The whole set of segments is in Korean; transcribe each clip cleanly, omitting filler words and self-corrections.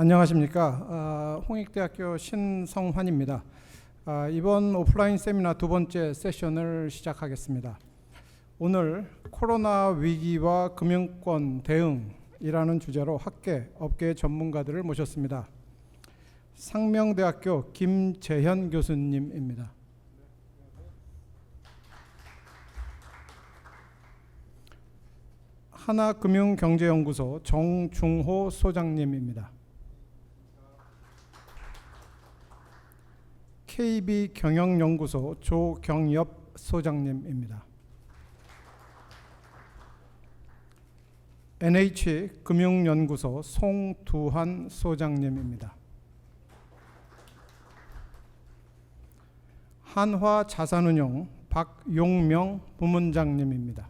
안녕하십니까. 홍익대학교 신성환입니다. 이번 오프라인 세미나 두 번째 세션을 시작하겠습니다. 오늘 코로나 위기와 금융권 대응이라는 주제로 학계, 업계 전문가들을 모셨습니다. 상명대학교 김재현 교수님입니다. 하나금융경제연구소 정중호 소장님입니다. KB경영연구소 조경엽 소장님입니다. NH금융연구소 송두한 소장님입니다. 한화자산운용 박용명 부문장님입니다.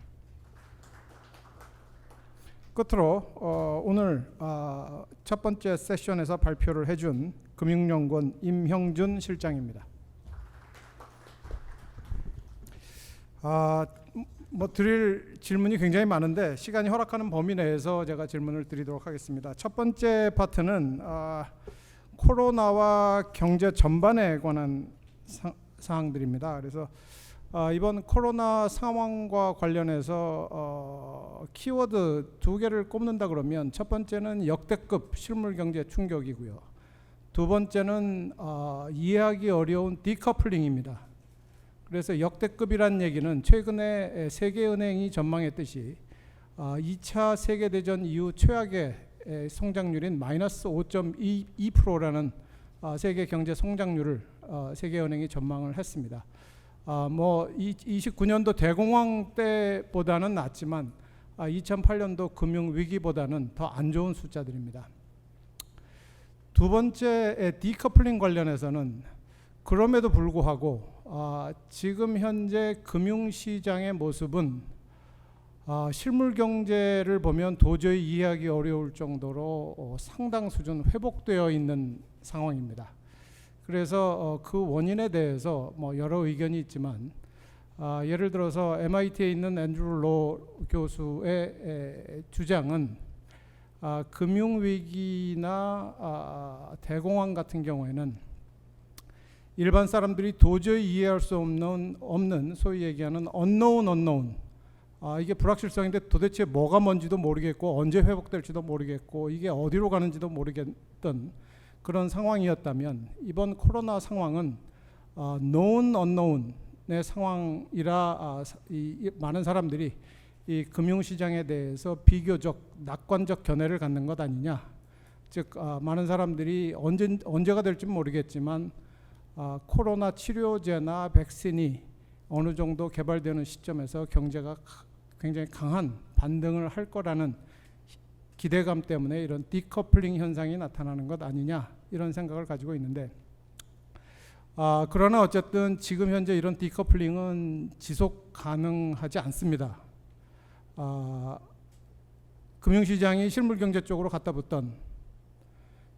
끝으로 오늘 첫 번째 세션에서 발표를 해준 금융연구원 임형준 실장입니다. 드릴 질문이 굉장히 많은데 시간이 허락하는 범위 내에서 제가 질문을 드리도록 하겠습니다. 첫 번째 파트는 코로나와 경제 전반에 관한 사항들입니다. 그래서 이번 코로나 상황과 관련해서 키워드 두 개를 꼽는다 그러면 첫 번째는 역대급 실물 경제 충격이고요. 두 번째는 이해하기 어려운 디커플링입니다. 그래서 역대급이란 얘기는 최근에 세계은행이 전망했듯이 2차 세계대전 이후 최악의 성장률인 마이너스 5.2%라는 세계 경제 성장률을 세계은행이 전망을 했습니다. 29년도 대공황 때보다는 낫지만 2008년도 금융위기보다는 더 안 좋은 숫자들입니다. 두 번째 디커플링 관련해서는 그럼에도 불구하고 지금 현재 금융시장의 모습은 실물 경제를 보면 도저히 이해하기 어려울 정도로 상당 수준 회복되어 있는 상황입니다. 그래서 그 원인에 대해서 여러 의견이 있지만 예를 들어서 MIT에 있는 앤드루 로 교수의 주장은 금융위기나 대공황 같은 경우에는 일반 사람들이 도저히 이해할 수 없는 소위 얘기하는 unknown 이게 불확실성인데 도대체 뭐가 뭔지도 모르겠고 언제 회복될지도 모르겠고 이게 어디로 가는지도 모르겠던 그런 상황이었다면 이번 코로나 상황은 known unknown의 상황이라 많은 사람들이 이 금융시장에 대해서 비교적 낙관적 견해를 갖는 것 아니냐. 즉 많은 사람들이 언제가 될지 모르겠지만 코로나 치료제나 백신이 어느 정도 개발되는 시점에서 경제가 굉장히 강한 반등을 할 거라는 기대감 때문에 이런 디커플링 현상이 나타나는 것 아니냐 이런 생각을 가지고 있는데 그러나 어쨌든 지금 현재 이런 디커플링은 지속 가능하지 않습니다. 금융시장이 실물경제 쪽으로 갖다 붙던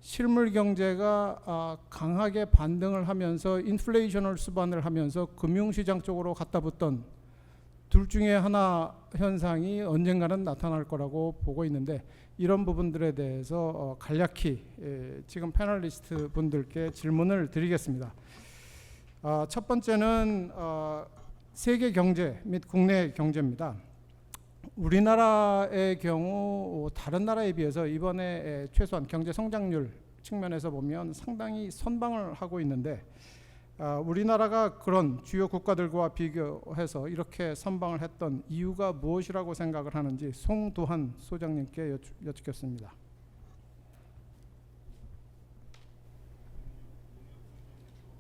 실물경제가 강하게 반등을 하면서 인플레이션을 수반을 하면서 금융시장 쪽으로 갖다 붙던 둘 중에 하나 현상이 언젠가는 나타날 거라고 보고 있는데 이런 부분들에 대해서 간략히 지금 패널리스트 분들께 질문을 드리겠습니다. 첫 번째는 세계 경제 및 국내 경제입니다. 우리나라의 경우 다른 나라에 비해서 이번에 최소한 경제 성장률 측면에서 보면 상당히 선방을 하고 있는데 우리나라가 그런 주요 국가들과 비교해서 이렇게 선방을 했던 이유가 무엇이라고 생각을 하는지 송두한 소장님께 여쭙겠습니다.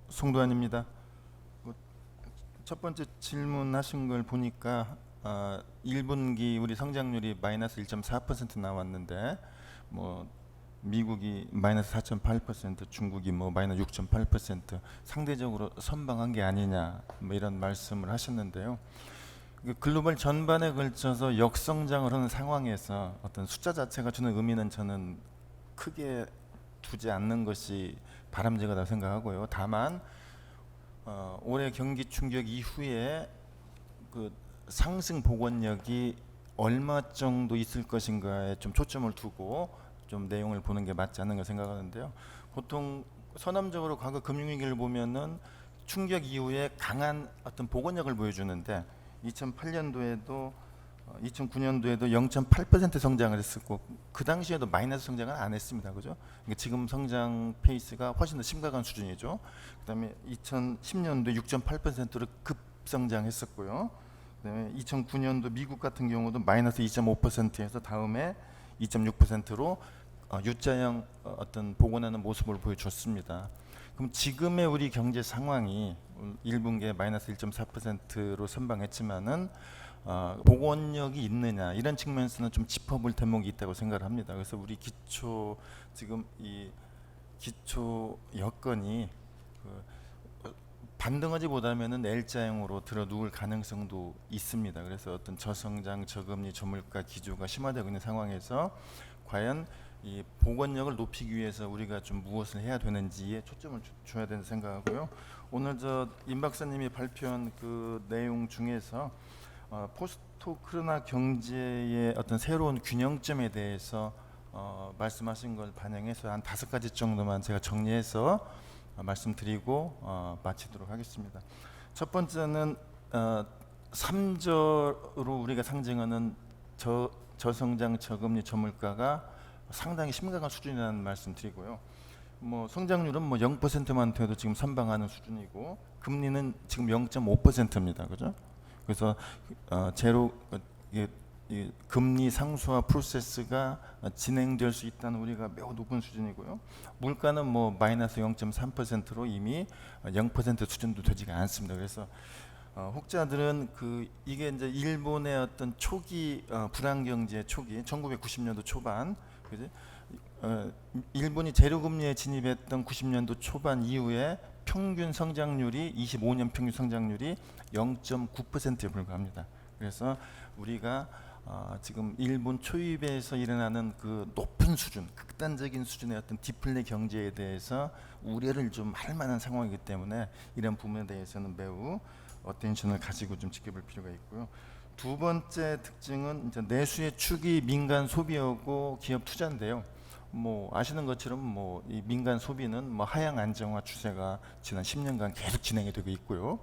송두한입니다. 첫 번째 질문하신 걸 보니까 1분기 우리 성장률이 마이너스 1.4% 나왔는데 미국이 마이너스 4.8%, 중국이 마이너스 6.8% 상대적으로 선방한 게 아니냐 이런 말씀을 하셨는데요. 글로벌 전반에 걸쳐서 역성장을 하는 상황에서 어떤 숫자 자체가 주는 의미는 저는 크게 두지 않는 것이 바람직하다고 생각하고요. 다만 올해 경기 충격 이후에 그 상승 복원력이 얼마 정도 있을 것인가에 좀 초점을 두고 좀 내용을 보는 게 맞지 않는가 생각하는데요. 보통 선험적으로 과거 금융위기를 보면은 충격 이후에 강한 어떤 복원력을 보여주는데 2008년도에도 2009년도에도 0.8% 성장을 했었고 그 당시에도 마이너스 성장을 안 했습니다. 그죠? 그러니까 지금 성장 페이스가 훨씬 더 심각한 수준이죠. 그다음에 2010년도에 6.8%로 급성장했었고요. 그다음에 2009년도 미국 같은 경우도 마이너스 2.5%에서 다음에 2.6%로 U자형 어떤 복원하는 모습을 보여줬습니다. 그럼 지금의 우리 경제 상황이 1분기에 마이너스 1.4%로 선방했지만은 복원력이 있느냐 이런 측면에서는 좀 짚어볼 대목이 있다고 생각을 합니다. 그래서 우리 기초 지금 이 기초 여건이 반등하지보다면은 L자형으로 들어 누울 가능성도 있습니다. 그래서 어떤 저성장, 저금리, 저물가 기조가 심화되고 있는 상황에서 과연 이 복원력을 높이기 위해서 우리가 좀 무엇을 해야 되는지에 초점을 줘야 된다 생각하고요. 오늘 임 박사님이 발표한 그 내용 중에서 포스트 코로나 경제의 어떤 새로운 균형점에 대해서 말씀하신 걸 반영해서 한 5가지 정도만 제가 정리해서 말씀드리고 마치도록 하겠습니다. 첫 번째는 3저로 우리가 상징하는 저성장, 저금리, 저물가가 상당히 심각한 수준이라는 말씀 드리고요. 뭐 성장률은 뭐 0%만 돼도 지금 선방하는 수준이고 금리는 지금 0.5%입니다. 그죠? 그래서 이 금리 상수화 프로세스가 진행될 수 있다는 우리가 매우 높은 수준이고요. 물가는 뭐 마이너스 0.3%로 이미 0% 수준도 되지가 않습니다. 그래서 혹자들은 이게 이제 일본의 어떤 초기 불황 경제 초기 1990년도 초반 그지? 일본이 제로금리에 진입했던 90년도 초반 이후에 평균 성장률이 25년 평균 성장률이 0.9%에 불과합니다. 그래서 우리가 지금 일본 초입에서 일어나는 그 높은 수준, 극단적인 수준의 어떤 디플레 경제에 대해서 우려를 좀 할 만한 상황이기 때문에 이런 부분에 대해서는 매우 어텐션을 가지고 좀 지켜볼 필요가 있고요. 두 번째 특징은 이제 내수의 축이 민간 소비하고 기업 투자인데요. 뭐 아시는 것처럼 뭐 이 민간 소비는 뭐 하향 안정화 추세가 지난 10년간 계속 진행이 되고 있고요.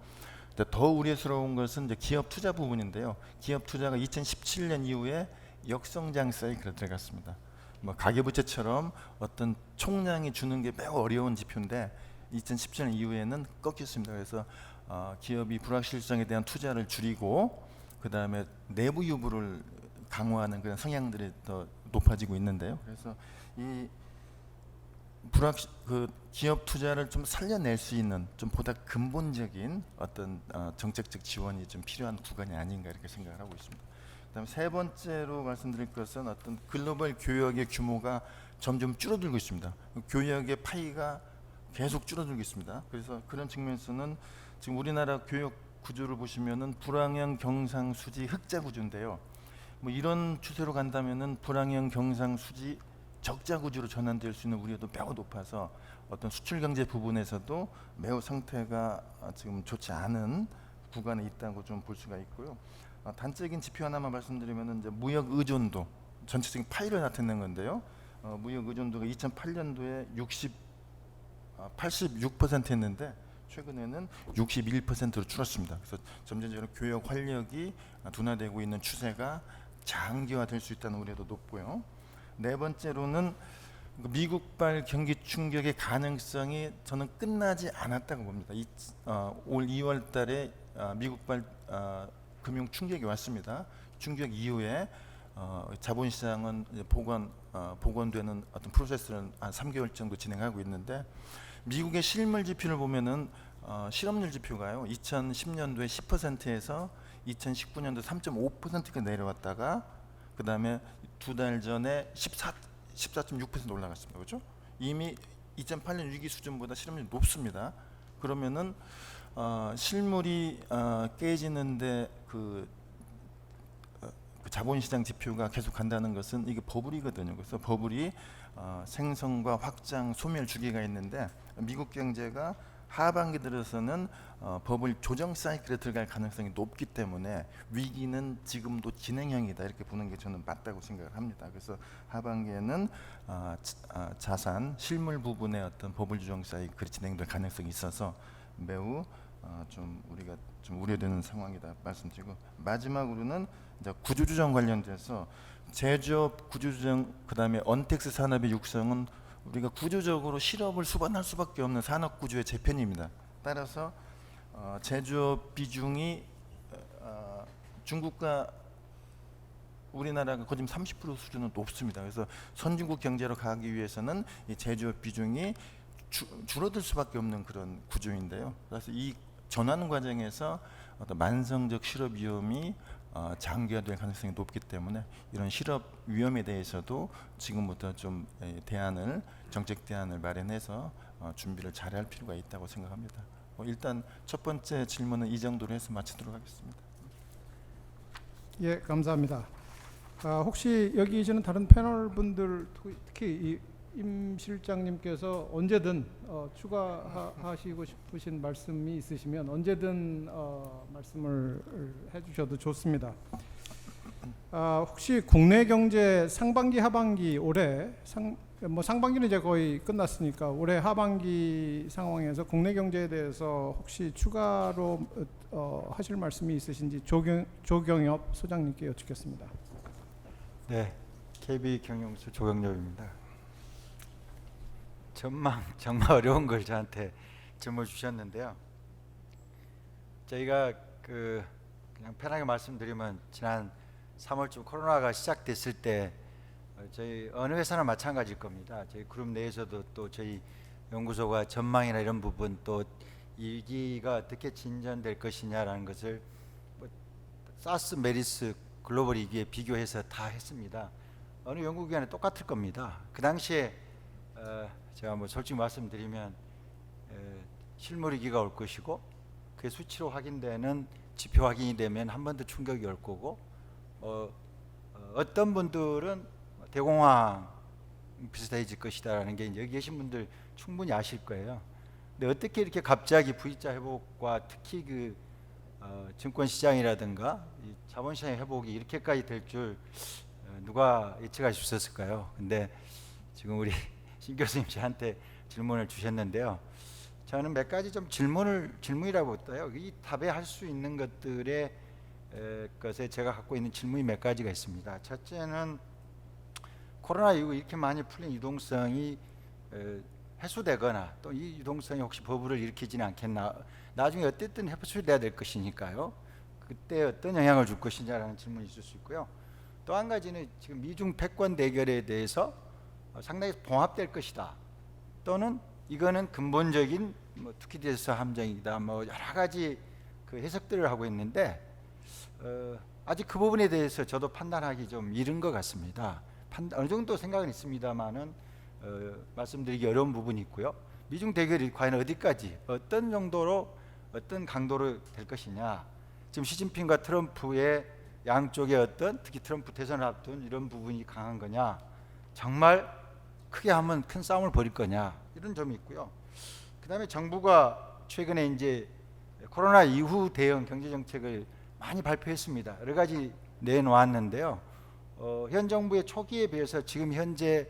더 우려스러운 것은 이제 기업 투자 부분인데요. 기업 투자가 2017년 이후에 역성장 사이클에 들어갔습니다. 뭐 가계부채처럼 어떤 총량이 주는 게 매우 어려운 지표인데 2017년 이후에는 꺾였습니다. 그래서 기업이 불확실성에 대한 투자를 줄이고 그 다음에 내부 유보를 강화하는 그런 성향들이 더 높아지고 있는데요. 그래서 이 기업 투자를 좀 살려낼 수 있는 좀 보다 근본적인 어떤 정책적 지원이 좀 필요한 구간이 아닌가 이렇게 생각을 하고 있습니다. 그다음에 세 번째로 말씀드릴 것은 어떤 글로벌 교역의 규모가 점점 줄어들고 있습니다. 교역의 파이가 계속 줄어들고 있습니다. 그래서 그런 측면에서는 지금 우리나라 교역 구조를 보시면은 불황형 경상수지 흑자 구조인데요. 뭐 이런 추세로 간다면은 불황형 경상수지 적자 구조로 전환될 수 있는 우려도 매우 높아서 어떤 수출 경제 부분에서도 매우 상태가 지금 좋지 않은 구간에 있다고 좀 볼 수가 있고요. 단적인 지표 하나만 말씀드리면은 이제 무역 의존도 전체적인 파이를 나타내는 건데요. 무역 의존도가 2008년도에 86%였는데 최근에는 61%로 줄었습니다. 그래서 점진적으로 교역 활력이 둔화되고 있는 추세가 장기화될 수 있다는 우려도 높고요. 네 번째로는 미국발 경기 충격의 가능성이 저는 끝나지 않았다고 봅니다. 올 2월 달에 미국발 금융 충격이 왔습니다. 충격 이후에 자본시장은 복원되는 어떤 프로세스를 한 3개월 정도 진행하고 있는데 미국의 실물 지표를 보면은 실업률 지표가요 2010년도에 10%에서 2019년도 3.5%가 내려왔다가 그 다음에 두 달 전에 14.6% 올라갔습니다. 그렇죠? 이미 2008년 위기 수준보다 실업률이 높습니다. 그러면은 실물이 깨지는데 그 자본시장 지표가 계속 간다는 것은 이게 버블이거든요. 그래서 버블이 생성과 확장, 소멸 주기가 있는데 미국 경제가 하반기 들어서는 버블 조정 사이클에 들어갈 가능성이 높기 때문에 위기는 지금도 진행형이다 이렇게 보는 게 저는 맞다고 생각을 합니다. 그래서 하반기에는 자산 실물 부분의 어떤 버블 조정 사이클이 진행될 가능성이 있어서 매우 좀 우리가 좀 우려되는 상황이다 말씀드리고, 마지막으로는 이제 구조조정 관련돼서 제조업 구조조정, 그다음에 언택스 산업의 육성은 우리가 구조적으로 실업을 수반할 수밖에 없는 산업 구조의 재편입니다. 따라서 제조업 비중이 중국과 우리나라가 거의 30% 수준은 높습니다. 그래서 선진국 경제로 가기 위해서는 이 제조업 비중이 줄어들 수밖에 없는 그런 구조인데요. 그래서 이 전환 과정에서 어떤 만성적 실업 위험이 장기화될 가능성이 높기 때문에 이런 실업 위험에 대해서도 지금부터 좀 정책 대안을 마련해서 준비를 잘할 필요가 있다고 생각합니다. 일단 첫 번째 질문은 이 정도로 해서 마치도록 하겠습니다. 예, 감사합니다. 혹시 여기 계시는 다른 패널 분들, 특히 임 실장님께서 언제든 추가하시고 싶으신 말씀이 있으시면 언제든 말씀을 해주셔도 좋습니다. 혹시 국내 경제 상반기 하반기 올해 상반기는 이제 거의 끝났으니까 올해 하반기 상황에서 국내 경제에 대해서 혹시 추가로 하실 말씀이 있으신지 조경엽 소장님께 여쭙겠습니다. 네, KB 경영수 조경엽입니다. 전망 정말 어려운 걸 저한테 질문 주셨는데요. 저희가 그냥 편하게 말씀드리면 지난 3월쯤 코로나가 시작됐을 때 저희 어느 회사나 마찬가지일 겁니다. 저희 그룹 내에서도 또 저희 연구소가 전망이나 이런 부분, 또 위기가 어떻게 진전될 것이냐라는 것을 사스, 메리스 글로벌 위기에 비교해서 다 했습니다. 어느 연구기관에 똑같을 겁니다. 그 당시에 제가 솔직히 말씀드리면 실물 위기가 올 것이고 그 수치로 확인되는 지표 확인이 되면 한 번 더 충격이 올 거고, 어떤 분들은 대공황 비슷해질 것이다라는 게 여기 계신 분들 충분히 아실 거예요. 근데 어떻게 이렇게 갑자기 V자 회복과 특히 증권 시장이라든가 이 자본 시장의 회복이 이렇게까지 될 줄 누가 예측할 수 있었을까요? 근데 지금 우리 신 교수님 저한테 질문을 주셨는데요. 저는 몇 가지 좀 질문이라고 볼까요? 이 답에 할 수 있는 것들의 것에 제가 갖고 있는 질문이 몇 가지가 있습니다. 첫째는 코로나 이후 이렇게 많이 풀린 유동성이 해소되거나 또 이 유동성이 혹시 버블을 일으키지는 않겠나, 나중에 어쨌든 해소돼야 될 것이니까요. 그때 어떤 영향을 줄 것이냐라는 질문이 있을 수 있고요. 또 한 가지는 지금 미중 패권 대결에 대해서 상당히 봉합될 것이다, 또는 이거는 근본적인 투키디스 함정이다, 여러 가지 해석들을 하고 있는데 아직 그 부분에 대해서 저도 판단하기 좀 이른 것 같습니다. 어느 정도 생각은 있습니다만은 말씀드리기 어려운 부분이 있고요. 미중 대결이 과연 어디까지, 어떤 정도로, 어떤 강도로 될 것이냐. 지금 시진핑과 트럼프의 양쪽의 어떤, 특히 트럼프 대선을 앞둔 이런 부분이 강한 거냐, 정말 크게 하면 큰 싸움을 벌일 거냐, 이런 점이 있고요. 그다음에 정부가 최근에 이제 코로나 이후 대응 경제 정책을 많이 발표했습니다. 여러 가지 내놓았는데요. 현 정부의 초기에 비해서 지금 현재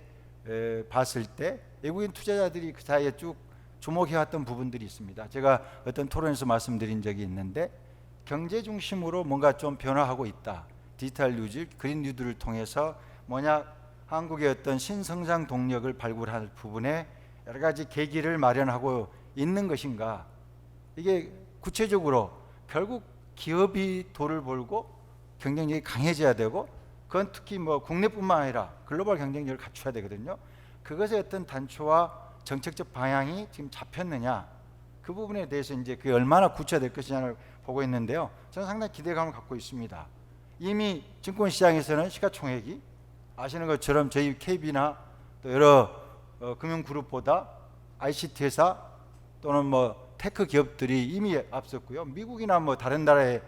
봤을 때 외국인 투자자들이 그 사이에 쭉 주목해왔던 부분들이 있습니다. 제가 어떤 토론에서 말씀드린 적이 있는데, 경제 중심으로 뭔가 좀 변화하고 있다. 디지털 뉴즈, 그린 뉴드를 통해서 한국의 어떤 신성장 동력을 발굴할 부분에 여러 가지 계기를 마련하고 있는 것인가. 이게 구체적으로 결국 기업이 돈을 벌고 경쟁력이 강해져야 되고, 그건 특히 국내뿐만 아니라 글로벌 경쟁력을 갖춰야 되거든요. 그것의 어떤 단초와 정책적 방향이 지금 잡혔느냐, 그 부분에 대해서 이제 그게 얼마나 구체화될 것이냐를 보고 있는데요. 저는 상당히 기대감을 갖고 있습니다. 이미 증권시장에서는 시가총액이 아시는 것처럼 저희 KB나 또 여러 금융그룹보다 ICT 회사 또는 테크 기업들이 이미 앞섰고요. 미국이나 다른 나라의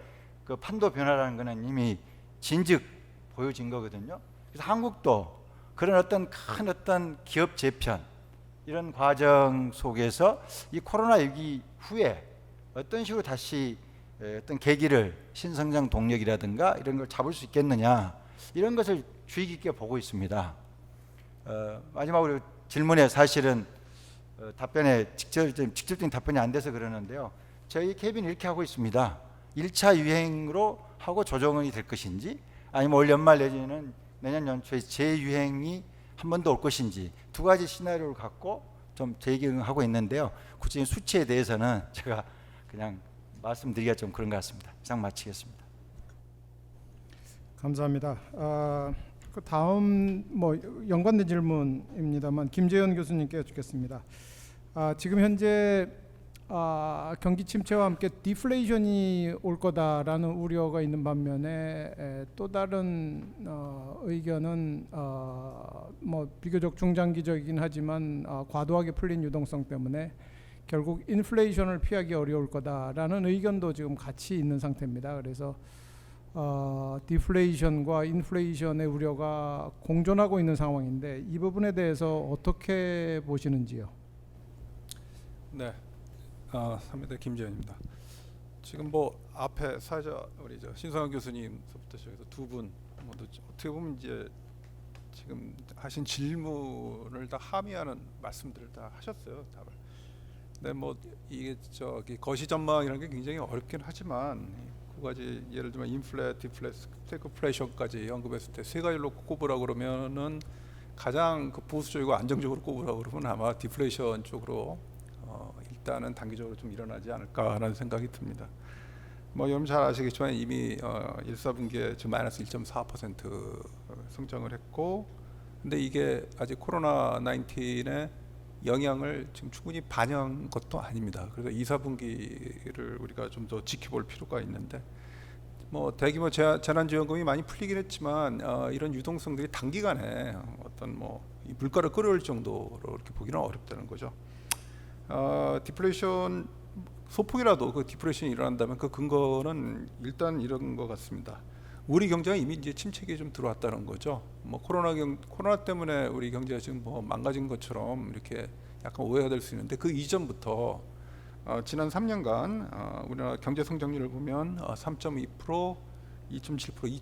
그 판도 변화라는 것은 이미 진즉 보여진 거거든요. 그래서 한국도 그런 큰 기업 재편, 이런 과정 속에서 이 코로나 위기 후에 어떤 식으로 다시 어떤 계기를 신성장 동력이라든가 이런 걸 잡을 수 있겠느냐, 이런 것을 주의 깊게 보고 있습니다. 마지막으로 질문에 사실은 답변에 직접적인 답변이 안 돼서 그러는데요. 저희 캡은 이렇게 하고 있습니다. 1차 유행으로 하고 조정이 될 것인지, 아니면 올 연말 내지는 내년 연초에 재유행이 한 번 더 올 것인지, 두 가지 시나리오를 갖고 좀 재기하고 있는데요. 구체적인 수치에 대해서는 제가 그냥 말씀드리기가 좀 그런 것 같습니다. 이상 마치겠습니다. 감사합니다. 그 다음 뭐 연관된 질문입니다만 김재현 교수님께 여쭙겠습니다. 지금 현재 경기 침체와 함께 디플레이션이 올 거다라는 우려가 있는 반면에 또 다른 의견은 뭐 비교적 중장기적이긴 하지만 과도하게 풀린 유동성 때문에 결국 인플레이션을 피하기 어려울 거다라는 의견도 지금 같이 있는 상태입니다. 그래서 디플레이션과 인플레이션의 우려가 공존하고 있는 상황인데 이 부분에 대해서 어떻게 보시는지요? 네, 3위대 김재현입니다. 지금 뭐 앞에 사회자 우리 신성환 교수님부터 시작해서 두 분 모두 어떻게 보면 이제 지금 하신 질문을 다 함의하는 말씀들을 다 하셨어요, 답을. 근데 뭐 이게 거시 전망이라는 게 굉장히 어렵긴 하지만 두 가지 예를 들면 인플레, 디플레, 스태그플레이션까지 언급했을 때 세 가지로 꼽으라 그러면은 가장 그 보수적이고 안정적으로 꼽으라 그러면 아마 디플레이션 쪽으로 일단은 단기적으로 좀 일어나지 않을까라는 생각이 듭니다. 뭐 여러분 잘 아시겠지만 이미 1, 4분기에 지금 마이너스 1.4% 성장을 했고, 근데 이게 아직 코로나 19의 영향을 지금 충분히 반영한 것도 아닙니다. 그래서 2, 4분기를 우리가 좀 더 지켜볼 필요가 있는데, 뭐 대규모 재난지원금이 많이 풀리긴 했지만 이런 유동성들이 단기간에 어떤 뭐 이 물가를 끌어올 정도로 이렇게 보기는 어렵다는 거죠. 디플레이션 소폭이라도 그 디플레이션이 일어난다면 그 근거는 일단 이런 것 같습니다. 우리 경제가 이미 이제 침체기에 좀 들어왔다는 거죠. 뭐 코로나 때문에 우리 경제가 지금 뭐 망가진 것처럼 이렇게 약간 오해가 될 수 있는데, 그 이전부터 지난 3년간 우리나라 경제 성장률을 보면 3.2%, 2.7%,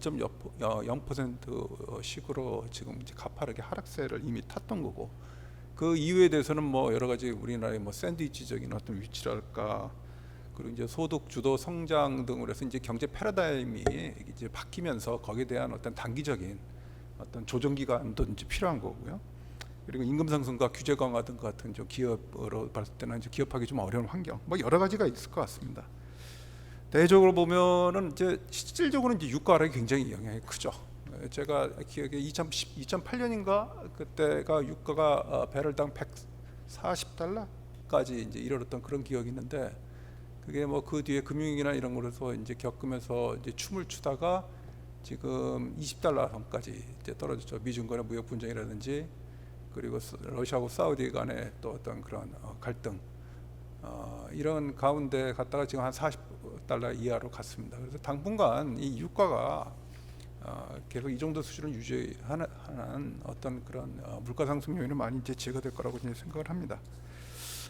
2.0%식으로 지금 이제 가파르게 하락세를 이미 탔던 거고, 그 이유에 대해서는 뭐 여러 가지 우리나라의 뭐 샌드위치적인 어떤 위치랄까, 그리고 이제 소득 주도 성장 등으로 해서 이제 경제 패러다임이 이제 바뀌면서 거기에 대한 어떤 단기적인 어떤 조정 기간도 이제 필요한 거고요. 그리고 임금 상승과 규제 강화 등 같은 좀 기업으로 봤을 때는 이제 기업하기 좀 어려운 환경, 뭐 여러 가지가 있을 것 같습니다. 대외적으로 보면은 이제 실질적으로 이제 유가 하락이 굉장히 영향이 크죠. 제가 기억에 2008년인가 그때가 유가가 배럴당 140달러까지 이제 이르렀던 그런 기억이 있는데, 그게 뭐 그 뒤에 금융위기나 이런 거에서 이제 겪으면서 이제 춤을 추다가 지금 20달러 선까지 이제 떨어졌죠. 미중 간의 무역 분쟁이라든지, 그리고 러시아하고 사우디 간의 또 어떤 그런 갈등, 이런 가운데 갔다가 지금 한 40달러 이하로 갔습니다. 그래서 당분간 이 유가가 계속 이 정도 수준을 유지하는 어떤 그런 물가 상승 요인은 많이 이제 제거될 거라고 생각을 합니다.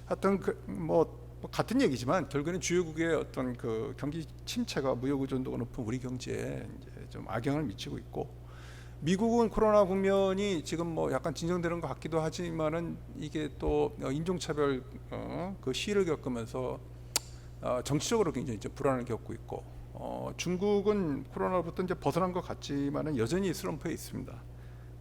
하여튼 뭐 같은 얘기지만 결국에는 주요국의 어떤 그 경기 침체가 무역 의존도가 높은 우리 경제에 이제 좀 악영향을 미치고 있고, 미국은 코로나 국면이 지금 뭐 약간 진정되는 것 같기도 하지만은 이게 또 인종차별 그 시위를 겪으면서 정치적으로 굉장히 이제 불안을 겪고 있고, 중국은 코로나로부터 이제 벗어난 것 같지만은 여전히 슬럼프에 있습니다.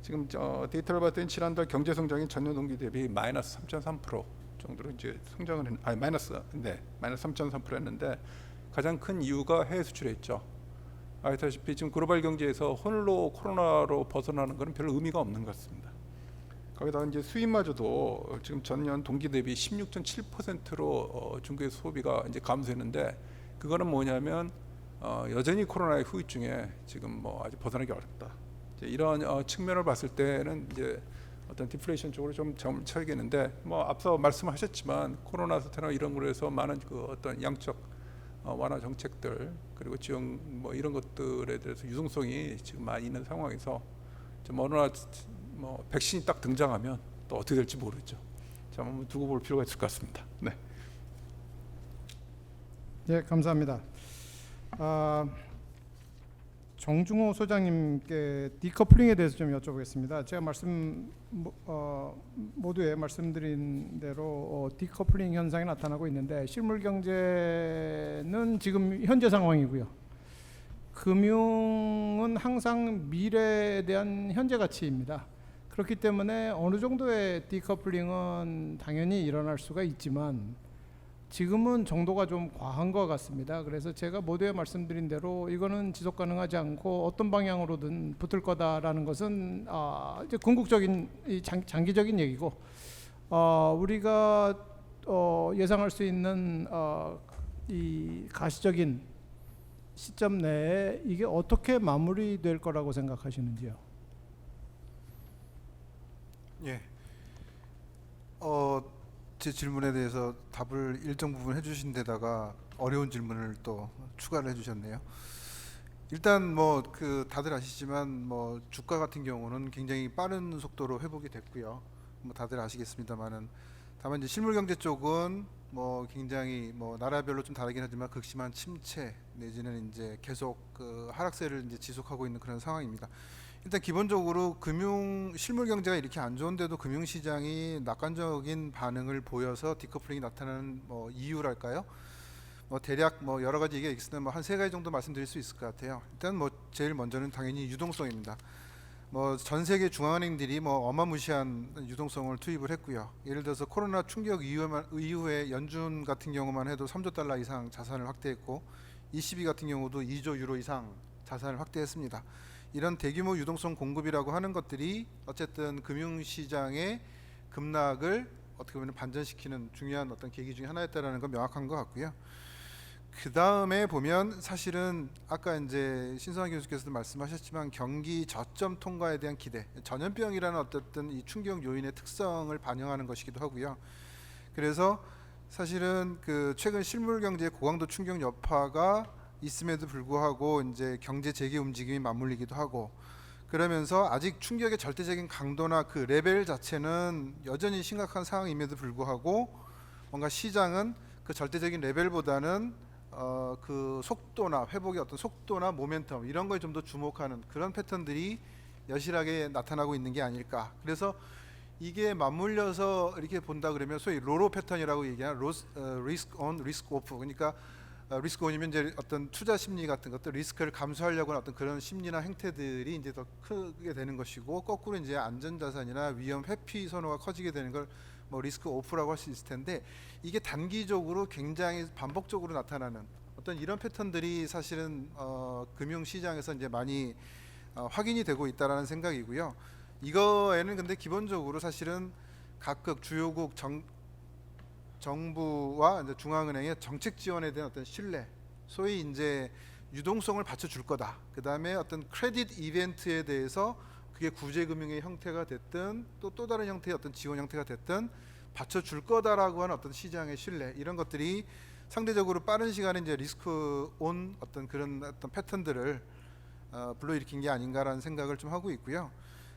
지금 데이터를 봤더니 지난달 경제 성장이 전년 동기 대비 마이너스 3.3% 정도로 이제 성장을 마이너스 3.3% 했는데, 가장 큰 이유가 해외 수출에 있죠. 아시다시피 지금 글로벌 경제에서 홀로 코로나로 벗어나는 것은 별로 의미가 없는 것 같습니다. 거기다가 이제 수입마저도 지금 전년 동기 대비 16.7%로 중국의 소비가 이제 감소했는데, 그거는 뭐냐면 여전히 코로나의 후유증에 지금 뭐 아직 벗어나기 어렵다. 이제 이런 측면을 봤을 때는 이제 어떤 디플레이션 쪽으로 좀 점을 쳐야겠는데, 뭐 앞서 말씀하셨지만 코로나 사태나 이런 걸로 해서 많은 그 어떤 양적 완화 정책들, 그리고 지원 뭐 이런 것들에 대해서 유동성이 지금 많이 있는 상황에서 좀 어느 날 뭐 백신이 딱 등장하면 또 어떻게 될지 모르죠. 좀 한번 두고 볼 필요가 있을 것 같습니다. 네. 네, 감사합니다. 정중호 소장님께 디커플링에 대해서 좀 여쭤보겠습니다. 제가 모두에 말씀드린 대로 디커플링 현상이 나타나고 있는데 실물 경제는 지금 현재 상황이고요. 금융은 항상 미래에 대한 현재 가치입니다. 그렇기 때문에 어느 정도의 디커플링은 당연히 일어날 수가 있지만 지금은 정도가 좀 과한 것 같습니다. 그래서 제가 모두에 말씀드린 대로 이거는 지속 가능하지 않고 어떤 방향으로든 붙을 거다라는 것은 이제 궁극적인 장기적인 얘기고 우리가 예상할 수 있는 이 가시적인 시점 내에 이게 어떻게 마무리될 거라고 생각하시는지요? 예. 제 질문에 대해서 답을 일정 부분 해주신 데다가 어려운 질문을 또 추가를 해주셨네요. 일단 뭐 다들 아시지만 뭐 주가 같은 경우는 굉장히 빠른 속도로 회복이 됐고요. 뭐 다들 아시겠습니다만은 다만 이제 실물 경제 쪽은 뭐 굉장히 뭐 나라별로 좀 다르긴 하지만 극심한 침체 내지는 이제 계속 하락세를 이제 지속하고 있는 그런 상황입니다. 일단 기본적으로 실물 경제가 이렇게 안 좋은데도 금융 시장이 낙관적인 반응을 보여서 디커플링이 나타나는 뭐 이유랄까요? 뭐 대략 뭐 여러 가지 얘기가 있으면 뭐 한 세 가지 정도 말씀드릴 수 있을 것 같아요. 일단 뭐 제일 먼저는 당연히 유동성입니다. 뭐 전 세계 중앙은행들이 뭐 어마무시한 유동성을 투입을 했고요. 예를 들어서 코로나 충격 이후에 연준 같은 경우만 해도 3조 달러 이상 자산을 확대했고 ECB 같은 경우도 2조 유로 이상 자산을 확대했습니다. 이런 대규모 유동성 공급이라고 하는 것들이 어쨌든 금융시장의 급락을 어떻게 보면 반전시키는 중요한 어떤 계기 중에 하나였다라는 건 명확한 것 같고요. 그 다음에 보면 사실은 아까 이제 신성환 교수께서도 말씀하셨지만 경기 저점 통과에 대한 기대, 전염병이라는 어쨌든 이 충격 요인의 특성을 반영하는 것이기도 하고요. 그래서 사실은 최근 실물 경제의 고강도 충격 여파가 있음에도 불구하고 이제 경제 재개 움직임이 맞물리기도 하고 그러면서 아직 충격의 절대적인 강도나 그 레벨 자체는 여전히 심각한 상황임에도 불구하고 뭔가 시장은 그 절대적인 레벨보다는 그 속도나 회복의 어떤 속도나 모멘텀 이런 거에 좀 더 주목하는 그런 패턴들이 여실하게 나타나고 있는 게 아닐까. 그래서 이게 맞물려서 이렇게 본다 그러면 소위 로로 패턴이라고 얘기하는 리스크 온, 리스크 오프. 그러니까 리스크 온이면 이제 어떤 투자 심리 같은 것들, 리스크를 감수하려고 하는 어떤 그런 심리나 행태들이 이제 더 크게 되는 것이고, 거꾸로 이제 안전자산이나 위험 회피 선호가 커지게 되는 걸 뭐 리스크 오프라고 할 수 있을 텐데, 이게 단기적으로 굉장히 반복적으로 나타나는 어떤 이런 패턴들이 사실은 금융 시장에서 이제 많이 확인이 되고 있다라는 생각이고요. 이거에는 근데 기본적으로 사실은 각국 주요국 정부와 이제 중앙은행의 정책 지원에 대한 어떤 신뢰, 소위 이제 유동성을 받쳐줄 거다. 그 다음에 어떤 크레딧 이벤트에 대해서 그게 구제금융의 형태가 됐든 또 다른 형태의 어떤 지원 형태가 됐든 받쳐줄 거다라고 하는 어떤 시장의 신뢰, 이런 것들이 상대적으로 빠른 시간에 이제 리스크 온 어떤 그런 어떤 패턴들을 불러일으킨 게 아닌가라는 생각을 좀 하고 있고요.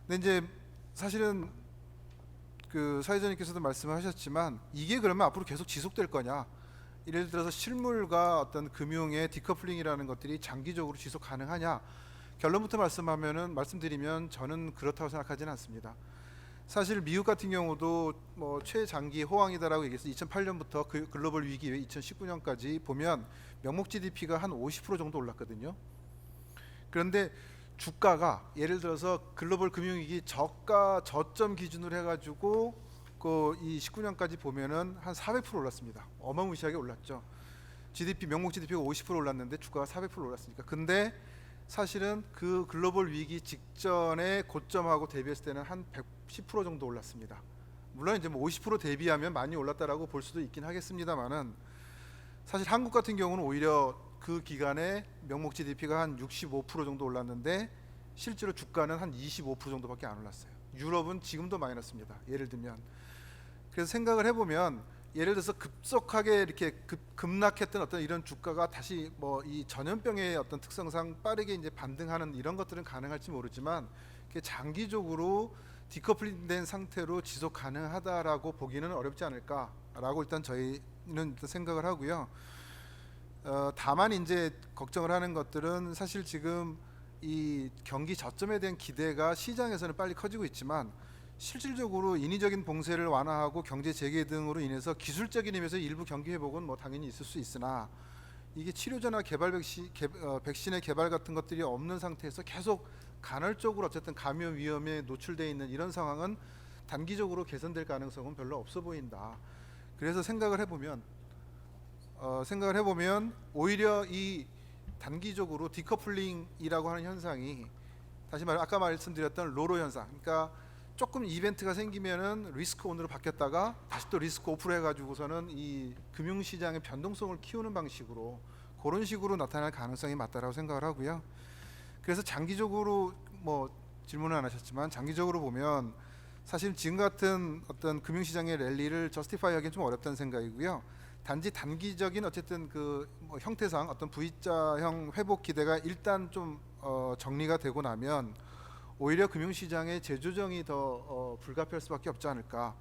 근데 이제 사실은 사회자님께서도 말씀하셨지만 이게 그러면 앞으로 계속 지속될 거냐? 예를 들어서 실물과 어떤 금융의 디커플링이라는 것들이 장기적으로 지속 가능하냐? 결론부터 말씀드리면 저는 그렇다고 생각하지는 않습니다. 사실 미국 같은 경우도 뭐 최장기 호황이다라고 얘기해서 2008년부터 그 글로벌 위기 이후에 2019년까지 보면 명목 GDP가 한 50% 정도 올랐거든요. 그런데 주가가 예를 들어서 글로벌 금융위기 저점 기준으로 해가지고 이 19년까지 보면은 한 400% 올랐습니다. 어마무시하게 올랐죠. 명목 GDP가 50% 올랐는데 주가가 400% 올랐으니까. 근데 사실은 그 글로벌 위기 직전의 고점하고 대비했을 때는 한 110% 정도 올랐습니다. 물론 이제 뭐 50% 대비하면 많이 올랐다라고 볼 수도 있긴 하겠습니다만은, 사실 한국 같은 경우는 오히려 그 기간에 명목 GDP가 한 65% 정도 올랐는데 실제로 주가는 한 25% 정도밖에 안 올랐어요. 유럽은 지금도 마이너스입니다. 예를 들면. 그래서 생각을 해보면 예를 들어서 급속하게 이렇게 급락했던 어떤 이런 주가가 다시 뭐 이 전염병의 어떤 특성상 빠르게 이제 반등하는 이런 것들은 가능할지 모르지만, 장기적으로 디커플링된 상태로 지속 가능하다라고 보기는 어렵지 않을까라고 일단 저희는 일단 생각을 하고요. 다만 이제 걱정을 하는 것들은 사실 지금 이 경기 저점에 대한 기대가 시장에서는 빨리 커지고 있지만 실질적으로 인위적인 봉쇄를 완화하고 경제 재개 등으로 인해서 기술적인 의미에서 일부 경기 회복은 뭐 당연히 있을 수 있으나 이게 치료제나 백신의 개발 같은 것들이 없는 상태에서 계속 간헐적으로 어쨌든 감염 위험에 노출되어 있는 이런 상황은 단기적으로 개선될 가능성은 별로 없어 보인다. 그래서 생각을 해보면 오히려 이 단기적으로 디커플링이라고 하는 현상이 다시 말해 아까 말씀드렸던 로로 현상, 그러니까 조금 이벤트가 생기면은 리스크 온으로 바뀌었다가 다시 또 리스크 오프로 해가지고서는 이 금융시장의 변동성을 키우는 방식으로 그런 식으로 나타날 가능성이 맞다라고 생각을 하고요. 그래서 장기적으로 뭐 질문은 안 하셨지만 장기적으로 보면 사실 지금 같은 어떤 금융시장의 랠리를 저스티파이하기는 좀 어렵다는 생각이고요. 단지 단기적인 어쨌든 그 뭐 형태상 어떤 V자형 회복 기대가 일단 좀 정리가 되고 나면 오히려 금융시장의 재조정이 더 불가피할 수밖에 없지 않을까.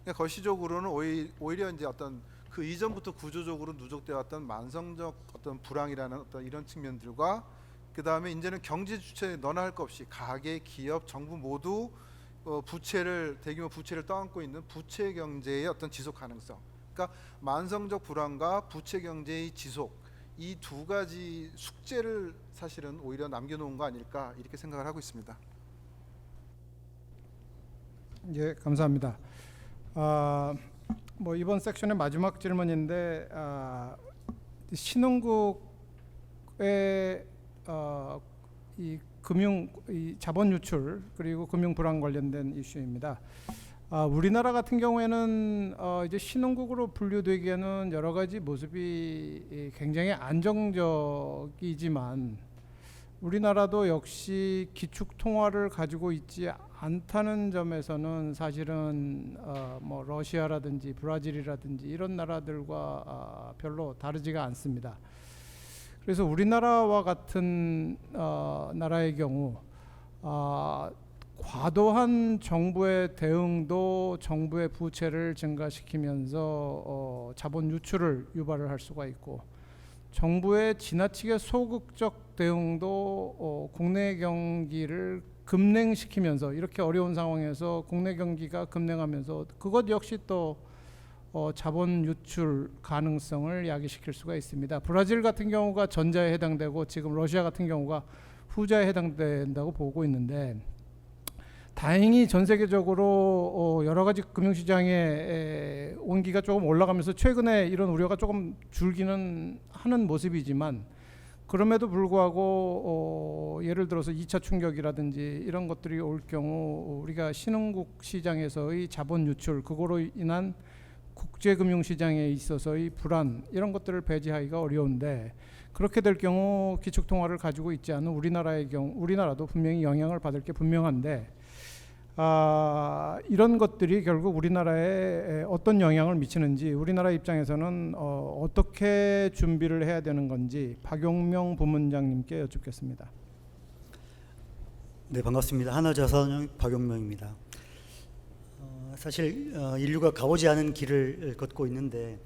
그러니까 거시적으로는 오히려 이제 어떤 그 이전부터 구조적으로 누적되어 왔던 만성적 어떤 불황이라는 어떤 이런 측면들과 그 다음에 이제는 경제 주체 너나 할 것 없이 가계, 기업, 정부 모두 대규모 부채를 떠안고 있는 부채 경제의 어떤 지속 가능성. 그러니까 만성적 불황과 부채 경제의 지속, 이 두 가지 숙제를 사실은 오히려 남겨놓은 거 아닐까 이렇게 생각을 하고 있습니다. 예, 감사합니다. 뭐 이번 섹션의 마지막 질문인데 신흥국의 이 자본 유출 그리고 금융 불안 관련된 이슈입니다. 우리나라 같은 경우에는 이제 신흥국으로 분류되기에는 여러 가지 모습이 굉장히 안정적이지만 우리나라도 역시 기축 통화를 가지고 있지 않다는 점에서는 사실은 뭐 러시아라든지 브라질이라든지 이런 나라들과 별로 다르지가 않습니다. 그래서 우리나라와 같은 나라의 경우 과도한 정부의 대응도 정부의 부채를 증가시키면서 자본 유출을 유발을 할 수가 있고 정부의 지나치게 소극적 대응도 국내 경기를 급냉시키면서 이렇게 어려운 상황에서 국내 경기가 급냉하면서 그것 역시 또 자본 유출 가능성을 야기시킬 수가 있습니다. 브라질 같은 경우가 전자에 해당되고 지금 러시아 같은 경우가 후자에 해당된다고 보고 있는데 다행히 전 세계적으로 여러 가지 금융시장의 온기가 조금 올라가면서 최근에 이런 우려가 조금 줄기는 하는 모습이지만 그럼에도 불구하고 예를 들어서 2차 충격이라든지 이런 것들이 올 경우 우리가 신흥국 시장에서의 자본 유출 그거로 인한 국제금융시장에 있어서의 불안 이런 것들을 배제하기가 어려운데 그렇게 될 경우 기축통화를 가지고 있지 않은 우리나라의 경우 우리나라도 분명히 영향을 받을 게 분명한데 이런 것들이 결국 우리나라에 어떤 영향을 미치는지 우리나라 입장에서는 어떻게 준비를 해야 되는 건지 박용명 부문장님께 여쭙겠습니다. 네, 반갑습니다. 하나자산의 박용명입니다. 사실 인류가 가보지 않은 길을 걷고 있는데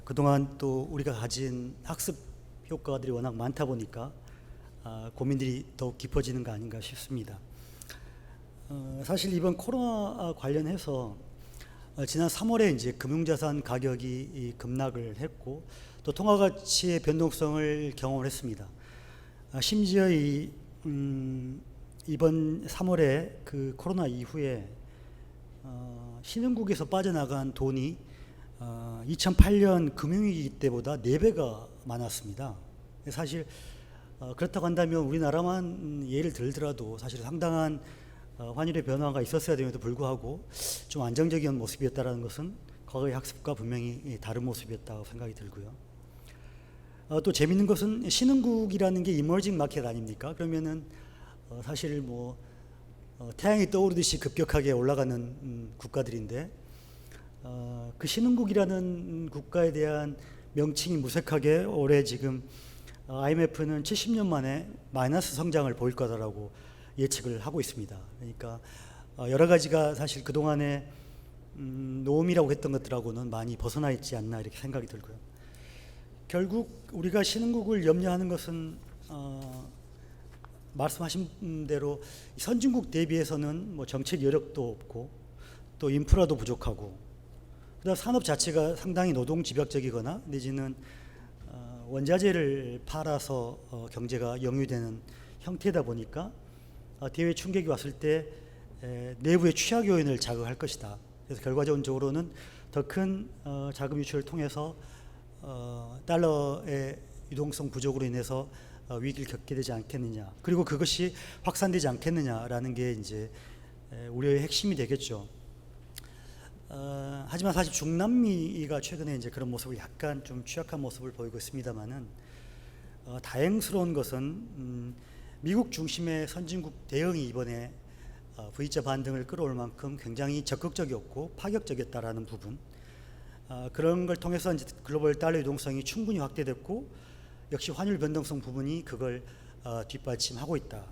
그동안 또 우리가 가진 학습 효과들이 워낙 많다 보니까 고민들이 더욱 깊어지는 거 아닌가 싶습니다. 사실 이번 코로나 관련해서 지난 3월에 이제 금융자산 가격이 급락을 했고 또 통화 가치의 변동성을 경험을 했습니다. 심지어 이번 3월에 그 코로나 이후에 신흥국에서 빠져나간 돈이 2008년 금융위기 때보다 4배가 많았습니다. 사실 그렇다고 한다면 우리나라만 예를 들더라도 사실 상당한 환율의 변화가 있었어야 됨에도 불구하고 좀 안정적인 모습이었다는 것은 과거의 학습과 분명히 다른 모습이었다고 생각이 들고요. 또 재밌는 것은 신흥국이라는 게 이머징 마켓 아닙니까? 그러면은 사실 뭐 태양이 떠오르듯이 급격하게 올라가는 국가들인데 그 신흥국이라는 국가에 대한 명칭이 무색하게 올해 지금 IMF는 70년 만에 마이너스 성장을 보일 거다라고 예측을 하고 있습니다. 그러니까 여러 가지가 사실 그동안에 노움이라고 했던 것들하고는 많이 벗어나 있지 않나 이렇게 생각이 들고요. 결국 우리가 신흥국을 염려하는 것은 말씀하신 대로 선진국 대비해서는 뭐 정책 여력도 없고 또 인프라도 부족하고 그다음 산업 자체가 상당히 노동 집약적이거나 내지는 원자재를 팔아서 경제가 영위되는 형태다 보니까 대외 충격이 왔을 때 내부의 취약 요인을 자극할 것이다. 그래서 결과적으로는 더 큰 자금 유출을 통해서 달러의 유동성 부족으로 인해서 위기를 겪게 되지 않겠느냐. 그리고 그것이 확산되지 않겠느냐라는 게 이제 우려의 핵심이 되겠죠. 하지만 사실 중남미가 최근에 이제 그런 모습을 약간 좀 취약한 모습을 보이고 있습니다만은 다행스러운 것은 미국 중심의 선진국 대응이 이번에 V자 반등을 끌어올 만큼 굉장히 적극적이었고 파격적이었다라는 부분, 그런 걸 통해서 이제 글로벌 달러 유동성이 충분히 확대됐고 역시 환율 변동성 부분이 그걸 뒷받침하고 있다.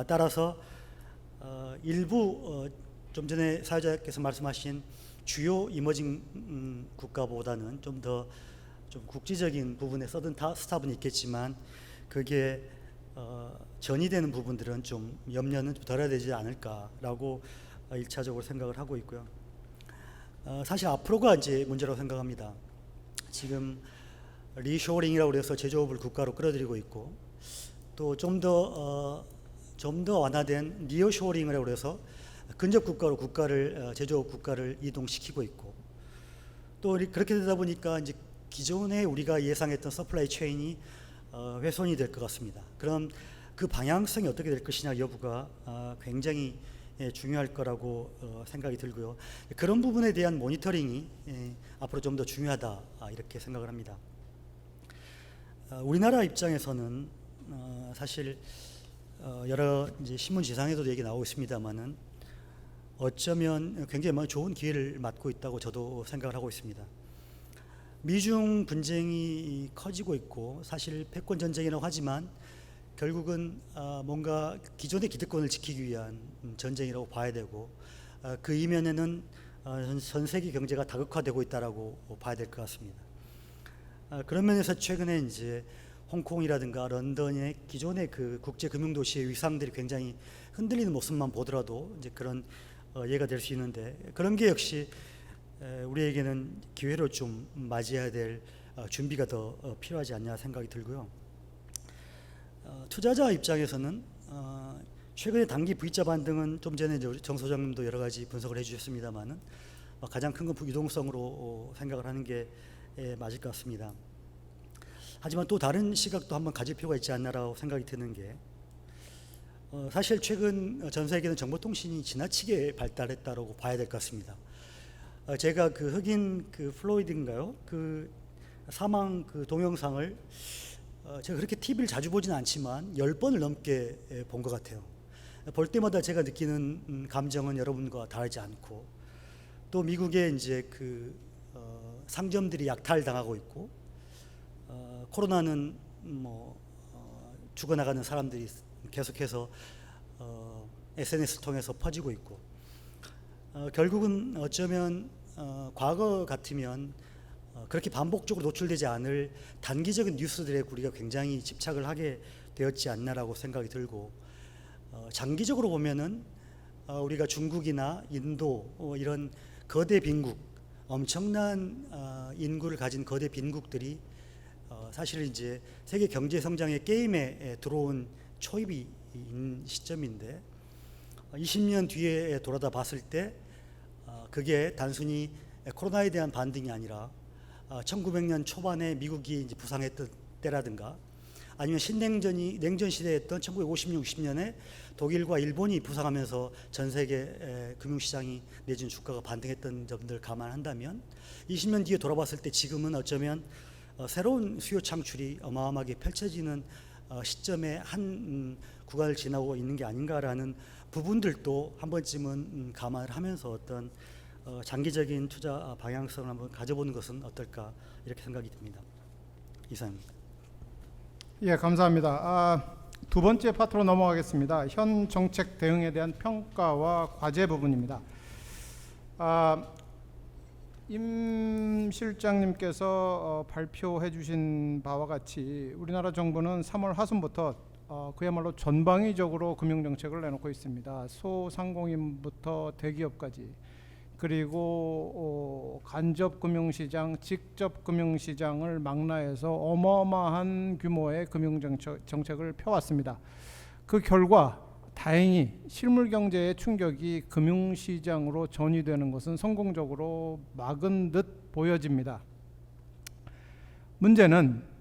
따라서 일부 좀 전에 사회자께서 말씀하신 주요 이머징 국가보다는 좀 더 좀 국지적인 부분에 서든 스탑은 있겠지만 그게 전이되는 부분들은 좀 염려는 덜어야 되지 않을까라고 1차적으로 생각을 하고 있고요. 사실 앞으로가 이제 문제라고 생각합니다. 지금 리쇼링이라고 해서 제조업을 국가로 끌어들이고 있고 또 좀 더 완화된 니어쇼링이라고 해서 근접 국가로 제조업 국가를 이동시키고 있고 또 그렇게 되다 보니까 이제 기존에 우리가 예상했던 서플라이 체인이 훼손이 될 것 같습니다. 그럼 그 방향성이 어떻게 될 것이냐 여부가 굉장히 중요할 거라고 생각이 들고요. 그런 부분에 대한 모니터링이 앞으로 좀 더 중요하다 이렇게 생각을 합니다. 우리나라 입장에서는 사실 여러 이제 신문 지상에도 얘기 나오고 있습니다만은 어쩌면 굉장히 좋은 기회를 맞고 있다고 저도 생각을 하고 있습니다. 미중 분쟁이 커지고 있고 사실 패권 전쟁이라고 하지만 결국은 뭔가 기존의 기득권을 지키기 위한 전쟁이라고 봐야 되고 그 이면에는 전 세계 경제가 다극화되고 있다라고 봐야 될 것 같습니다. 그런 면에서 최근에 이제 홍콩이라든가 런던의 기존의 그 국제 금융 도시의 위상들이 굉장히 흔들리는 모습만 보더라도 이제 그런 예가 될 수 있는데 그런 게 역시 우리에게는 기회로 좀 맞이해야 될 준비가 더 필요하지 않냐 생각이 들고요. 투자자 입장에서는 최근에 단기 V자 반등은 좀 전에 정 소장님도 여러 가지 분석을 해주셨습니다만은 가장 큰 건 유동성으로 생각을 하는 게 맞을 것 같습니다. 하지만 또 다른 시각도 한번 가질 필요가 있지 않나라고 생각이 드는 게 사실 최근 전 세계는 정보통신이 지나치게 발달했다고 봐야 될 것 같습니다. 제가 그 흑인 그 플로이드인가요? 그 사망 그 동영상을 제가 그렇게 TV를 자주 보지는 않지만 10번을 넘게 본 것 같아요. 볼 때마다 제가 느끼는 감정은 여러분과 다르지 않고 또 미국의 이제 그 상점들이 약탈당하고 있고 코로나는 뭐 죽어나가는 사람들이 계속해서 SNS를 통해서 퍼지고 있고 결국은 어쩌면 과거 같으면 그렇게 반복적으로 노출되지 않을 단기적인 뉴스들에 우리가 굉장히 집착을 하게 되었지 않나라고 생각이 들고 장기적으로 보면은 우리가 중국이나 인도 이런 거대 빈국 엄청난 인구를 가진 거대 빈국들이 사실 이제 세계 경제 성장의 게임에 들어온 초입인 시점인데 20년 뒤에 돌아다 봤을 때 그게 단순히 코로나에 대한 반등이 아니라 1900년 초반에 미국이 이제 부상했던 때라든가 아니면 냉전 시대였던 1950년, 60년에 독일과 일본이 부상하면서 전 세계 금융시장이 내지는 주가가 반등했던 점들 감안한다면 20년 뒤에 돌아봤을 때 지금은 어쩌면 새로운 수요 창출이 어마어마하게 펼쳐지는 시점에 한 구간을 지나고 있는 게 아닌가라는 부분들도 한 번쯤은 감안을 하면서 어떤 장기적인 투자 방향성을 한번 가져보는 것은 어떨까 이렇게 생각이 듭니다. 이상입니다. 예, 감사합니다. 두 번째 파트로 넘어가겠습니다. 현 정책 대응에 대한 평가와 과제 부분입니다. 임 실장님께서 발표해 주신 바와 같이 우리나라 정부는 3월 하순부터 그야말로 전방위적으로 금융정책을 내놓고 있습니다. 소상공인부터 대기업까지, 그리고 간접 금융시장, 직접 금융시장을 망라해서 어마어마한 규모의 금융정책을 펴왔습니다. 그 결과 다행히 실물경제의 충격이 금융시장으로 전이되는 것은 성공적으로 막은 듯 보여집니다. 문제는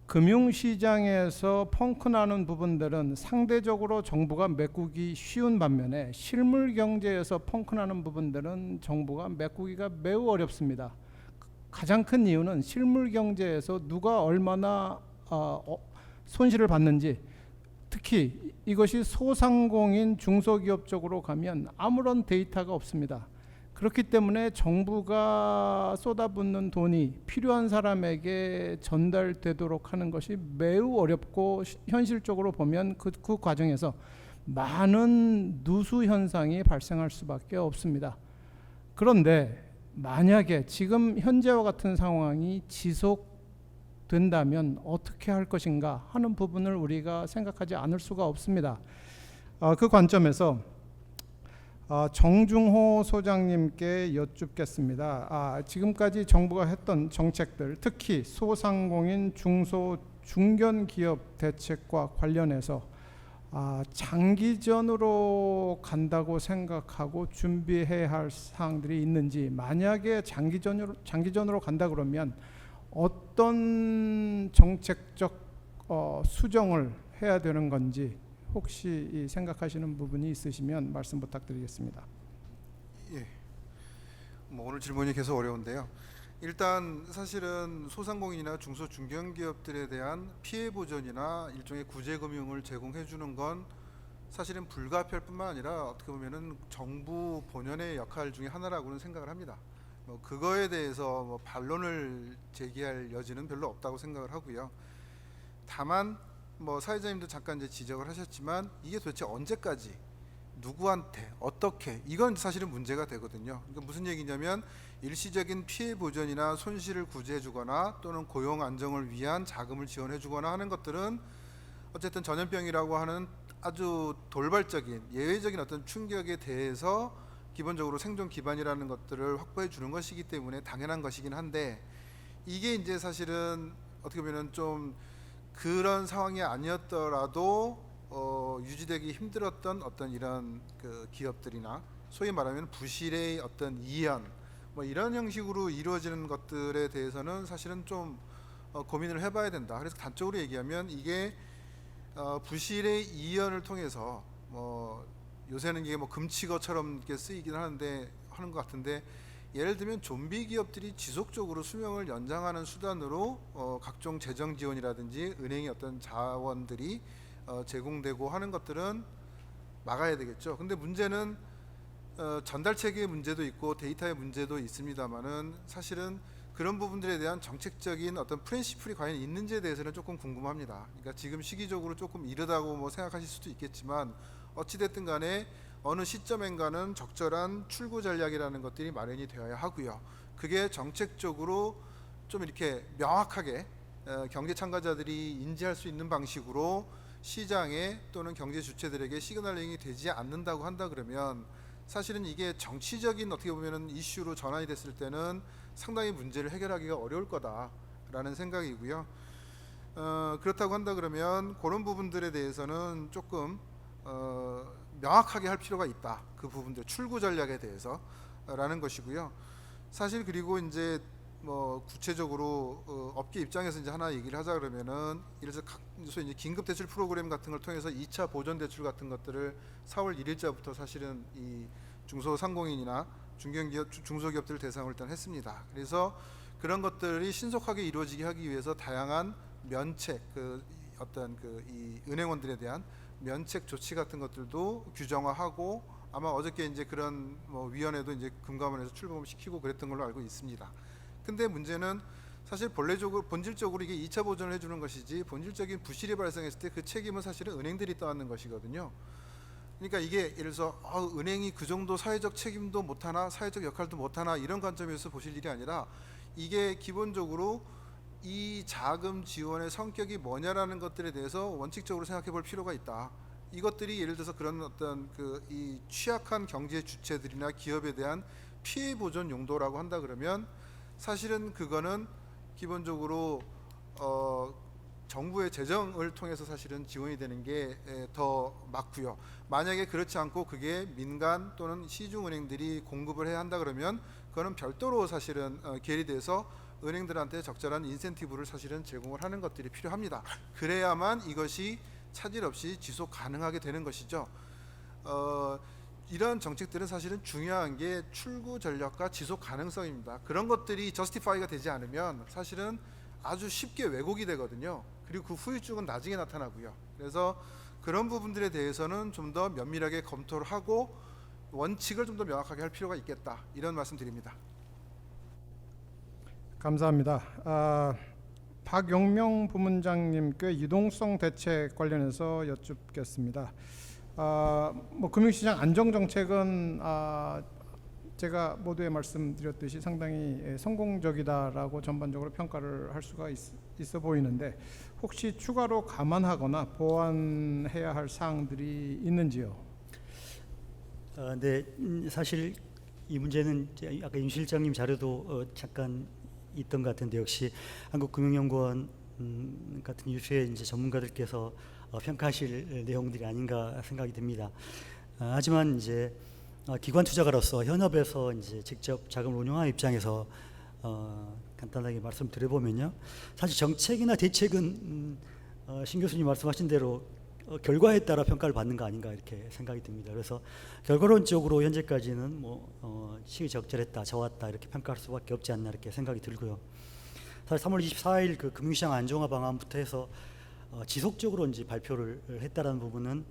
금융시장에서 펑크나는 부분들은 상대적으로 정부가 메꾸기 쉬운 반면에 실물경제에서 펑크나는 부분들은 정부가 메꾸기가 매우 어렵습니다. 가장 큰 이유는 실물경제에서 누가 얼마나 손실을 받는지, 특히 이것이 소상공인 중소기업 쪽으로 가면 아무런 데이터가 없습니다. 그렇기 때문에 정부가 쏟아붓는 돈이 필요한 사람에게 전달되도록 하는 것이 매우 어렵고, 현실적으로 보면 그 과정에서 많은 누수 현상이 발생할 수밖에 없습니다. 그런데 만약에 지금 현재와 같은 상황이 지속된다면 어떻게 할 것인가 하는 부분을 우리가 생각하지 않을 수가 없습니다. 그 관점에서 정중호 소장님께 여쭙겠습니다. 지금까지 정부가 했던 정책들, 특히 소상공인, 중소, 중견기업 대책과 관련해서 장기전으로 간다고 생각하고 준비해야 할 사항들이 있는지, 만약에 장기전으로 간다 그러면 어떤 정책적 수정을 해야 되는 건지 혹시 생각하시는 부분이 있으시면 말씀 부탁드리겠습니다. 예. 오늘 질문이 계속 어려운데요. 일단 사실은 소상공인이나 중소 중견기업들에 대한 피해 보전이나 일종의 구제 금융을 제공해 주는 건 사실은 불가피할 뿐만 아니라 어떻게 보면은 정부 본연의 역할 중에 하나라고는 생각을 합니다. 그거에 대해서 반론을 제기할 여지는 별로 없다고 생각을 하고요. 다만 사회자님도 잠깐 이제 지적을 하셨지만 이게 도대체 언제까지, 누구한테, 어떻게, 이건 사실은 문제가 되거든요. 그러니까 무슨 얘기냐면 일시적인 피해 보전이나 손실을 구제해주거나 또는 고용 안정을 위한 자금을 지원해주거나 하는 것들은 어쨌든 전염병이라고 하는 아주 돌발적인 예외적인 어떤 충격에 대해서 기본적으로 생존 기반이라는 것들을 확보해 주는 것이기 때문에 당연한 것이긴 한데, 이게 이제 사실은 어떻게 보면 좀 그런 상황이 아니었더라도 유지되기 힘들었던 어떤 이런 그 기업들이나 소위 말하면 부실의 어떤 이연, 이런 형식으로 이루어지는 것들에 대해서는 사실은 좀 고민을 해봐야 된다. 그래서 단적으로 얘기하면 이게 부실의 이연을 통해서 요새는 이게 금치거처럼 이렇게 쓰이긴 하는 것 같은데, 예를 들면 좀비 기업들이 지속적으로 수명을 연장하는 수단으로 각종 재정 지원이라든지 은행의 어떤 자원들이 제공되고 하는 것들은 막아야 되겠죠. 근데 문제는 전달 체계의 문제도 있고 데이터의 문제도 있습니다만은 사실은 그런 부분들에 대한 정책적인 어떤 프린시플이 과연 있는지에 대해서는 조금 궁금합니다. 그러니까 지금 시기적으로 조금 이르다고 생각하실 수도 있겠지만, 어찌됐든 간에 어느 시점엔가는 적절한 출구 전략이라는 것들이 마련이 되어야 하고요. 그게 정책적으로 좀 이렇게 명확하게 경제 참가자들이 인지할 수 있는 방식으로 시장에 또는 경제 주체들에게 시그널링이 되지 않는다고 한다 그러면 사실은 이게 정치적인 어떻게 보면은 이슈로 전환이 됐을 때는 상당히 문제를 해결하기가 어려울 거다라는 생각이고요. 그렇다고 한다 그러면 그런 부분들에 대해서는 조금 명확하게 할 필요가 있다. 그 부분들 출구 전략에 대해서 라는 것이고요. 사실 그리고 이제 구체적으로 업계 입장에서 이제 하나 얘기를 하자 그러면은, 예를 들어서 소위 이제 긴급 대출 프로그램 같은 걸 통해서 2차 보전 대출 같은 것들을 4월 1일자부터 사실은 이 중소상공인이나 중견기업, 중소기업들을 대상으로 일단 했습니다. 그래서 그런 것들이 신속하게 이루어지게 하기 위해서 다양한 면책, 어떤 이 은행원들에 대한 면책 조치 같은 것들도 규정화하고, 아마 어저께 이제 그런 위원회도 이제 금감원에서 출범시키고 그랬던 걸로 알고 있습니다. 근데 문제는 사실 본질적으로 이게 2차 보전을 해주는 것이지 본질적인 부실이 발생했을 때 그 책임은 사실은 은행들이 떠안는 것이거든요. 그러니까 이게 예를 들어서 은행이 그 정도 사회적 책임도 못하나 사회적 역할도 못하나 이런 관점에서 보실 일이 아니라 이게 기본적으로 이 자금 지원의 성격이 뭐냐라는 것들에 대해서 원칙적으로 생각해 볼 필요가 있다. 이것들이 예를 들어서 그런 어떤 이 취약한 경제 주체들이나 기업에 대한 피해 보전 용도라고 한다 그러면 사실은 그거는 기본적으로 정부의 재정을 통해서 사실은 지원이 되는 게 더 맞고요. 만약에 그렇지 않고 그게 민간 또는 시중은행들이 공급을 해야 한다 그러면 그거는 별도로 사실은 계리돼서 은행들한테 적절한 인센티브를 사실은 제공을 하는 것들이 필요합니다. 그래야만 이것이 차질 없이 지속 가능하게 되는 것이죠. 이런 정책들은 사실은 중요한 게 출구 전략과 지속 가능성입니다. 그런 것들이 저스티파이가 되지 않으면 사실은 아주 쉽게 왜곡이 되거든요. 그리고 그 후유증은 나중에 나타나고요. 그래서 그런 부분들에 대해서는 좀 더 면밀하게 검토를 하고 원칙을 좀 더 명확하게 할 필요가 있겠다. 이런 말씀 드립니다. 감사합니다. 박용명 부문장님께 유동성 대책 관련해서 여쭙겠습니다. 뭐 금융시장 안정 정책은 제가 모두에 말씀드렸듯이 상당히 성공적이다라고 전반적으로 평가를 할 수가 있어 보이는데 혹시 추가로 감안하거나 보완해야 할 사항들이 있는지요? 네, 사실 이 문제는 아까 임 실장님 자료도 잠깐 있던 것 같은데 역시 한국금융연구원 같은 유수의 이제 전문가들께서 평가하실 내용들이 아닌가 생각이 듭니다. 하지만 이제 기관 투자가로서 현업에서 이제 직접 자금을 운용하는 입장에서 간단하게 말씀드려보면요, 사실 정책이나 대책은 신 교수님 말씀하신 대로 결과에 따라 평가를 받는 거 아닌가 이렇게 생각이 듭니다. 그래서 결과론적으로 현재까지는 시의적절했다, 좋았다 이렇게 평가할 수밖에 없지 않나 이렇게 생각이 들고요. 사실 3월 24일 그 금융시장 안정화 방안부터 해서 지속적으로 이제 발표를 했다라는 부분은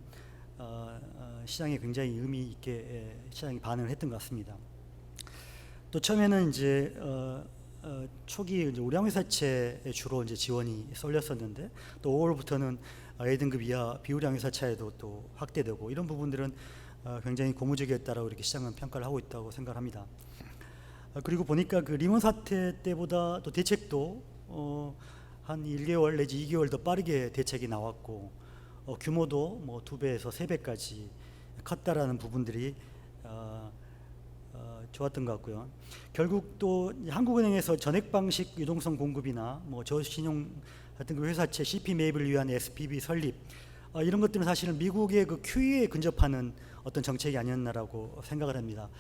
시장에 굉장히 의미 있게 시장이 반응을 했던 것 같습니다. 또 처음에는 이제 초기 이제 우량회사채에 주로 이제 지원이 쏠렸었는데 또 5월부터는 A등급 이하 비우량회사채에도 또 확대되고 이런 부분들은 굉장히 고무적이었다라고 이렇게 시장은 평가를 하고 있다고 생각합니다. 그리고 보니까 그 리먼 사태 때보다 또 대책도 한 1개월 내지 2개월 더 빠르게 대책이 나왔고 규모도 뭐 2배에서 3배까지 컸다라는 부분들이 좋았던 것 같고요. 결국 또 한국은행에서 전액 방식 유동성 공급이나 뭐 저신용 같은 그 회사채 CP 매입을 위한 SPV 설립 이런 것들은 사실은 미국의 그 QE에 근접하는 어떤 정책이 아니었나라고 생각을 합니다.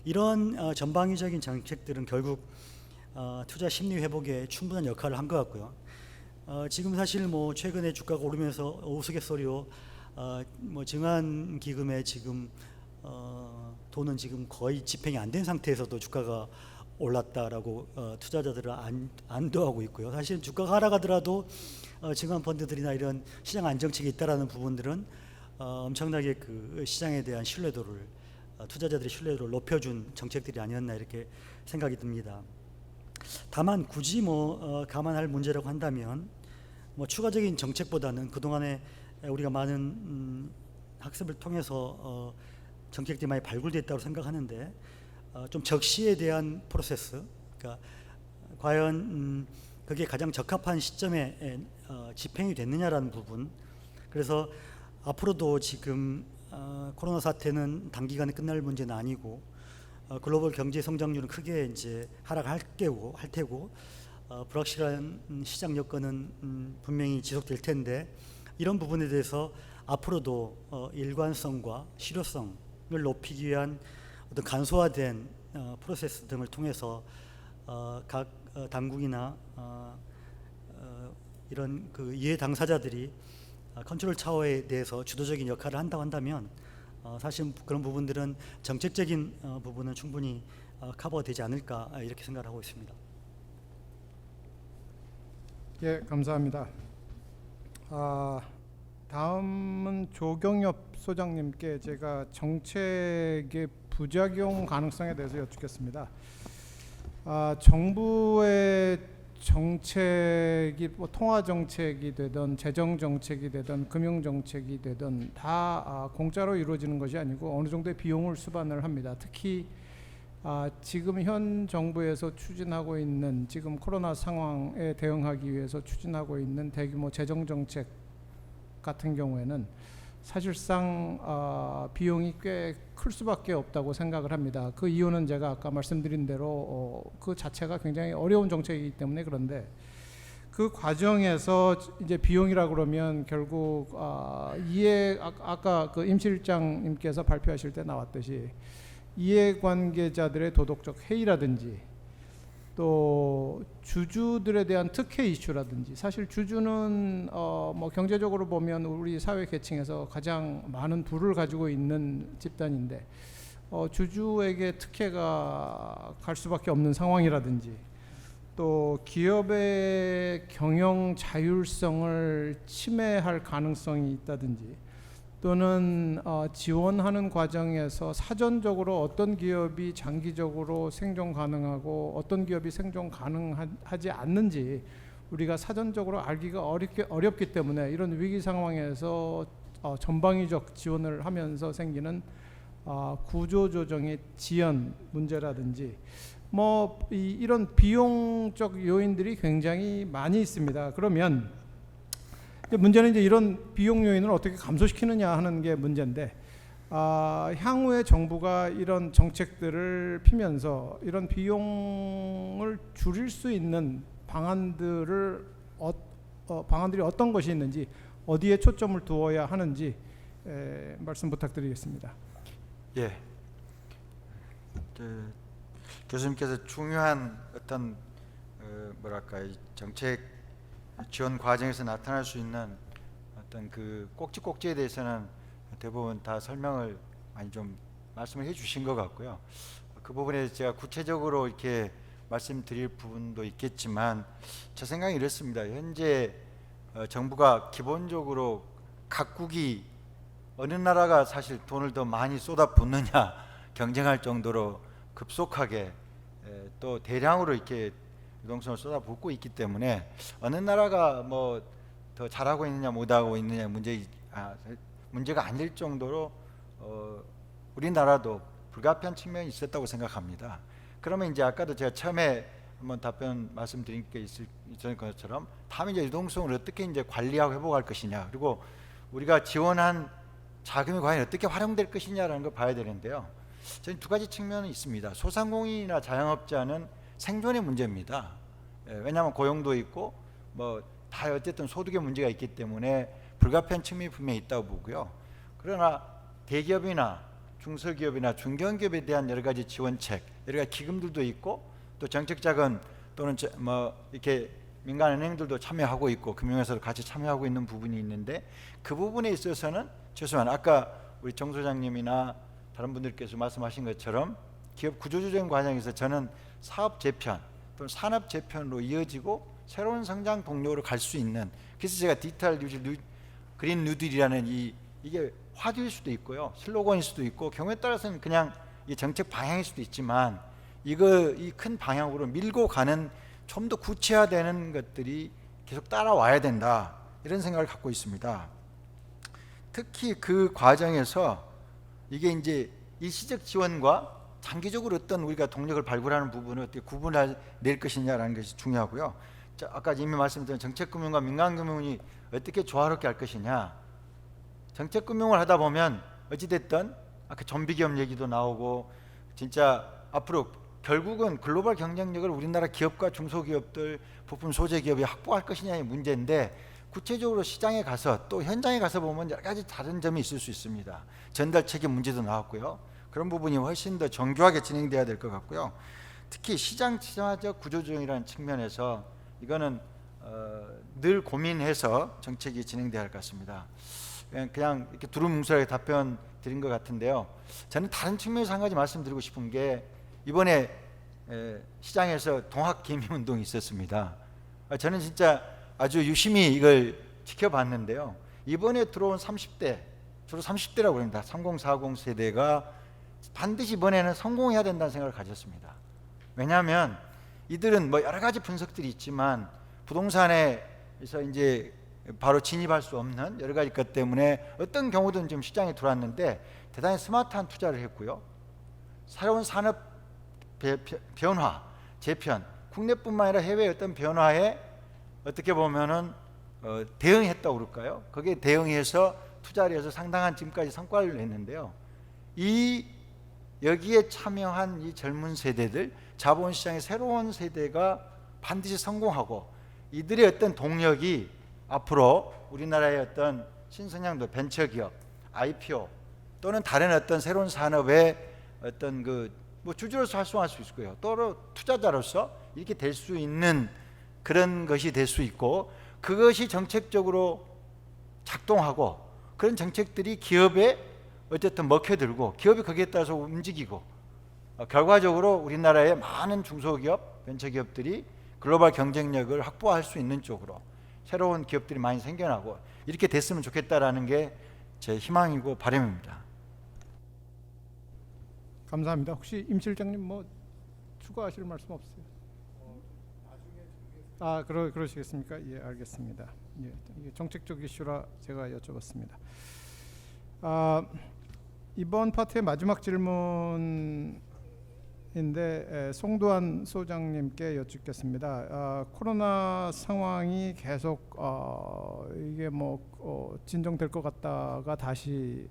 이런 전방위적인 정책들은 결국 투자 심리 회복에 충분한 역할을 한 것 같고요. 지금 사실 뭐 최근에 주가가 오르면서 우스갯소리로 뭐 증한 기금에 지금 돈은 지금 거의 집행이 안 된 상태에서도 주가가 올랐다라고 투자자들을 안도하고 있고요. 사실 주가가 하락하더라도 증한 펀드들이나 이런 시장 안정책이 있다라는 부분들은 엄청나게 그 시장에 대한 신뢰도를 투자자들의 신뢰도를 높여준 정책들이 아니었나 이렇게 생각이 듭니다. 다만 굳이 감안할 문제라고 한다면 추가적인 정책보다는 그동안에 우리가 많은 학습을 통해서 정책들이 많이 발굴됐다고 생각하는데 좀 적시에 대한 프로세스, 그러니까 과연 그게 가장 적합한 시점에 집행이 됐느냐라는 부분. 그래서 앞으로도 지금 코로나 사태는 단기간에 끝날 문제는 아니고 글로벌 경제 성장률은 크게 이제 하락할 테고 불확실한 시장 여건은 분명히 지속될 텐데 이런 부분에 대해서 앞으로도 일관성과 실효성을 높이기 위한 어떤 간소화된 프로세스 등을 통해서 각 당국이나 이런 그 이해 당사자들이 컨트롤 타워에 대해서 주도적인 역할을 한다고 한다면 사실 그런 부분들은 정책적인 부분은 충분히 커버되지 않을까 이렇게 생각을 하고 있습니다. 예, 감사합니다. 다음은 조경엽 소장님께 제가 정책의 부작용 가능성에 대해서 여쭙겠습니다. 정부의 정책이 뭐 통화 정책이 되든 재정 정책이 되든 금융 정책이 되든 다 공짜로 이루어지는 것이 아니고 어느 정도의 비용을 수반을 합니다. 특히 지금 현 정부에서 추진하고 있는 지금 코로나 상황에 대응하기 위해서 추진하고 있는 대규모 재정 정책 같은 경우에는 사실상 비용이 꽤 클 수밖에 없다고 생각을 합니다. 그 이유는 제가 아까 말씀드린 대로 그 자체가 굉장히 어려운 정책이기 때문에. 그런데 그 과정에서 이제 비용이라 그러면 결국 아까 그 임 실장님께서 발표하실 때 나왔듯이 이해관계자들의 도덕적 해이라든지 또 주주들에 대한 특혜 이슈라든지, 사실 주주는 뭐 경제적으로 보면 우리 사회 계층에서 가장 많은 부를 가지고 있는 집단인데 주주에게 특혜가 갈 수밖에 없는 상황이라든지, 또 기업의 경영 자율성을 침해할 가능성이 있다든지, 또는 지원하는 과정에서 사전적으로 어떤 기업이 장기적으로 생존 가능하고 어떤 기업이 생존 가능하지 않는지 우리가 사전적으로 알기가 어렵기 때문에 이런 위기 상황에서 전방위적 지원을 하면서 생기는 구조조정의 지연 문제라든지 뭐 이런 비용적 요인들이 굉장히 많이 있습니다. 그러면 문제는 이제 이런 비용 요인을 어떻게 감소시키느냐 하는 게 문제인데, 향후에 정부가 이런 정책들을 피면서 이런 비용을 줄일 수 있는 방안들이 어떤 것이 있는지, 어디에 초점을 두어야 하는지 말씀 부탁드리겠습니다. 예. 교수님께서 중요한 어떤 뭐랄까 이 정책 지원 과정에서 나타날 수 있는 어떤 그 꼭지에 대해서는 대부분 다 설명을 많이 좀 말씀을 해주신 것 같고요. 그 부분에 제가 구체적으로 이렇게 말씀드릴 부분도 있겠지만 제 생각이 이렇습니다. 현재 정부가 기본적으로 각국이 어느 나라가 사실 돈을 더 많이 쏟아붓느냐 경쟁할 정도로 급속하게 또 대량으로 이렇게 유동성을 쏟아붓고 있기 때문에 어느 나라가 뭐 더 잘하고 있느냐 못하고 있느냐 문제가 아닐 정도로 우리나라도 불가피한 측면이 있었다고 생각합니다. 그러면 이제 아까도 제가 처음에 한번 답변 말씀드린 게 있었던 것처럼 다음에 이제 유동성을 어떻게 이제 관리하고 회복할 것이냐, 그리고 우리가 지원한 자금이 과연 어떻게 활용될 것이냐라는 걸 봐야 되는데요. 저는 두 가지 측면이 있습니다. 소상공인이나 자영업자는 생존의 문제입니다. 왜냐하면 고용도 있고 뭐 다 어쨌든 소득의 문제가 있기 때문에 불가피한 측면이 분명히 있다고 보고요. 그러나 대기업이나 중소기업이나 중견기업에 대한 여러 가지 지원책, 여러 가지 기금들도 있고 또 정책자금 또는 뭐 이렇게 민간은행들도 참여하고 있고 금융회사도 같이 참여하고 있는 부분이 있는데, 그 부분에 있어서는 최소한 아까 우리 정 소장님이나 다른 분들께서 말씀하신 것처럼 기업 구조조정 과정에서 저는 사업 재편 또는 산업 재편으로 이어지고 새로운 성장 동력으로 갈 수 있는, 그래서 제가 디지털 그린 뉴딜이라는 이게 화두일 수도 있고요, 슬로건일 수도 있고 경우에 따라서는 그냥 이 정책 방향일 수도 있지만 이 큰 방향으로 밀고 가는 좀 더 구체화되는 것들이 계속 따라와야 된다, 이런 생각을 갖고 있습니다. 특히 그 과정에서 이게 이제 일시적 지원과 장기적으로 어떤 우리가 동력을 발굴하는 부분을 어떻게 구분해낼 것이냐라는 것이 중요하고요. 자, 아까 이미 말씀드린 정책금융과 민간금융이 어떻게 조화롭게 할 것이냐. 정책금융을 하다 보면 어찌됐든 아까 좀비기업 얘기도 나오고 진짜 앞으로 결국은 글로벌 경쟁력을 우리나라 기업과 중소기업들, 부품 소재기업이 확보할 것이냐의 문제인데, 구체적으로 시장에 가서 또 현장에 가서 보면 여러 가지 다른 점이 있을 수 있습니다. 전달 책임 문제도 나왔고요. 그런 부분이 훨씬 더 정교하게 진행돼야 될 것 같고요. 특히 시장적 구조조정이라는 측면에서 이거는 늘 고민해서 정책이 진행돼야 할 것 같습니다. 그냥 이렇게 두루뭉술하게 답변 드린 것 같은데요. 저는 다른 측면에서 한 가지 말씀드리고 싶은 게, 이번에 시장에서 동학개미운동이 있었습니다. 저는 진짜 아주 유심히 이걸 지켜봤는데요. 이번에 들어온 30대, 주로 30대라고 합니다. 3040 세대가 반드시 이번에는 성공해야 된다는 생각을 가졌습니다. 왜냐하면 이들은 뭐 여러 가지 분석들이 있지만 부동산에서 이제 바로 진입할 수 없는 여러 가지 것 때문에 어떤 경우든 지금 시장에 들어왔는데 대단히 스마트한 투자를 했고요. 새로운 산업 변화, 재편, 국내뿐만 아니라 해외 어떤 변화에 어떻게 보면은 대응했다고 그럴까요? 거기에 대응해서 투자를 해서 상당한 지금까지 성과를 냈는데요. 여기에 참여한 이 젊은 세대들, 자본시장의 새로운 세대가 반드시 성공하고 이들의 어떤 동력이 앞으로 우리나라의 어떤 신성장도 벤처기업, IPO 또는 다른 어떤 새로운 산업의 어떤 뭐 주주로서 활성화할 수 있고요. 또 투자자로서 이렇게 될 수 있는 그런 것이 될 수 있고 그것이 정책적으로 작동하고 그런 정책들이 기업에 어쨌든 먹혀들고 기업이 거기에 따라서 움직이고 결과적으로 우리나라의 많은 중소기업, 벤처기업들이 글로벌 경쟁력을 확보할 수 있는 쪽으로 새로운 기업들이 많이 생겨나고 이렇게 됐으면 좋겠다라는 게 제 희망이고 바람입니다. 감사합니다. 혹시 임 실장님 뭐 추가하실 말씀 없으세요? 그러시겠습니까? 예, 알겠습니다. 예, 이게 정책적 이슈라 제가 여쭤봤습니다. 이번 파트의 마지막 질문인데 송도한 소장님께 여쭙겠습니다. 코로나 상황이 계속 이게 진정될 것 같다가 다시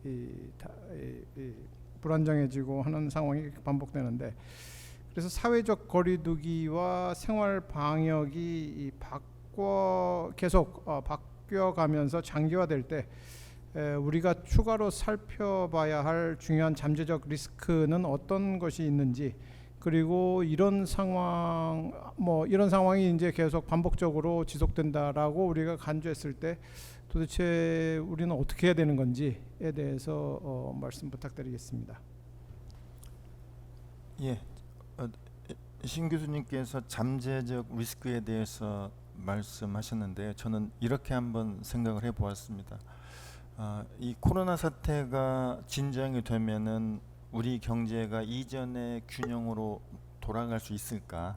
불안정해지고 하는 상황이 반복되는데 그래서 사회적 거리두기와 생활 방역이 계속 바뀌어가면서 장기화될 때 우리가 추가로 살펴봐야 할 중요한 잠재적 리스크는 어떤 것이 있는지 그리고 이런 상황이 이제 계속 반복적으로 지속된다라고 우리가 간주했을 때 도대체 우리는 어떻게 해야 되는 건지에 대해서 말씀 부탁드리겠습니다. 예, 신 교수님께서 잠재적 리스크에 대해서 말씀하셨는데 저는 이렇게 한번 생각을 해보았습니다. 이 코로나 사태가 진정이 되면은 우리 경제가 이전의 균형으로 돌아갈 수 있을까?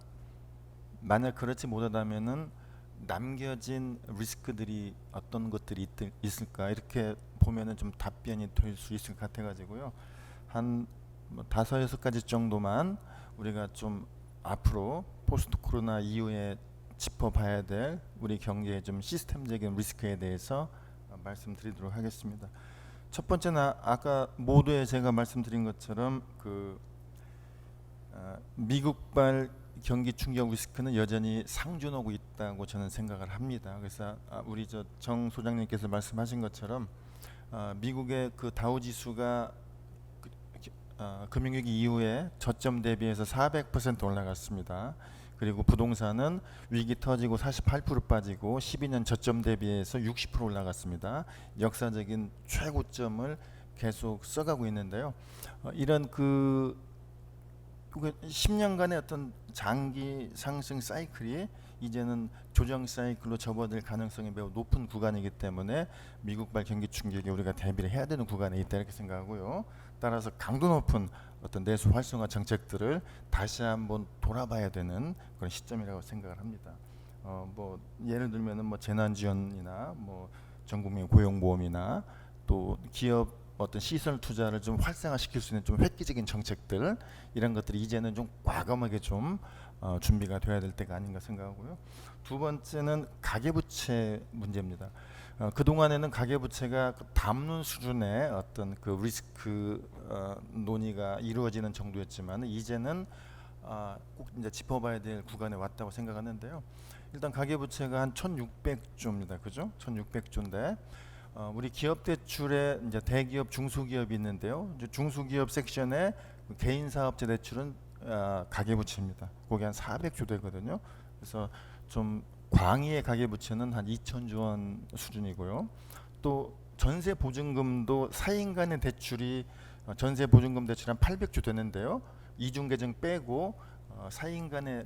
만약 그렇지 못하다면은 남겨진 리스크들이 어떤 것들이 있을까? 이렇게 보면은 좀 답변이 될 수 있을 것 같아가지고요. 한 5-6가지 정도만 우리가 좀 앞으로 포스트 코로나 이후에 짚어봐야 될 우리 경제의 좀 시스템적인 리스크에 대해서 말씀드리도록 하겠습니다. 첫 번째는 아까 모두에 제가 말씀드린 것처럼 미국발 경기 충격 리스크는 여전히 상존하고 있다고 저는 생각을 합니다. 그래서 우리 정 소장님께서 말씀하신 것처럼 미국의 그 다우 지수가 금융위기 이후에 저점 대비해서 400% 올라갔습니다. 그리고 부동산은 위기 터지고 48% 빠지고 12년 저점 대비해서 60% 올라갔습니다. 역사적인 최고점을 계속 써가고 있는데요. 이런 10년간의 어떤 장기 상승 사이클이 이제는 조정 사이클로 접어들 가능성이 매우 높은 구간이기 때문에 미국발 경기 충격에 우리가 대비를 해야 되는 구간에 있다 이렇게 생각하고요. 따라서 강도 높은 어떤 내수 활성화 정책들을 다시 한번 돌아봐야 되는 그런 시점이라고 생각을 합니다. 예를 들면은 재난지원이나 전국민 고용보험이나 또 기업 어떤 시설 투자를 좀 활성화시킬 수 있는 좀 획기적인 정책들 이런 것들이 이제는 좀 과감하게 좀 준비가 돼야 될 때가 아닌가 생각하고요. 두 번째는 가계부채 문제입니다. 그동안에는 가계부채가 담론 수준의 어떤 그 리스크 논의가 이루어지는 정도였지만 이제는 꼭 이제 짚어봐야 될 구간에 왔다고 생각하는데요. 일단 가계부채가 한 1,600조입니다. 그죠? 1,600조인데 우리 기업 대출에 이제 대기업, 중소기업이 있는데요. 이제 중소기업 섹션에 개인 사업자 대출은 가계부채입니다. 거기 한 400조 되거든요. 그래서 좀 광의의 가계부채는 한 2,000조 원 수준이고요. 또 전세 보증금도 4인간의 대출이 전세 보증금 대출이 한 800조 되는데요. 이중 계정 빼고 4인간의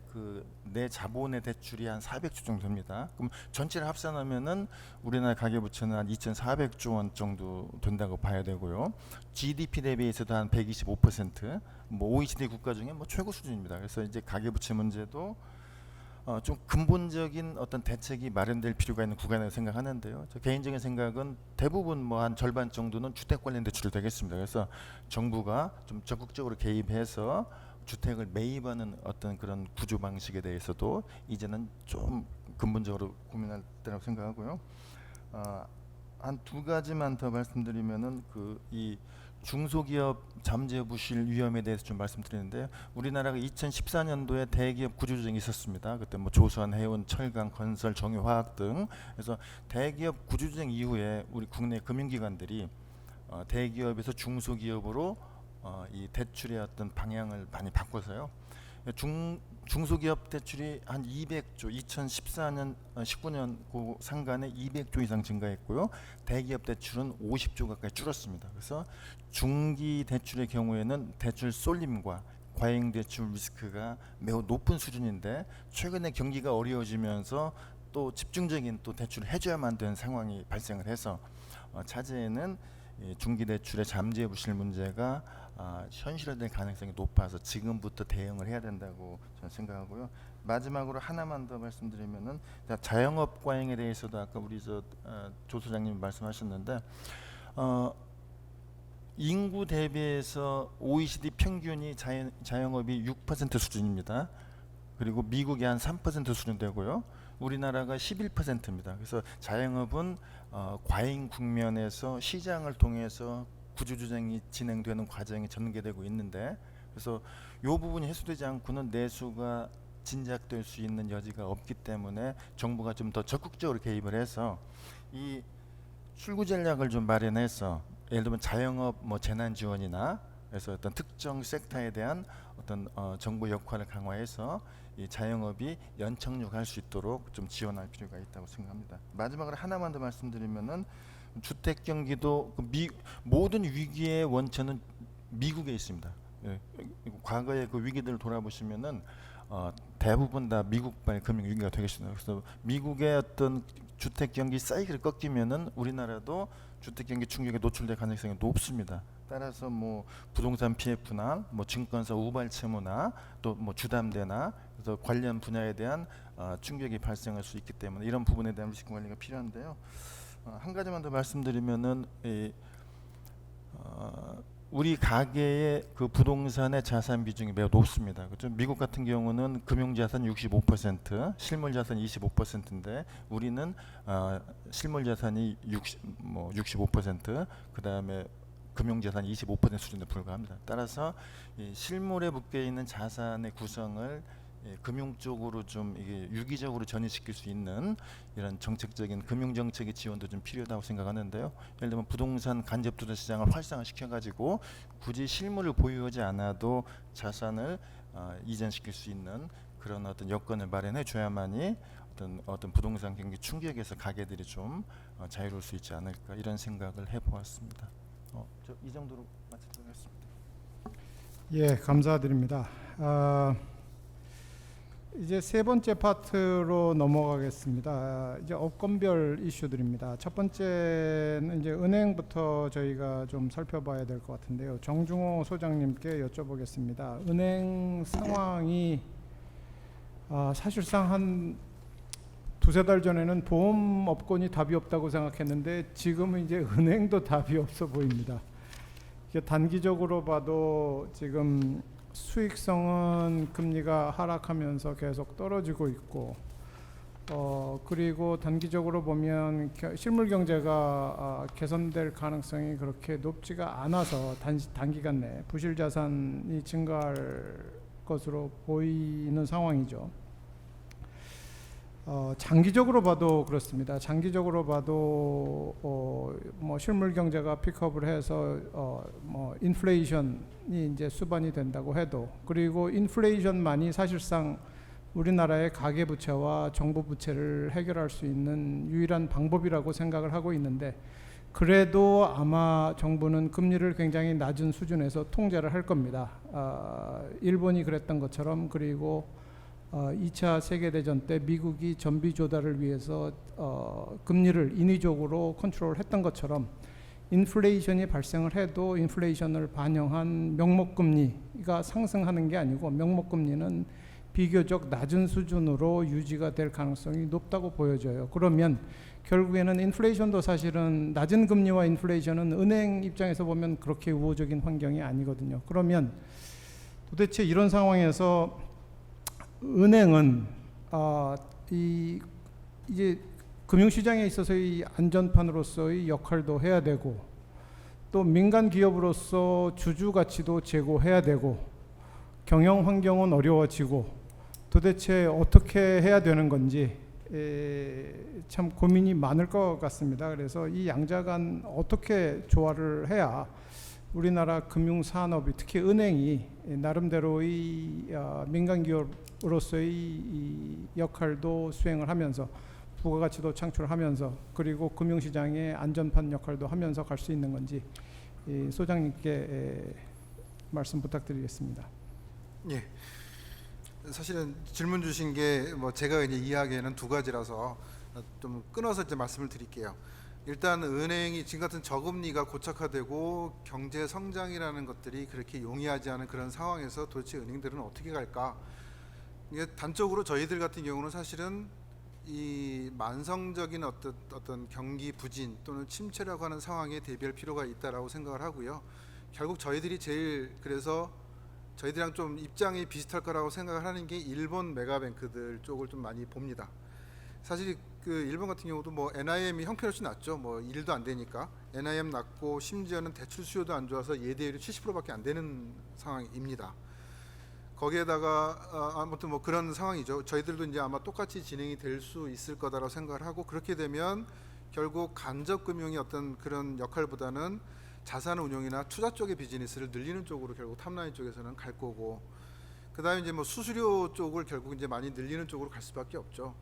내 자본의 대출이 한 400조 정도 됩니다. 그럼 전체를 합산하면은 우리나라 가계부채는 한 2,400조 원 정도 된다고 봐야 되고요. GDP 대비해서도 한 125%, OECD 국가 중에 최고 수준입니다. 그래서 이제 가계부채 문제도 좀 근본적인 어떤 대책이 마련될 필요가 있는 구간이라고 생각하는데요. 저 개인적인 생각은 대부분 뭐 한 절반 정도는 주택 관련 대출이 되겠습니다. 그래서 정부가 좀 적극적으로 개입해서 주택을 매입하는 어떤 그런 구조 방식에 대해서도 이제는 좀 근본적으로 고민할 때라고 생각하고요. 한 두 가지만 더 말씀드리면은 이 중소기업 잠재 부실 위험에 대해서 좀 말씀드리는데요. 우리나라가 2014년도에 대기업 구조조정이 있었습니다. 그때 뭐 조선, 해운, 철강, 건설, 정유화학 등. 그래서 대기업 구조조정 이후에 우리 국내 금융기관들이 대기업에서 중소기업으로 이 대출의 어떤 방향을 많이 바꿔서요. 중소기업 대출이 한 200조, 2014년, 19년 그 상간에 200조 이상 증가했고요. 대기업 대출은 50조 가까이 줄었습니다. 그래서 중기 대출의 경우에는 대출 쏠림과 과잉 대출 리스크가 매우 높은 수준인데 최근에 경기가 어려워지면서 또 집중적인 또 대출을 해줘야만 되는 상황이 발생을 해서 차제에는 중기 대출의 잠재 부실 문제가 현실화될 가능성이 높아서 지금부터 대응을 해야 된다고 저는 생각하고요. 마지막으로 하나만 더 말씀드리면은 자영업 과잉에 대해서도 아까 우리 조 소장님 말씀하셨는데 인구 대비해서 OECD 평균이 자영업이 6% 수준입니다. 그리고 미국이 한 3% 수준 되고요. 우리나라가 11%입니다. 그래서 자영업은 과잉 국면에서 시장을 통해서 구조조정이 진행되는 과정이 전개되고 있는데 그래서 이 부분이 해소되지 않고는 내수가 진작될 수 있는 여지가 없기 때문에 정부가 좀 더 적극적으로 개입을 해서 이 출구 전략을 좀 마련해서 예를 들면 자영업 뭐 재난 지원이나 그래서 어떤 특정 섹터에 대한 어떤 정부 역할을 강화해서 이 자영업이 연착륙할 수 있도록 좀 지원할 필요가 있다고 생각합니다. 마지막으로 하나만 더 말씀드리면은 주택 경기도 모든 위기의 원천은 미국에 있습니다. 예, 과거의 그 위기들을 돌아보시면은 대부분 다 미국발 금융 위기가 되겠습니다. 그래서 미국의 어떤 주택 경기 사이클을 꺾이면은 우리나라도 주택 경기 충격에 노출될 가능성이 높습니다. 따라서 뭐 부동산 PF나 뭐 증권사 우발 채무나 또 뭐 주담대나 그래서 관련 분야에 대한 충격이 발생할 수 있기 때문에 이런 부분에 대한 리스크 관리가 필요한데요. 한 가지만 더 말씀드리면은 우리 가계의 그 부동산의 자산 비중이 매우 높습니다. 그렇죠? 미국 같은 경우는 금융자산 65%, 실물자산 25%인데 우리는 실물자산이 65%, 그 다음에 금융자산이 25% 수준에 불과합니다. 따라서 이 실물에 묶여 있는 자산의 구성을 금융 쪽으로 좀 이게 유기적으로 전이시킬 수 있는 이런 정책적인 금융 정책의 지원도 좀 필요하다고 생각하는데요. 예를 들면 부동산 간접 투자 시장을 활성화시켜 가지고 굳이 실물을 보유하지 않아도 자산을 이전시킬 수 있는 그런 어떤 여건을 마련해 줘야만이 어떤 부동산 경기 충격에서 가게들이 좀 자유로울 수 있지 않을까 이런 생각을 해보았습니다. 이 정도로 마치도록 하겠습니다. 예, 감사드립니다. 이제 세 번째 파트로 넘어가겠습니다. 이제 업건별 이슈들입니다. 첫 번째는 이제 은행부터 저희가 좀 살펴봐야 될 것 같은데요. 정중호 소장님께 여쭤보겠습니다. 은행 상황이 사실상 한 두세 달 전에는 보험업권이 답이 없다고 생각했는데 지금은 이제 은행도 답이 없어 보입니다. 이게 단기적으로 봐도 지금 수익성은 금리가 하락하면서 계속 떨어지고 있고 그리고 단기적으로 보면 실물 경제가 개선될 가능성이 그렇게 높지가 않아서 단기간 내에 부실 자산이 증가할 것으로 보이는 상황이죠. 장기적으로 봐도 그렇습니다. 장기적으로 봐도 뭐 실물 경제가 픽업을 해서 뭐 인플레이션이 이제 수반이 된다고 해도 그리고 인플레이션만이 사실상 우리나라의 가계 부채와 정부 부채를 해결할 수 있는 유일한 방법이라고 생각을 하고 있는데 그래도 아마 정부는 금리를 굉장히 낮은 수준에서 통제를 할 겁니다. 일본이 그랬던 것처럼 그리고 2차 세계대전 때 미국이 전비 조달을 위해서 금리를 인위적으로 컨트롤했던 것처럼 인플레이션이 발생을 해도 인플레이션을 반영한 명목금리가 상승하는 게 아니고 명목금리는 비교적 낮은 수준으로 유지가 될 가능성이 높다고 보여져요. 그러면 결국에는 인플레이션도 사실은 낮은 금리와 인플레이션은 은행 입장에서 보면 그렇게 우호적인 환경이 아니거든요. 그러면 도대체 이런 상황에서 은행은 이제 금융시장에 있어서의 안전판으로서의 역할도 해야 되고 또 민간 기업으로서 주주 가치도 제고해야 되고 경영 환경은 어려워지고 도대체 어떻게 해야 되는 건지 참 고민이 많을 것 같습니다. 그래서 이 양자 간 어떻게 조화를 해야 우리나라 금융산업이 특히 은행이 나름대로의 민간 기업으로서의 이 역할도 수행을 하면서 부가가치도 창출하면서 그리고 금융시장의 안전판 역할도 하면서 갈 수 있는 건지 소장님께 말씀 부탁드리겠습니다. 예. 사실은 질문 주신 게 뭐 제가 이제 이해하기에는 두 가지라서 좀 끊어서 이제 말씀을 드릴게요. 일단 은행이 지금 같은 저금리가 고착화되고 경제 성장이라는 것들이 그렇게 용이하지 않은 그런 상황에서 도대체 은행들은 어떻게 갈까? 이게 단적으로 저희들 같은 경우는 사실은 이 만성적인 어떤 경기 부진 또는 침체라고 하는 상황에 대비할 필요가 있다라고 생각을 하고요. 결국 저희들이 제일 그래서 저희들이랑 좀 입장이 비슷할 거라고 생각을 하는 게 일본 메가뱅크들 쪽을 좀 많이 봅니다. 사실 그 일본 같은 경우도 뭐 NIM이 형편없이 낮죠. 뭐 일도 안 되니까 NIM 낮고 심지어는 대출 수요도 안 좋아서 예대율이 70%밖에 안 되는 상황입니다. 거기에다가 아무튼 뭐 그런 상황이죠. 저희들도 이제 아마 똑같이 진행이 될 수 있을 거다라고 생각을 하고 그렇게 되면 결국 간접 금융의 어떤 그런 역할보다는 자산 운용이나 투자 쪽의 비즈니스를 늘리는 쪽으로 결국 탑라인 쪽에서는 갈 거고 그다음에 이제 뭐 수수료 쪽을 결국 이제 많이 늘리는 쪽으로 갈 수밖에 없죠.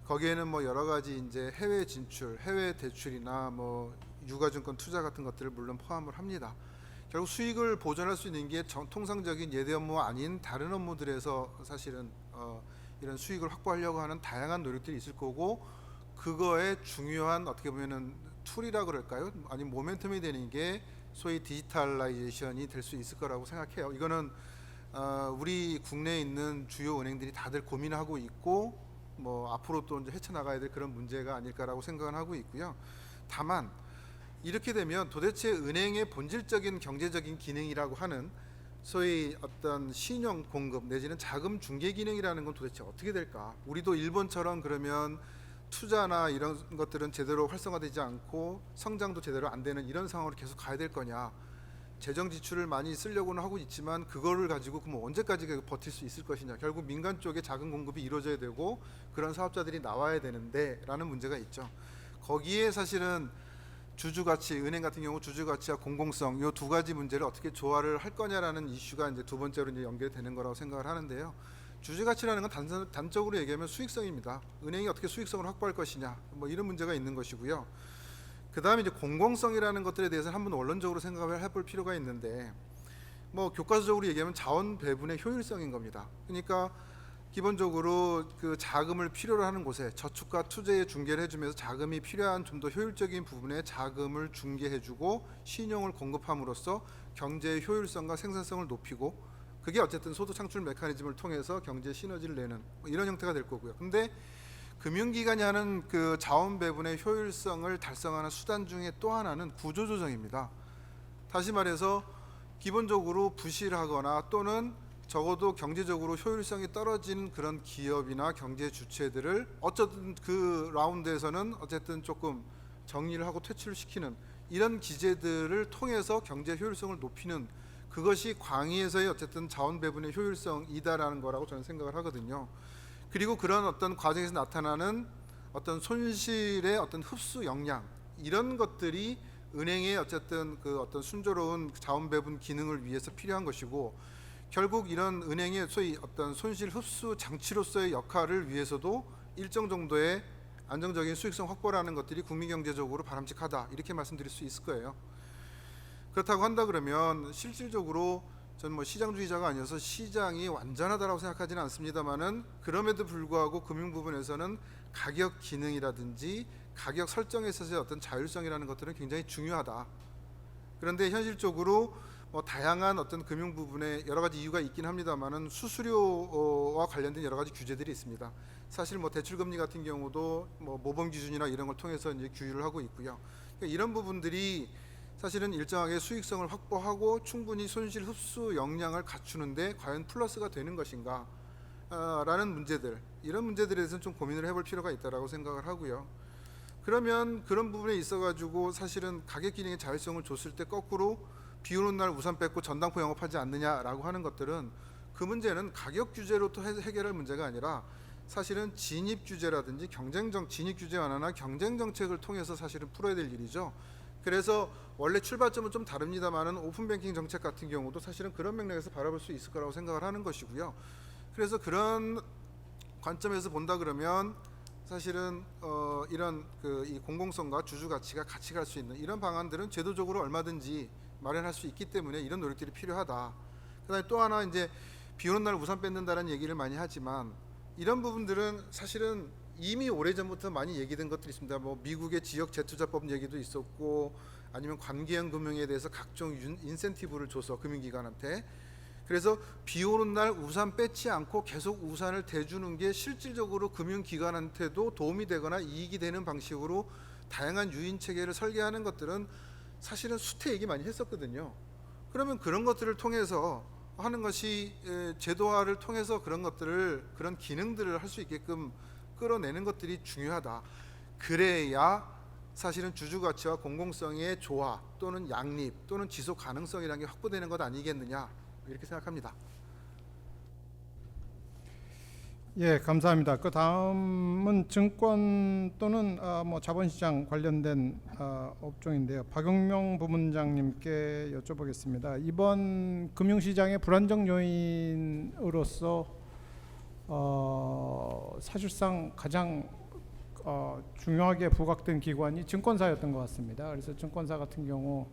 거기에는 뭐 여러 가지 이제 해외 진출, 해외 대출이나 뭐 유가증권 투자 같은 것들을 물론 포함을 합니다. 결국 수익을 보존할 수 있는 게 통상적인 예대 업무 아닌 다른 업무들에서 사실은 이런 수익을 확보하려고 하는 다양한 노력들이 있을 거고 그거에 중요한 어떻게 보면은 툴이라 그럴까요? 아니면 모멘텀이 되는 게 소위 디지털라이제이션이 될 수 있을 거라고 생각해요. 이거는 우리 국내에 있는 주요 은행들이 다들 고민하고 있고 뭐 앞으로 또 이제 헤쳐나가야 될 그런 문제가 아닐까라고 생각을 하고 있고요. 다만 이렇게 되면 도대체 은행의 본질적인 경제적인 기능이라고 하는 소위 어떤 신용 공급 내지는 자금 중개 기능이라는 건 도대체 어떻게 될까? 우리도 일본처럼 그러면 투자나 이런 것들은 제대로 활성화되지 않고 성장도 제대로 안 되는 이런 상황으로 계속 가야 될 거냐? 재정 지출을 많이 쓰려고는 하고 있지만 그거를 가지고 그럼 언제까지 버틸 수 있을 것이냐? 결국 민간 쪽에 자금 공급이 이루어져야 되고 그런 사업자들이 나와야 되는데라는 문제가 있죠. 거기에 사실은 주주가치, 은행 같은 경우 주주가치와 공공성 이 두 가지 문제를 어떻게 조화를 할 거냐라는 이슈가 이제 두 번째로 이제 연결되는 거라고 생각을 하는데요. 주주가치라는 건 단적으로 얘기하면 수익성입니다. 은행이 어떻게 수익성을 확보할 것이냐, 뭐 이런 문제가 있는 것이고요. 그 다음에 이제 공공성이라는 것들에 대해서 한번 원론적으로 생각을 해볼 필요가 있는데, 뭐 교과서적으로 얘기하면 자원 배분의 효율성인 겁니다. 그러니까 기본적으로 그 자금을 필요로 하는 곳에 저축과 투자의 중개를 해주면서 자금이 필요한 좀 더 효율적인 부분에 자금을 중개해주고 신용을 공급함으로써 경제의 효율성과 생산성을 높이고 그게 어쨌든 소득 창출 메커니즘을 통해서 경제 시너지를 내는 이런 형태가 될 거고요. 근데 금융기관이 하는 그 자원 배분의 효율성을 달성하는 수단 중에 또 하나는 구조조정입니다. 다시 말해서 기본적으로 부실하거나 또는 적어도 경제적으로 효율성이 떨어진 그런 기업이나 경제 주체들을 어쨌든 그 라운드에서는 어쨌든 조금 정리를 하고 퇴출을 시키는 이런 기제들을 통해서 경제 효율성을 높이는 그것이 광의에서의 어쨌든 자원 배분의 효율성이다라는 거라고 저는 생각을 하거든요. 그리고 그런 어떤 과정에서 나타나는 어떤 손실의 어떤 흡수 역량 이런 것들이 은행의 어쨌든 그 어떤 순조로운 자원 배분 기능을 위해서 필요한 것이고 결국 이런 은행의 소위 어떤 손실 흡수 장치로서의 역할을 위해서도 일정 정도의 안정적인 수익성 확보라는 것들이 국민 경제적으로 바람직하다 이렇게 말씀드릴 수 있을 거예요. 그렇다고 한다 그러면 실질적으로 저는 뭐 시장주의자가 아니어서 시장이 완전하다라고 생각하지는 않습니다만은 그럼에도 불구하고 금융 부분에서는 가격 기능이라든지 가격 설정에 있어서의 어떤 자율성이라는 것들은 굉장히 중요하다. 그런데 현실적으로 다양한 어떤 금융 부분에 여러 가지 이유가 있긴 합니다만은 수수료와 관련된 여러 가지 규제들이 있습니다. 사실 대출 금리 같은 경우도 모범 기준이나 이런 걸 통해서 이제 규율을 하고 있고요. 그러니까 이런 부분들이 사실은 일정하게 수익성을 확보하고 충분히 손실 흡수 역량을 갖추는데 과연 플러스가 되는 것인가 라는 문제들, 이런 문제들에 대해서는 좀 고민을 해볼 필요가 있다라고 생각을 하고요. 그러면 그런 부분에 있어가지고 사실은 가격 기능의 자율성을 줬을 때 거꾸로 비 오는 날 우산 뺏고 전당포 영업하지 않느냐라고 하는 것들은 그 문제는 가격 규제로 또 해결할 문제가 아니라 사실은 진입 규제라든지 진입 규제 완화나 경쟁 정책을 통해서 사실은 풀어야 될 일이죠. 그래서 원래 출발점은 좀 다릅니다만은 오픈뱅킹 정책 같은 경우도 사실은 그런 맥락에서 바라볼 수 있을 거라고 생각을 하는 것이고요. 그래서 그런 관점에서 본다 그러면 사실은 이런 이 공공성과 주주 가치가 같이 갈 수 있는 이런 방안들은 제도적으로 얼마든지 마련할 수 있기 때문에 이런 노력들이 필요하다. 그다음에 또 하나 이제 비 오는 날 우산 뺏는다는 얘기를 많이 하지만 이런 부분들은 사실은 이미 오래전부터 많이 얘기된 것들이 있습니다. 미국의 지역 재투자법 얘기도 있었고 아니면 관계형 금융에 대해서 각종 인센티브를 줘서 금융기관한테 그래서 비 오는 날 우산 뺏지 않고 계속 우산을 대주는 게 실질적으로 금융기관한테도 도움이 되거나 이익이 되는 방식으로 다양한 유인 체계를 설계하는 것들은 사실은 수태 얘기 많이 했었거든요. 그러면 그런 것들을 통해서 하는 것이 제도화를 통해서 그런 기능들을 할 수 있게끔 끌어내는 것들이 중요하다. 그래야 사실은 주주 가치와 공공성의 조화 또는 양립 또는 지속 가능성이라는 게 확보되는 것 아니겠느냐 이렇게 생각합니다. 예, 감사합니다. 그 다음은 증권 또는 자본시장 관련된 업종인데요. 박용명 부문장님께 여쭤보겠습니다. 이번 금융시장의 불안정 요인으로서 사실상 가장 중요하게 부각된 기관이 증권사였던 것 같습니다. 그래서 증권사 같은 경우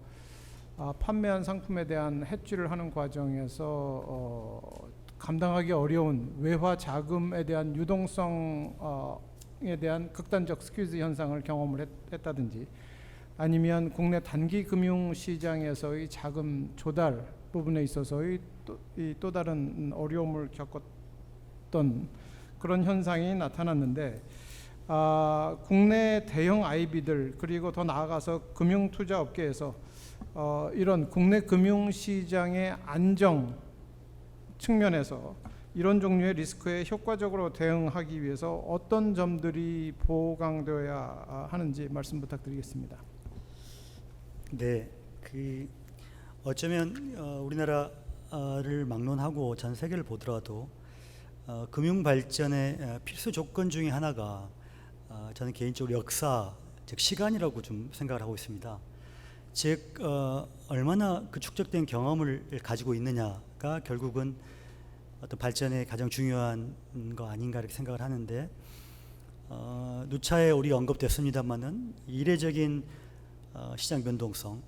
판매한 상품에 대한 해지를 하는 과정에서 감당하기 어려운 외화 자금에 대한 유동성에 대한 극단적 스퀴즈 현상을 경험을 했다든지 아니면 국내 단기 금융 시장에서의 자금 조달 부분에 있어서의 또 다른 어려움을 겪었던 그런 현상이 나타났는데 국내 대형 IB들 그리고 더 나아가서 금융투자업계에서 이런 국내 금융시장의 안정 측면에서 이런 종류의 리스크에 효과적으로 대응하기 위해서 어떤 점들이 보강되어야 하는지 말씀 부탁드리겠습니다. 네, 어쩌면 우리나라를 막론하고 전 세계를 보더라도 금융 발전의 필수 조건 중에 하나가 저는 개인적으로 역사, 즉 시간이라고 좀 생각을 하고 있습니다. 즉 얼마나 그 축적된 경험을 가지고 있느냐가 결국은 어떤 발전의 가장 중요한 거 아닌가 이렇게 생각을 하는데 누차에 우리 언급됐습니다만은 이례적인 시장 변동성,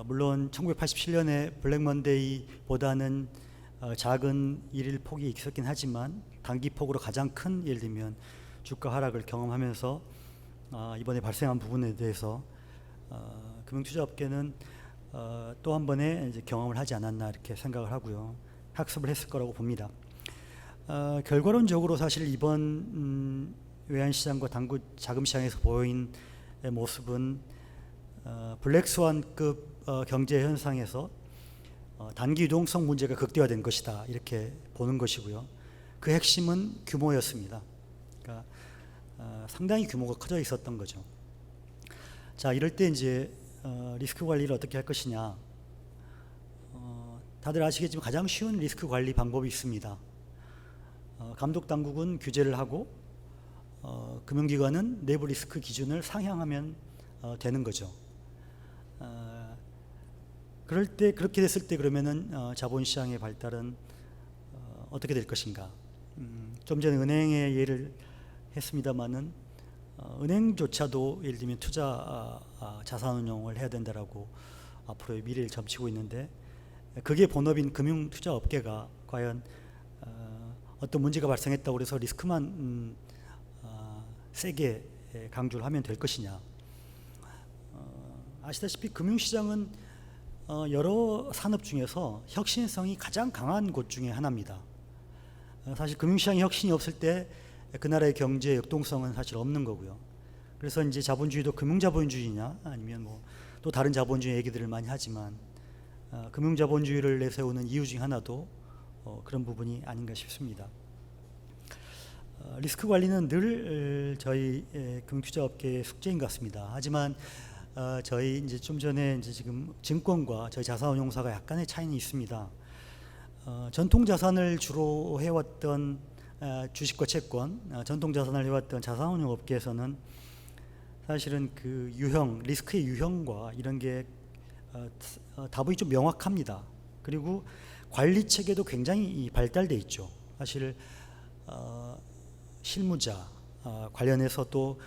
물론 1987년에 블랙먼데이보다는 작은 일일 폭이 있었긴 하지만 단기 폭으로 가장 큰 예를 들면 주가 하락을 경험하면서 이번에 발생한 부분에 대해서 금융투자업계는 또 한 번의 이제 경험을 하지 않았나 이렇게 생각을 하고요. 학습을 했을 거라고 봅니다. 결과론적으로 사실 이번 외환시장과 당구 자금시장에서 보인 모습은 블랙스완급 경제 현상에서 단기 유동성 문제가 극대화된 것이다 이렇게 보는 것이고요. 그 핵심은 규모였습니다. 그러니까 상당히 규모가 커져 있었던 거죠. 자, 이럴 때 이제 리스크 관리를 어떻게 할 것이냐. 다들 아시겠지만 가장 쉬운 리스크 관리 방법이 있습니다. 감독 당국은 규제를 하고 금융기관은 내부 리스크 기준을 상향하면 되는 거죠. 그럴 때 그렇게 됐을 때 그러면은 자본시장의 발달은 어떻게 될 것인가? 좀 전에 은행의 예를 했습니다만은 은행조차도 예를 들면 투자 자산운용을 해야 된다라고 앞으로의 미래를 점치고 있는데 그게 본업인 금융투자업계가 과연 어떤 문제가 발생했다고 해서 리스크만 세게 강조를 하면 될 것이냐. 아시다시피 금융시장은 여러 산업 중에서 혁신성이 가장 강한 곳 중에 하나입니다. 사실 금융시장의 혁신이 없을 때 그 나라의 경제 역동성은 사실 없는 거고요. 그래서 이제 자본주의도 금융자본주의냐 아니면 뭐 또 다른 자본주의 얘기들을 많이 하지만 금융자본주의를 내세우는 이유 중 하나도 그런 부분이 아닌가 싶습니다. 리스크 관리는 늘 저희 금융투자업계의 숙제인 것 같습니다. 하지만 저희 이제 좀 전에 이제 지금 증권과 저희 자산운용사가 약간의 차이는 있습니다. 전통 자산을 주로 해왔던 주식과 채권, 전통 자산을 해왔던 자산운용업계에서는 사실은 그 유형, 리스크의 유형과 이런 게 다분히 좀 명확합니다. 그리고 관리 체계도 굉장히 발달돼 있죠. 사실 실무자 관련해서 또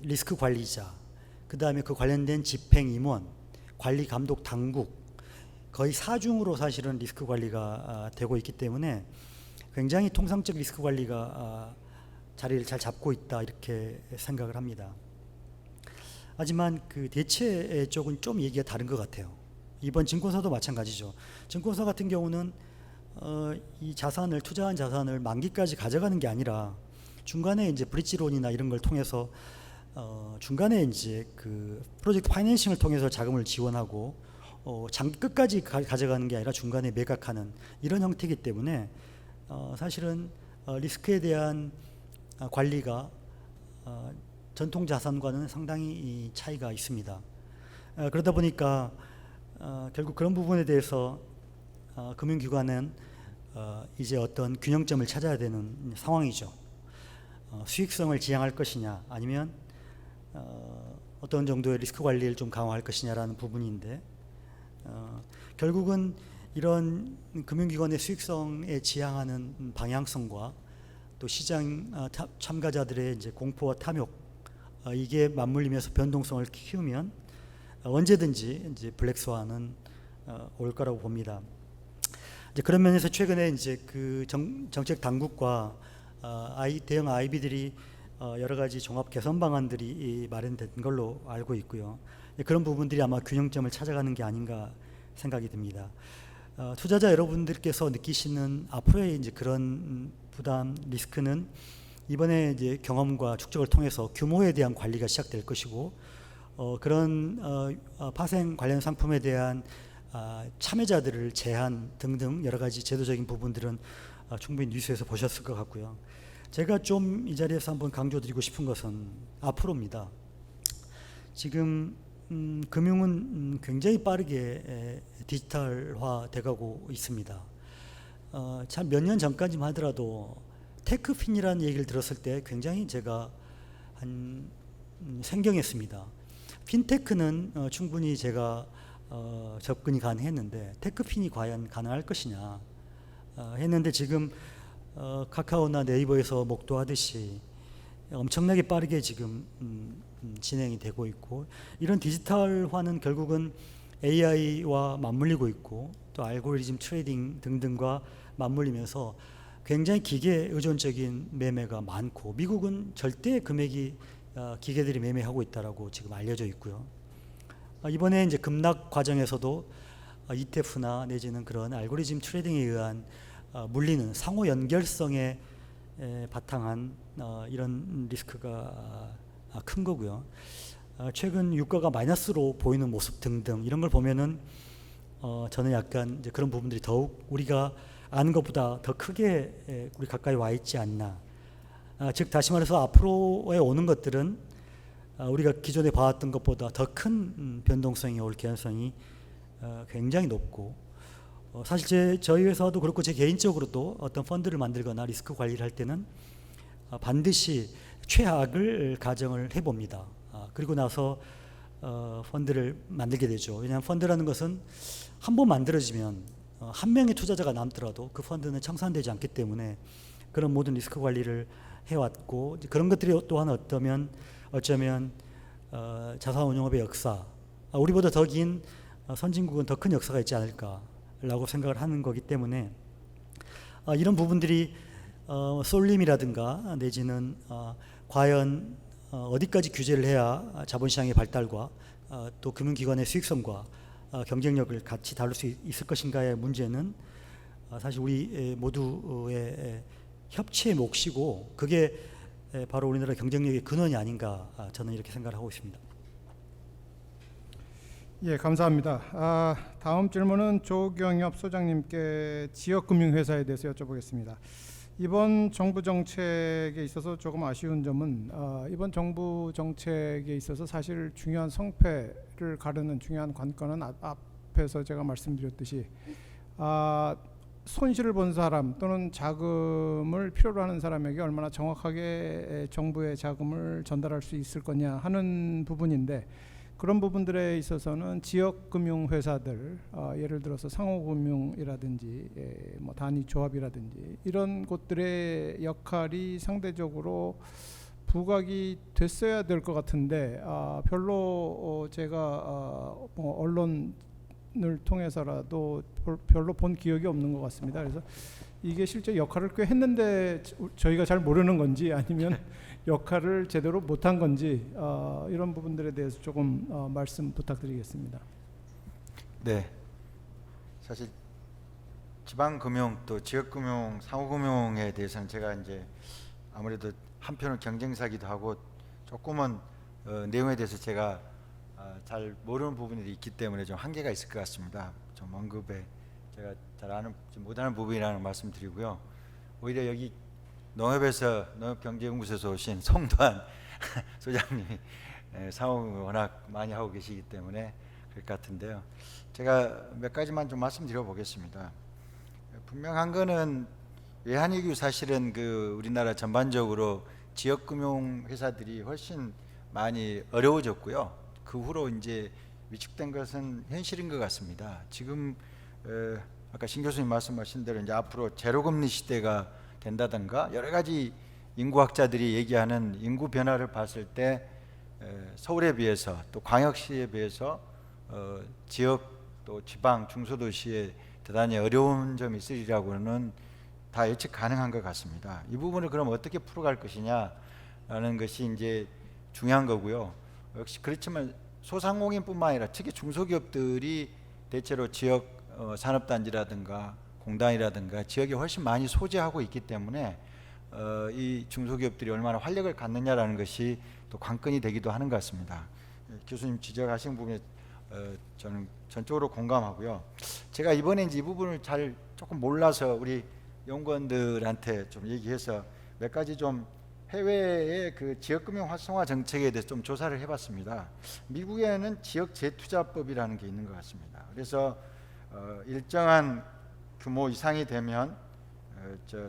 리스크 관리자, 그 다음에 그 관련된 집행임원, 관리 감독 당국, 거의 사중으로 사실은 리스크 관리가 되고 있기 때문에 굉장히 통상적 리스크 관리가 자리를 잘 잡고 있다 이렇게 생각을 합니다. 하지만 그 대체 쪽은 좀 얘기가 다른 것 같아요. 이번 증권사도 마찬가지죠. 증권사 같은 경우는 이 자산을 투자한 자산을 만기까지 가져가는 게 아니라 중간에 이제 브릿지론이나 이런 걸 통해서 중간에 이제 그 프로젝트 파이낸싱을 통해서 자금을 지원하고 장기 끝까지 가져가는 게 아니라 중간에 매각하는 이런 형태이기 때문에 사실은 리스크에 대한 관리가 전통 자산과는 상당히 차이가 있습니다. 그러다 보니까 결국 그런 부분에 대해서 금융기관은 이제 어떤 균형점을 찾아야 되는 상황이죠. 수익성을 지향할 것이냐 아니면 어떤 정도의 리스크 관리를 좀 강화할 것이냐라는 부분인데 결국은 이런 금융기관의 수익성에 지향하는 방향성과 또 시장 참가자들의 이제 공포와 탐욕 이게 맞물리면서 변동성을 키우면 언제든지 이제 블랙스완은 올 거라고 봅니다. 이제 그런 면에서 최근에 이제 그 정책 당국과 대형 IB들이 여러 가지 종합 개선 방안들이 마련된 걸로 알고 있고요. 그런 부분들이 아마 균형점을 찾아가는 게 아닌가 생각이 듭니다. 투자자 여러분들께서 느끼시는 앞으로의 이제 그런 부담 리스크는 이번에 이제 경험과 축적을 통해서 규모에 대한 관리가 시작될 것이고 그런 파생 관련 상품에 대한 참여자들을 제한 등등 여러 가지 제도적인 부분들은 충분히 뉴스에서 보셨을 것 같고요. 제가 좀 이 자리에서 한번 강조드리고 싶은 것은 앞으로입니다. 지금 금융은 굉장히 빠르게 디지털화 돼가고 있습니다. 참 몇 년 전까지만 하더라도 테크핀이라는 얘기를 들었을 때 굉장히 제가 생경했습니다. 핀테크는 충분히 제가 접근이 가능했는데 테크핀이 과연 가능할 것이냐 했는데 지금 카카오나 네이버에서 목도하듯이 엄청나게 빠르게 지금 진행이 되고 있고 이런 디지털화는 결국은 AI와 맞물리고 있고 또 알고리즘 트레이딩 등등과 맞물리면서 굉장히 기계 의존적인 매매가 많고 미국은 절대 금액이 기계들이 매매하고 있다라고 지금 알려져 있고요. 이번에 이제 급락 과정에서도 ETF나 내지는 그런 알고리즘 트레이딩에 의한 물리는 상호 연결성에 바탕한 이런 리스크가 큰 거고요. 최근 유가가 마이너스로 보이는 모습 등등 이런 걸 보면은 저는 약간 이제 그런 부분들이 더욱 우리가 아는 것보다 더 크게 우리 가까이 와 있지 않나. 즉 다시 말해서 앞으로에 오는 것들은 우리가 기존에 봐왔던 것보다 더 큰 변동성이 올 가능성이 굉장히 높고 사실 저희 회사도 그렇고 제 개인적으로도 어떤 펀드를 만들거나 리스크 관리를 할 때는 반드시 최악을 가정을 해봅니다. 그리고 나서 펀드를 만들게 되죠. 왜냐하면 펀드라는 것은 한 번 만들어지면 한 명의 투자자가 남더라도 그 펀드는 청산되지 않기 때문에 그런 모든 리스크 관리를 해왔고 그런 것들이 또한 어쩌면 자산운용업의 역사 우리보다 더 긴 선진국은 더 큰 역사가 있지 않을까라고 생각을 하는 거기 때문에 이런 부분들이 쏠림이라든가 내지는 과연 어디까지 규제를 해야 자본시장의 발달과 또 금융기관의 수익성과 경쟁력을 같이 다룰 수 있을 것인가의 문제는 사실 우리 모두의 협치의 몫이고 그게 바로 우리나라 경쟁력의 근원이 아닌가 저는 이렇게 생각을 하고 있습니다. 예, 감사합니다. 다음 질문은 조경엽 소장님께 지역금융회사에 대해서 여쭤보겠습니다. 이번 정부 정책에 있어서 조금 아쉬운 점은 이번 정부 정책에 있어서 사실 중요한 성패를 가르는 중요한 관건은 앞에서 제가 말씀드렸듯이 손실을 본 사람 또는 자금을 필요로 하는 사람에게 얼마나 정확하게 정부의 자금을 전달할 수 있을 거냐 하는 부분인데, 그런 부분들에 있어서는 지역금융회사들, 예를 들어서 상호금융이라든지 뭐 단위조합이라든지 이런 곳들의 역할이 상대적으로 부각이 됐어야 될 것 같은데 별로 제가 뭐 언론을 통해서라도 별로 본 기억이 없는 것 같습니다. 그래서 이게 실제 역할을 꽤 했는데 저희가 잘 모르는 건지 아니면 역할을 제대로 못한 건지 이런 부분들에 대해서 조금 말씀 부탁드리겠습니다. 네, 사실 지방금융 또 지역금융, 상호금융에 대해서는 제가 이제 아무래도 한편은 경쟁사기도 하고 조금은 내용에 대해서 제가 잘 모르는 부분이 있기 때문에 좀 한계가 있을 것 같습니다. 좀 언급에 제가 잘 아는 못하는 부분이라는 말씀드리고요. 오히려 여기 농협에서 농협경제연구소에서 오신 송도한 소장님이 상호금융 워낙 많이 하고 계시기 때문에 그럴 것 같은데요. 제가 몇 가지만 좀 말씀드려 보겠습니다. 분명한 거는 외환위기 사실은 우리나라 전반적으로 지역금융 회사들이 훨씬 많이 어려워졌고요. 그 후로 이제 위축된 것은 현실인 것 같습니다. 지금 아까 신 교수님 말씀하신 대로 이제 앞으로 제로금리 시대가 된다든가 여러 가지 인구학자들이 얘기하는 인구 변화를 봤을 때 서울에 비해서 또 광역시에 비해서 지역 또 지방 중소도시에 대단히 어려운 점이 있으리라고는 다 예측 가능한 것 같습니다. 이 부분을 그럼 어떻게 풀어갈 것이냐라는 것이 이제 중요한 거고요. 역시 그렇지만 소상공인뿐만 아니라 특히 중소기업들이 대체로 지역 산업단지라든가 공단이라든가 지역에 훨씬 많이 소재하고 있기 때문에 이 중소기업들이 얼마나 활력을 갖느냐라는 것이 또 관건이 되기도 하는 것 같습니다. 교수님 지적하신 부분에 저는 전적으로 공감하고요. 제가 이번에 이제 이 부분을 잘 조금 몰라서 우리 연구원들한테 좀 얘기해서 몇 가지 좀 해외의 그 지역금융 활성화 정책에 대해서 좀 조사를 해봤습니다. 미국에는 지역 재투자법이라는 게 있는 것 같습니다. 그래서 일정한 규모 이상이 되면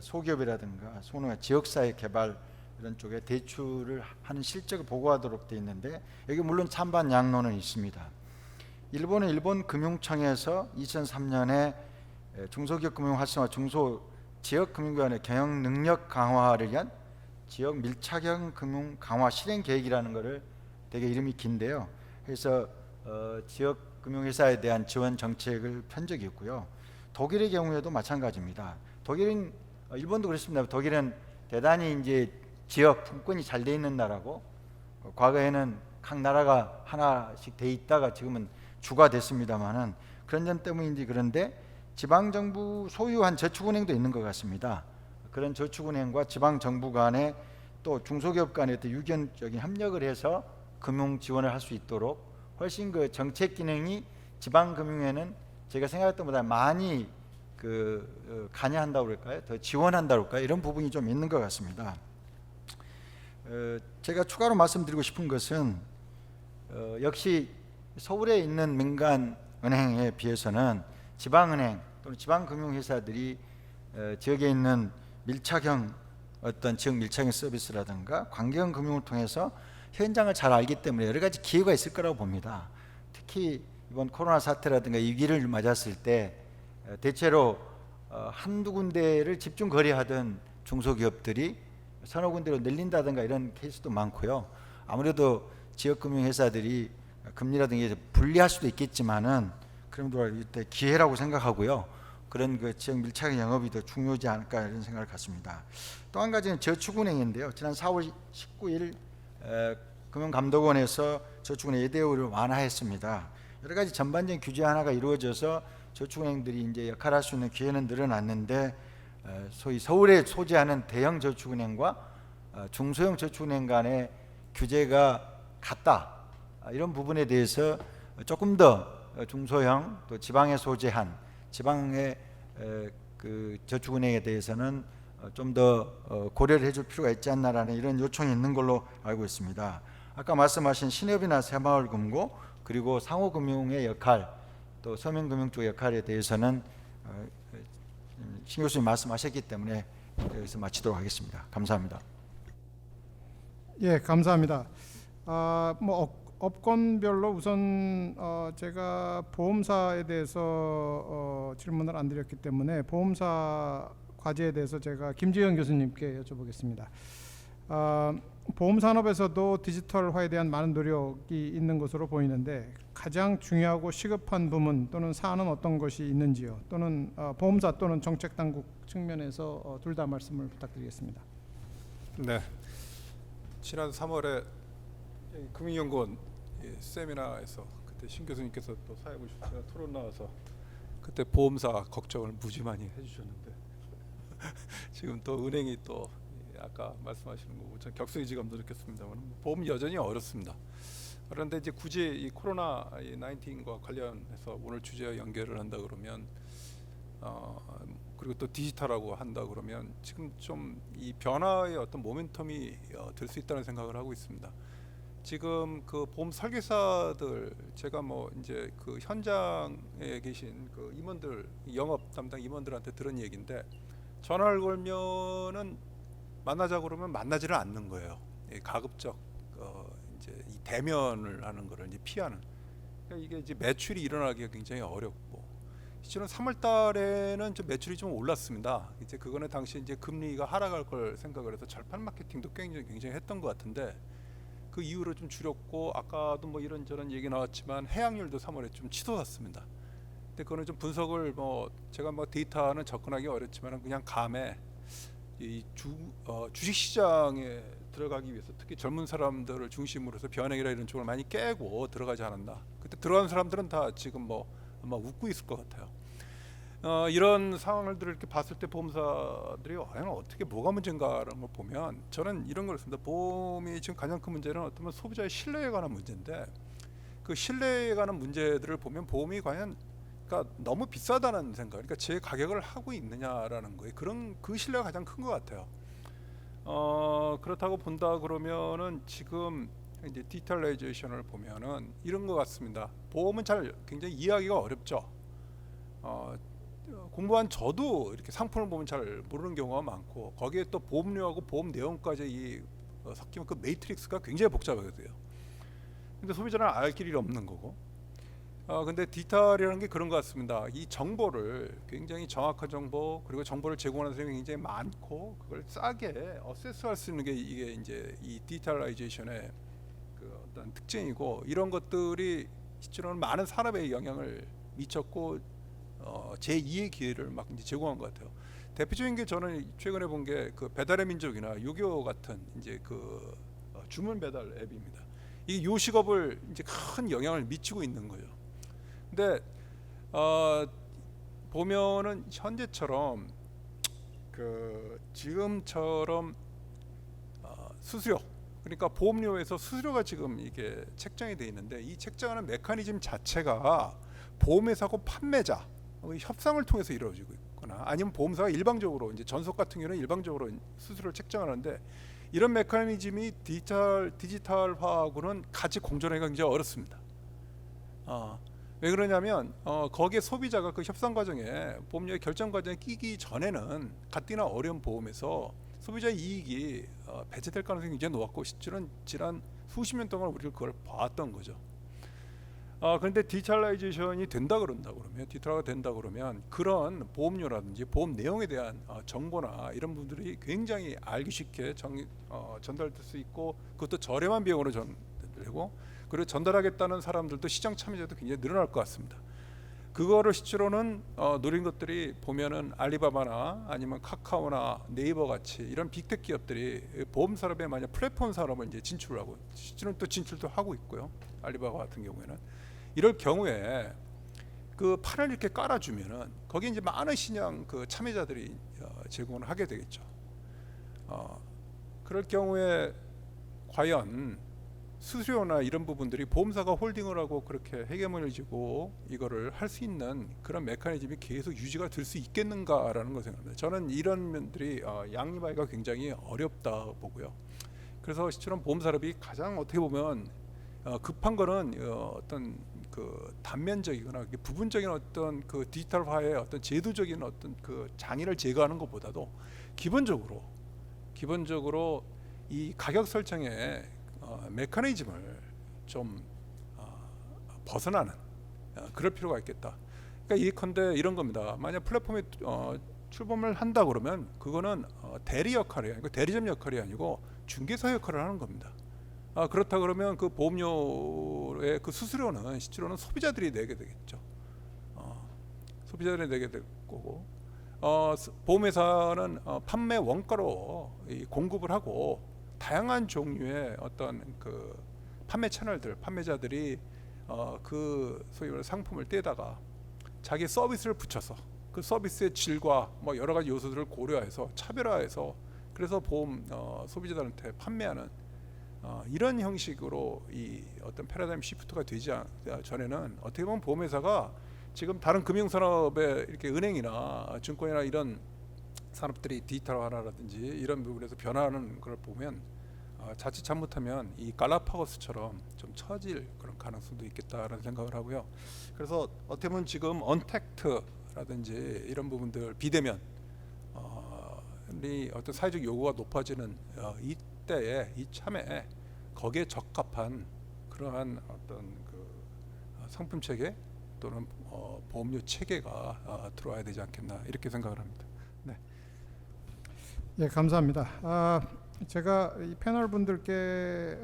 소기업이라든가 지역사회 개발 이런 쪽에 대출을 하는 실적을 보고하도록 돼 있는데 여기 물론 찬반 양론은 있습니다. 일본은 일본금융청에서 2003년에 중소기업 금융 활성화 지역금융기관의 경영 능력 강화를 위한 지역 밀착형 금융 강화 실행 계획이라는 것을 되게 이름이 긴데요. 그래서 지역 금융회사에 대한 지원 정책을 편 적이 있고요. 독일의 경우에도 마찬가지입니다. 일본도 그렇습니다. 독일은 대단히 이제 지역 분권이 잘 돼 있는 나라고 과거에는 각 나라가 하나씩 돼 있다가 지금은 주가 됐습니다만은 그런 점 때문인지 그런데 지방 정부 소유한 저축은행도 있는 것 같습니다. 그런 저축은행과 지방 정부 간에 또 중소기업 간에 또 유견적인 협력을 해서 금융 지원을 할 수 있도록 훨씬 그 정책 기능이 지방 금융에는 제가 생각했던 것보다 많이 관여한다고 그럴까요? 더 지원한다고 그럴까요? 이런 부분이 좀 있는 것 같습니다. 제가 추가로 말씀드리고 싶은 것은 역시 서울에 있는 민간은행에 비해서는 지방은행 또는 지방금융회사들이 지역에 있는 밀착형 어떤 지역 밀착형 서비스라든가 관계형 금융을 통해서 현장을 잘 알기 때문에 여러 가지 기회가 있을 거라고 봅니다. 특히 이번 코로나 사태라든가 이 위기를 맞았을 때 대체로 한두 군데를 집중 거래하던 중소기업들이 서너 군데로 늘린다든가 이런 케이스도 많고요. 아무래도 지역금융회사들이 금리라든가 불리할 수도 있겠지만은 그럼도 이때 기회라고 생각하고요. 그런 지역 밀착 영업이 더 중요하지 않을까 이런 생각을 갖습니다. 또 한 가지는 저축은행인데요. 지난 4월 19일 금융감독원에서 저축은행 예대율을 완화했습니다. 여러 가지 전반적인 규제 하나가 이루어져서 저축은행들이 이제 역할할 수 있는 기회는 늘어났는데 소위 서울에 소재하는 대형 저축은행과 중소형 저축은행 간의 규제가 같다. 이런 부분에 대해서 조금 더 중소형 또 지방에 소재한 지방의 그 저축은행에 대해서는 좀 더 고려를 해줄 필요가 있지 않나라는 이런 요청이 있는 걸로 알고 있습니다. 아까 말씀하신 신협이나 새마을금고 그리고 상호금융의 역할 또 서민금융 쪽 역할에 대해서는 신 교수님 말씀하셨기 때문에 여기서 마치도록 하겠습니다. 감사합니다. 예, 감사합니다. 업권별로 우선 제가 보험사에 대해서 질문을 안 드렸기 때문에 보험사 과제에 대해서 제가 김지영 교수님께 여쭤보겠습니다. 보험 산업에서도 디지털화에 대한 많은 노력이 있는 것으로 보이는데 가장 중요하고 시급한 부문 또는 사안은 어떤 것이 있는지요? 또는 보험사 또는 정책 당국 측면에서 둘 다 말씀을 부탁드리겠습니다. 네. 지난 3월에 금융연구원 세미나에서 그때 신 교수님께서 또 사회부 출신이라 토론 나와서 그때 보험사 걱정을 무지 많이 해주셨는데 지금 또 은행이 또 아까 말씀하시는 거 전 격세지감도 느꼈습니다만 보험 여전히 어렵습니다. 그런데 이제 굳이 이 코로나 19과 관련해서 오늘 주제와 연결을 한다 그러면 그리고 또 디지털하고 한다 그러면 지금 좀 이 변화의 어떤 모멘텀이 될 수 있다는 생각을 하고 있습니다. 지금 그 보험 설계사들 제가 뭐 이제 그 현장에 계신 그 임원들 영업 담당 임원들한테 들은 얘기인데 전화를 걸면은 만나자 그러면 만나지를 않는 거예요. 가급적 이제 이 대면을 하는 거를 이제 피하는. 그러니까 이게 이제 매출이 일어나기가 굉장히 어렵고 실제로 3월달에는 좀 매출이 좀 올랐습니다. 이제 그거는 당시 이제 금리가 하락할 걸 생각을 해서 절판 마케팅도 굉장히 했던 것 같은데 그 이후로 좀 줄였고 아까도 뭐 이런저런 얘기 나왔지만 해약률도 3월에 좀 치솟았습니다. 근데 그거는 좀 분석을 뭐 제가 뭐 데이터는 접근하기 어렵지만 그냥 감에 이 주식 시장에 들어가기 위해서 특히 젊은 사람들을 중심으로 해서 변액이라 이런 쪽을 많이 깨고 들어가지 않았나. 그때 들어간 사람들은 다 지금 뭐 아마 웃고 있을 것 같아요. 이런 상황들을 이렇게 봤을 때 보험사들이 과연 어떻게 뭐가 문제인가라는 걸 보면 저는 이런 걸 씁니다. 보험이 지금 가장 큰 문제는 어쩌면 소비자의 신뢰에 관한 문제인데 그 신뢰에 관한 문제들을 보면 보험이 과연 그러니까 너무 비싸다는 생각, 그러니까 제 가격을 하고 있느냐라는 거예요. 그 신뢰가 가장 큰 것 같아요. 그렇다고 본다 그러면은 지금 이제 디지털라이제이션을 보면은 이런 것 같습니다. 보험은 굉장히 이해하기가 어렵죠. 공부한 저도 이렇게 상품을 보면 잘 모르는 경우가 많고 거기에 또 보험료하고 보험 내용까지 섞이면 그 매트릭스가 굉장히 복잡하거든요. 근데 소비자는 알 길이 없는 거고. 근데 디지털이라는 게 그런 것 같습니다. 이 정보를 굉장히 정확한 정보 그리고 정보를 제공하는 사람이 굉장히 많고 그걸 싸게 어세스할 수 있는 게 이게 이제 이 디지털라이제이션의 그 어떤 특징이고 이런 것들이 실제로는 많은 산업에 영향을 미쳤고 제2의 기회를 막 이제 제공한 것 같아요. 대표적인 게 저는 최근에 본 게 그 배달의 민족이나 요교 같은 이제 그 주문 배달 앱입니다. 이 요식업을 이제 큰 영향을 미치고 있는 거죠. 근데 보면은 현재처럼 그 지금처럼 수수료 그러니까 보험료에서 수수료가 지금 이게 책정이 돼 있는데 이 책정하는 메커니즘 자체가 보험회사하고 판매자 협상을 통해서 이루어지고 있거나 아니면 보험사가 일방적으로 이제 전속 같은 경우는 일방적으로 수수료를 책정하는데 이런 메커니즘이 디지털화하고는 같이 공존하기가 굉장히 어렵습니다. 왜 그러냐면 거기에 소비자가 그 협상 과정에 보험료의 결정 과정에 끼기 전에는 갓디나 어려운 보험에서 소비자의 이익이 배제될 가능성이 굉장히 높았고 실제로는 지난 수십 년 동안 우리가 그걸 봐왔던 거죠. 그런데 디지털라이제이션이 된다 그러면 그런 보험료라든지 보험 내용에 대한 정보나 이런 분들이 굉장히 알기 쉽게 전달될 수 있고 그것도 저렴한 비용으로 전달되고 그리고 전달하겠다는 사람들도 시장 참여자도 굉장히 늘어날 것 같습니다. 그거를 실제로는 노린 것들이 보면은 알리바바나 아니면 카카오나 네이버 같이 이런 빅테크 기업들이 보험 산업에 만약 플랫폼 산업을 이제 진출을 하고 실제로는 또 진출도 하고 있고요. 알리바바 같은 경우에는 이럴 경우에 그 판을 이렇게 깔아주면은 거기 이제 많은 신형 그 참여자들이 제공을 하게 되겠죠. 그럴 경우에 과연 수수료나 이런 부분들이 보험사가 홀딩을 하고 그렇게 헤게모니를 쥐고 이거를 할 수 있는 그런 메커니즘이 계속 유지가 될 수 있겠는가라는 걸 생각합니다. 저는 이런 면들이 양립하기가 굉장히 어렵다 보고요. 그래서 실제로 보험산업이 가장 어떻게 보면 급한 거는 어떤 그 단면적이거나 부분적인 어떤 그 디지털화의 어떤 제도적인 어떤 그 장애를 제거하는 것보다도 기본적으로 이 가격 설정의 메커니즘을 좀 벗어나는 그럴 필요가 있겠다. 그러니까 예컨대 이런 겁니다. 만약 플랫폼에 출범을 한다 그러면 그거는 대리 역할이 아니고 대리점 역할이 아니고 중개사 역할을 하는 겁니다. 그렇다 그러면 그 보험료의 그 수수료는 실제로는 소비자들이 내게 되겠죠. 소비자들이 내게 될 거고, 보험회사는 판매 원가로 공급을 하고 다양한 종류의 어떤 그 판매 채널들, 판매자들이 그 소위 말해 상품을 떼다가 자기 서비스를 붙여서 그 서비스의 질과 뭐 여러 가지 요소들을 고려해서 차별화해서 그래서 보험 소비자들한테 판매하는 이런 형식으로 이 어떤 패러다임 시프트가 되지 전에는 어떻게 보면 보험회사가 지금 다른 금융산업의 이렇게 은행이나 증권이나 이런 산업들이 디지털화라든지 이런 부분에서 변화하는 걸 보면 자칫 잘못하면 이 갈라파고스처럼 좀 처질 그런 가능성도 있겠다라는 생각을 하고요. 그래서 어떻게 보면 지금 언택트라든지 이런 부분들 비대면 어떤 사회적 요구가 높아지는 이때에 이참에 거기에 적합한 그러한 어떤 그 상품 체계 또는 보험료 체계가 들어와야 되지 않겠나 이렇게 생각을 합니다. 네. 예, 감사합니다. 제가 이 패널 분들께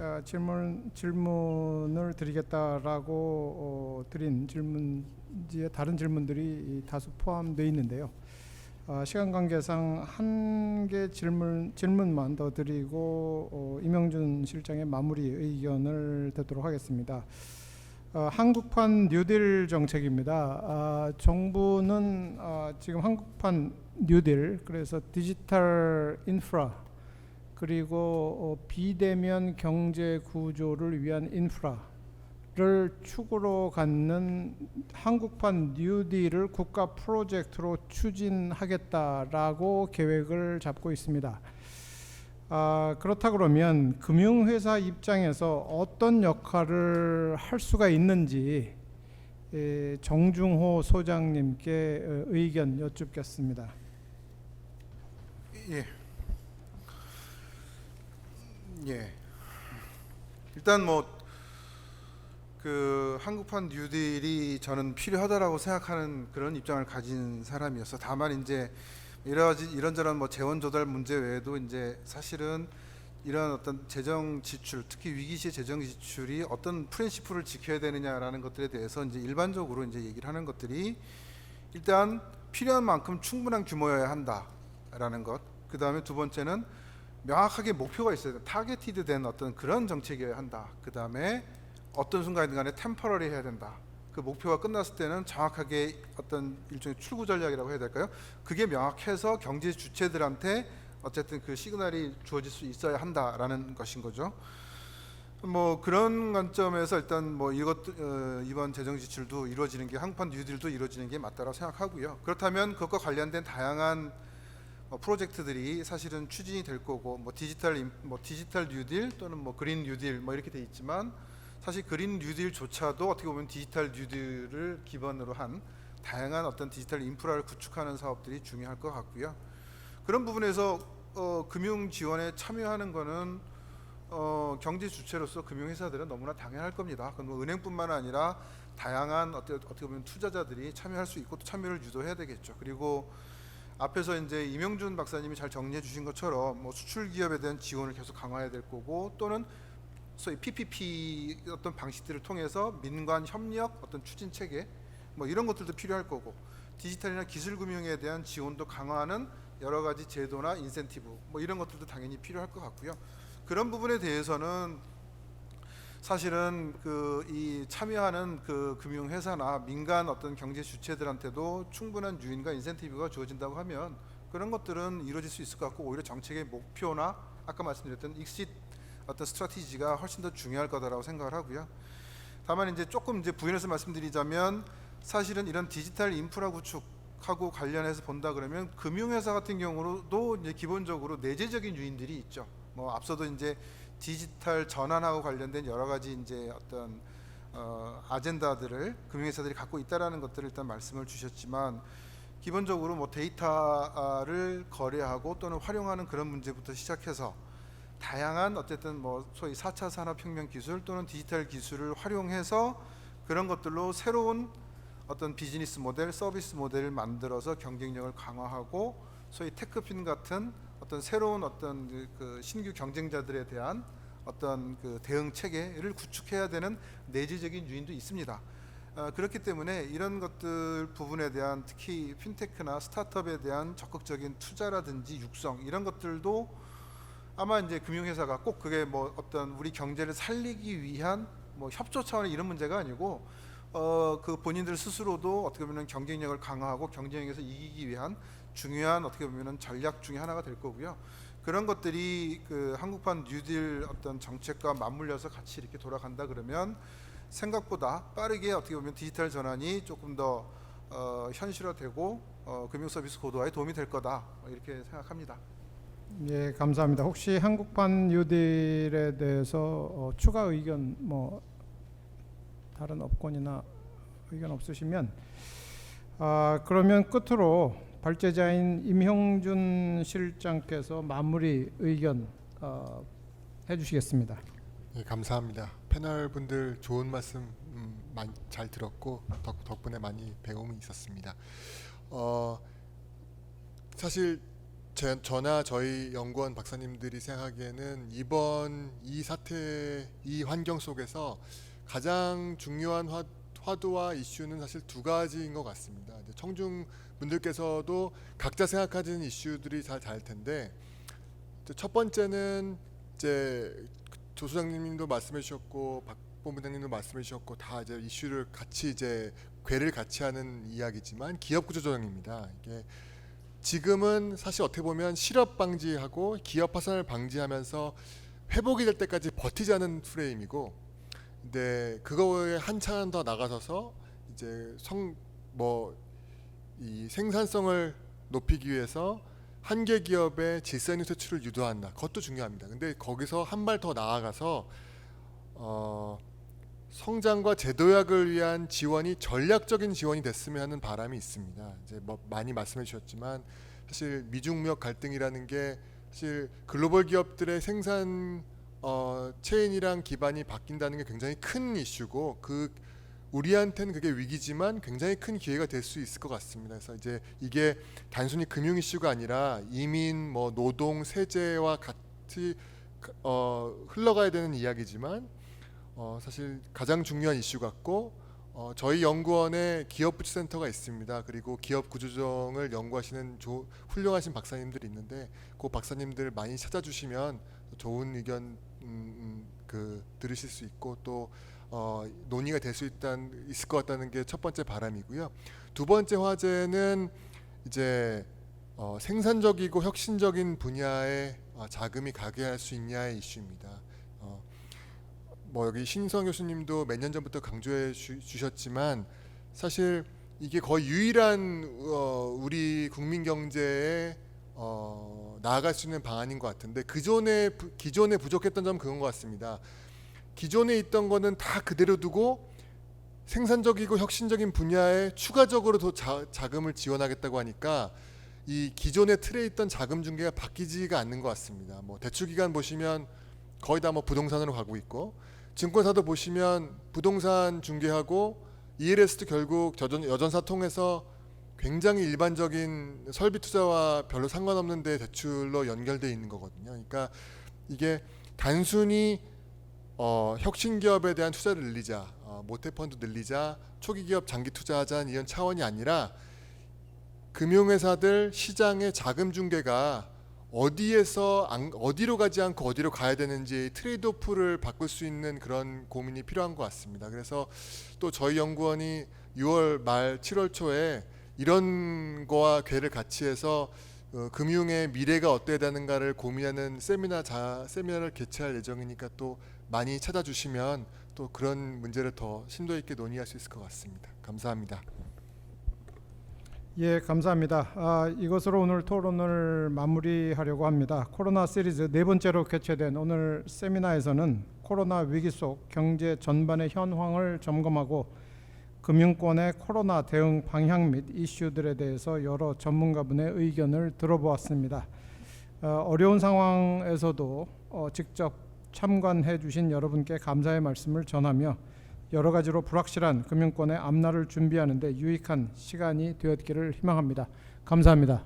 질문을 드리겠다라고 드린 질문지에 다른 질문들이 다수 포함되어 있는데요. 시간 관계상 한 개 질문만 더 드리고 이명준 실장의 마무리 의견을 듣도록 하겠습니다. 한국판 뉴딜 정책입니다. 정부는 지금 한국판 뉴딜, 그래서 디지털 인프라 그리고 비대면 경제 구조를 위한 인프라를 축으로 갖는 한국판 뉴딜을 국가 프로젝트로 추진하겠다라고 계획을 잡고 있습니다. 그렇다 그러면 금융회사 입장에서 어떤 역할을 할 수가 있는지 정중호 소장님께 의견 여쭙겠습니다. 예. 일단 뭐 그 한국판 뉴딜이 저는 필요하다라고 생각하는 그런 입장을 가진 사람이어서, 다만 이제 여러 가지 이런저런 뭐 재원 조달 문제 외에도 이제 사실은 이런 어떤 재정 지출, 특히 위기시의 재정 지출이 어떤 프린시플을 지켜야 되느냐라는 것들에 대해서 이제 일반적으로 이제 얘기를 하는 것들이 일단 필요한 만큼 충분한 규모여야 한다라는 것. 그 다음에 두 번째는 명확하게 목표가 있어야 돼. 타겟티드된 어떤 그런 정책이어야 한다. 그 다음에 어떤 순간에 템퍼러리 해야 된다. 그 목표가 끝났을 때는 정확하게 어떤 일종의 출구 전략이라고 해야 될까요? 그게 명확해서 경제 주체들한테 어쨌든 그 시그널이 주어질 수 있어야 한다라는 것인 거죠. 뭐 그런 관점에서 일단 뭐 이번 재정 지출도 이루어지는 게 한국판 뉴딜도 이루어지는 게 맞다고 생각하고요. 그렇다면 그것과 관련된 다양한 프로젝트들이 사실은 추진이 될 거고, 뭐 디지털 뉴딜 또는 뭐 그린 뉴딜 뭐 이렇게 돼 있지만, 사실 그린 뉴딜조차도 어떻게 보면 디지털 뉴딜을 기반으로 한 다양한 어떤 디지털 인프라를 구축하는 사업들이 중요할 것 같고요. 그런 부분에서 금융 지원에 참여하는 거는 경제 주체로서 금융회사들은 너무나 당연할 겁니다. 그건 뭐 은행뿐만 아니라 다양한 어떻게 보면 투자자들이 참여할 수 있고 또 참여를 유도해야 되겠죠. 그리고 앞에서 이제 이명준 박사님이 잘 정리해 주신 것처럼 뭐 수출 기업에 대한 지원을 계속 강화해야 될 거고, 또는 소위 PPP 어떤 방식들을 통해서 민관 협력 어떤 추진 체계 뭐 이런 것들도 필요할 거고, 디지털이나 기술 금융에 대한 지원도 강화하는 여러 가지 제도나 인센티브 뭐 이런 것들도 당연히 필요할 것 같고요. 그런 부분에 대해서는 사실은 이 참여하는 금융회사나 민간 어떤 경제 주체들한테도 충분한 유인과 인센티브가 주어진다고 하면 그런 것들은 이루어질 수 있을 것 같고, 오히려 정책의 목표나 아까 말씀드렸던 익시트 어떤 스트래티지가 훨씬 더 중요할 거다라고 생각을 하고요. 다만 이제 조금 이제 부연해서 말씀드리자면, 사실은 이런 디지털 인프라 구축하고 관련해서 본다 그러면 금융회사 같은 경우도 이제 기본적으로 내재적인 유인들이 있죠. 뭐 앞서도 이제 디지털 전환하고 관련된 여러 가지 이제 어떤 아젠다들을 금융회사들이 갖고 있다라는 것들을 일단 말씀을 주셨지만, 기본적으로 뭐 데이터를 거래하고 또는 활용하는 그런 문제부터 시작해서 다양한 어쨌든 뭐 소위 4차 산업혁명 기술 또는 디지털 기술을 활용해서 그런 것들로 새로운 어떤 비즈니스 모델, 서비스 모델을 만들어서 경쟁력을 강화하고 소위 테크핀 같은 어떤 새로운 어떤 그 신규 경쟁자들에 대한 어떤 그 대응 체계를 구축해야 되는 내재적인 유인도 있습니다. 그렇기 때문에 이런 것들 부분에 대한 특히 핀테크나 스타트업에 대한 적극적인 투자라든지 육성 이런 것들도 아마 이제 금융회사가 꼭 그게 뭐 어떤 우리 경제를 살리기 위한 뭐 협조 차원의 이런 문제가 아니고 그 본인들 스스로도 어떻게 보면 경쟁력을 강화하고 경쟁에서 이기기 위한 중요한 어떻게 보면 전략 중에 하나가 될 거고요. 그런 것들이 그 한국판 뉴딜 어떤 정책과 맞물려서 같이 이렇게 돌아간다 그러면 생각보다 빠르게 어떻게 보면 디지털 전환이 조금 더 현실화되고 금융 서비스 고도화에 도움이 될 거다 이렇게 생각합니다. 예, 감사합니다. 혹시 한국판 뉴딜에 대해서 추가 의견 뭐 다른 업권이나 의견 없으시면 그러면 끝으로 발제자인 임형준 실장께서 마무리 의견 해주시겠습니다. 예, 감사합니다. 패널 분들 좋은 말씀 많이 잘 들었고 덕분에 많이 배움이 있었습니다. 사실 저나 저희 연구원 박사님들이 생각하기에는 이번 이 사태, 이 환경 속에서 가장 중요한 화두와 이슈는 사실 두 가지인 것 같습니다. 청중 분들께서도 각자 생각하는 이슈들이 잘 텐데, 첫 번째는 이제 조 소장님도 말씀해 주셨고 박 본부장님도 말씀해 주셨고 다 이제 이슈를 같이 이제 궤를 같이 하는 이야기지만 기업 구조 조정입니다. 이게 지금은 사실 어떻게 보면 실업 방지하고 기업 파산을 방지하면서 회복이 될 때까지 버티자는 프레임이고, 근데 그거에 한참 더 나가서서 이제 이 생산성을 높이기 위해서 한계 기업의 질서 있는 퇴출을 유도한다. 그것도 중요합니다. 근데 거기서 한 발 더 나아가서 성장과 재도약을 위한 지원이 전략적인 지원이 됐으면 하는 바람이 있습니다. 이제 뭐 많이 말씀해 주셨지만 사실 미중 무역 갈등이라는 게 사실 글로벌 기업들의 생산 체인이랑 기반이 바뀐다는 게 굉장히 큰 이슈고, 우리한테는 그게 위기지만 굉장히 큰 기회가 될 수 있을 것 같습니다. 그래서 이제 이게 단순히 금융 이슈가 아니라 이민, 뭐 노동, 세제와 같이 흘러가야 되는 이야기지만 사실 가장 중요한 이슈 같고, 저희 연구원에 기업부치센터가 있습니다. 그리고 기업 구조조정을 연구하시는 훌륭하신 박사님들이 있는데 그 박사님들 많이 찾아주시면 좋은 의견 들으실 수 있고 또 논의가 될 수 있을 것 같다는 게 첫 번째 바람이고요. 두 번째 화제는 이제 생산적이고 혁신적인 분야에 자금이 가게 할 수 있냐의 이슈입니다. 뭐 여기 신성 교수님도 몇 년 전부터 강조해 주셨지만 사실 이게 거의 유일한 우리 국민 경제에 나아갈 수 있는 방안인 것 같은데, 기존에 부족했던 점은 그건 것 같습니다. 기존에 있던 거는 다 그대로 두고 생산적이고 혁신적인 분야에 추가적으로 더 자금을 지원하겠다고 하니까 이 기존의 틀에 있던 자금 중개가 바뀌지가 않는 것 같습니다. 뭐 대출 기간 보시면 거의 다 뭐 부동산으로 가고 있고, 증권사도 보시면 부동산 중개하고 ELS도 결국 여전사 통해서 굉장히 일반적인 설비 투자와 별로 상관없는 데 대출로 연결되어 있는 거거든요. 그러니까 이게 단순히 혁신 기업에 대한 투자를 늘리자, 모태펀드 늘리자, 초기 기업 장기 투자하자는 이런 차원이 아니라 금융회사들 시장의 자금 중개가 어디로 가지 않고 어디로 가야 되는지 트레이드오프를 바꿀 수 있는 그런 고민이 필요한 것 같습니다. 그래서 또 저희 연구원이 6월 말 7월 초에 이런 거와 궤를 같이 해서 금융의 미래가 어떻게 되는가를 고민하는 세미나를 개최할 예정이니까 또 많이 찾아주시면 또 그런 문제를 더 심도 있게 논의할 수 있을 것 같습니다. 감사합니다. 예, 감사합니다. 이것으로 오늘 토론을 마무리하려고 합니다. 코로나 시리즈 네 번째로 개최된 오늘 세미나에서는 코로나 위기 속 경제 전반의 현황을 점검하고 금융권의 코로나 대응 방향 및 이슈들에 대해서 여러 전문가분의 의견을 들어보았습니다. 어려운 상황에서도 직접 참관해 주신 여러분께 감사의 말씀을 전하며 여러 가지로 불확실한 금융권의 앞날을 준비하는 데 유익한 시간이 되었기를 희망합니다. 감사합니다.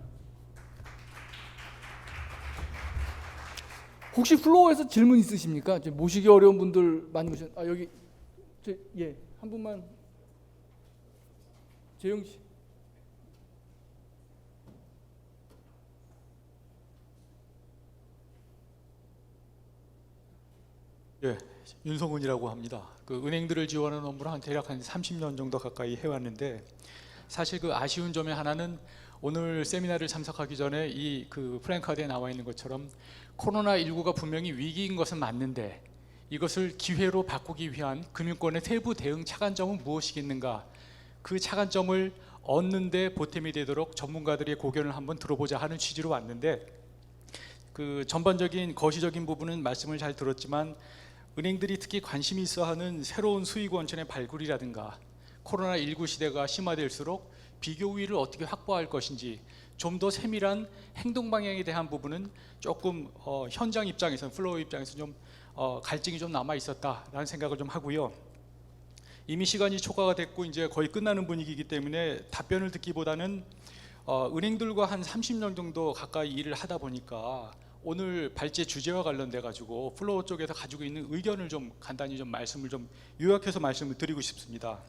혹시 플로어에서 질문 있으십니까? 모시기 어려운 분들 많이 오셨. 여기 한 분만. 재영 씨. 예, 윤성훈이라고 합니다. 그 은행들을 지원하는 업무를 대략 한 30년 정도 가까이 해왔는데 사실 그 아쉬운 점의 하나는 오늘 세미나를 참석하기 전에 이 그 플랜카드에 나와 있는 것처럼 코로나19가 분명히 위기인 것은 맞는데 이것을 기회로 바꾸기 위한 금융권의 세부 대응 차관점은 무엇이겠는가, 그 차관점을 얻는 데 보탬이 되도록 전문가들의 고견을 한번 들어보자 하는 취지로 왔는데, 그 전반적인 거시적인 부분은 말씀을 잘 들었지만 은행들이 특히 관심이 있어하는 새로운 수익 원천의 발굴이라든가 코로나19 시대가 심화될수록 비교 우위를 어떻게 확보할 것인지 좀 더 세밀한 행동 방향에 대한 부분은 조금 현장 입장에서는, 플로어 입장에서 좀 갈증이 좀 남아 있었다라는 생각을 좀 하고요. 이미 시간이 초과가 됐고 이제 거의 끝나는 분위기이기 때문에 답변을 듣기보다는 은행들과 한 30년 정도 가까이 일을 하다 보니까 오늘 발제 주제와 관련돼 가지고 플로어 쪽에서 가지고 있는 의견을 좀 간단히 좀 말씀을 좀 요약해서 말씀을 드리고 싶습니다.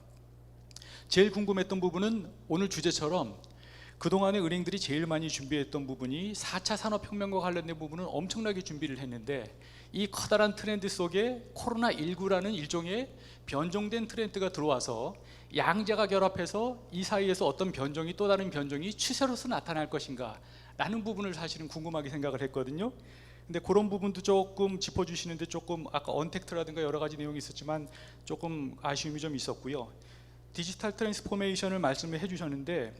제일 궁금했던 부분은 오늘 주제처럼 그동안에 은행들이 제일 많이 준비했던 부분이 4차 산업혁명과 관련된 부분은 엄청나게 준비를 했는데 이 커다란 트렌드 속에 코로나19라는 일종의 변종된 트렌드가 들어와서 양자가 결합해서 이 사이에서 어떤 변종이 또 다른 변종이 추세로서 나타날 것인가 라는 부분을 사실은 궁금하게 생각을 했거든요. 근데 그런 부분도 조금 짚어주시는데 조금 아까 언택트라든가 여러 가지 내용이 있었지만 조금 아쉬움이 좀 있었고요. 디지털 트랜스포메이션을 말씀을 해주셨는데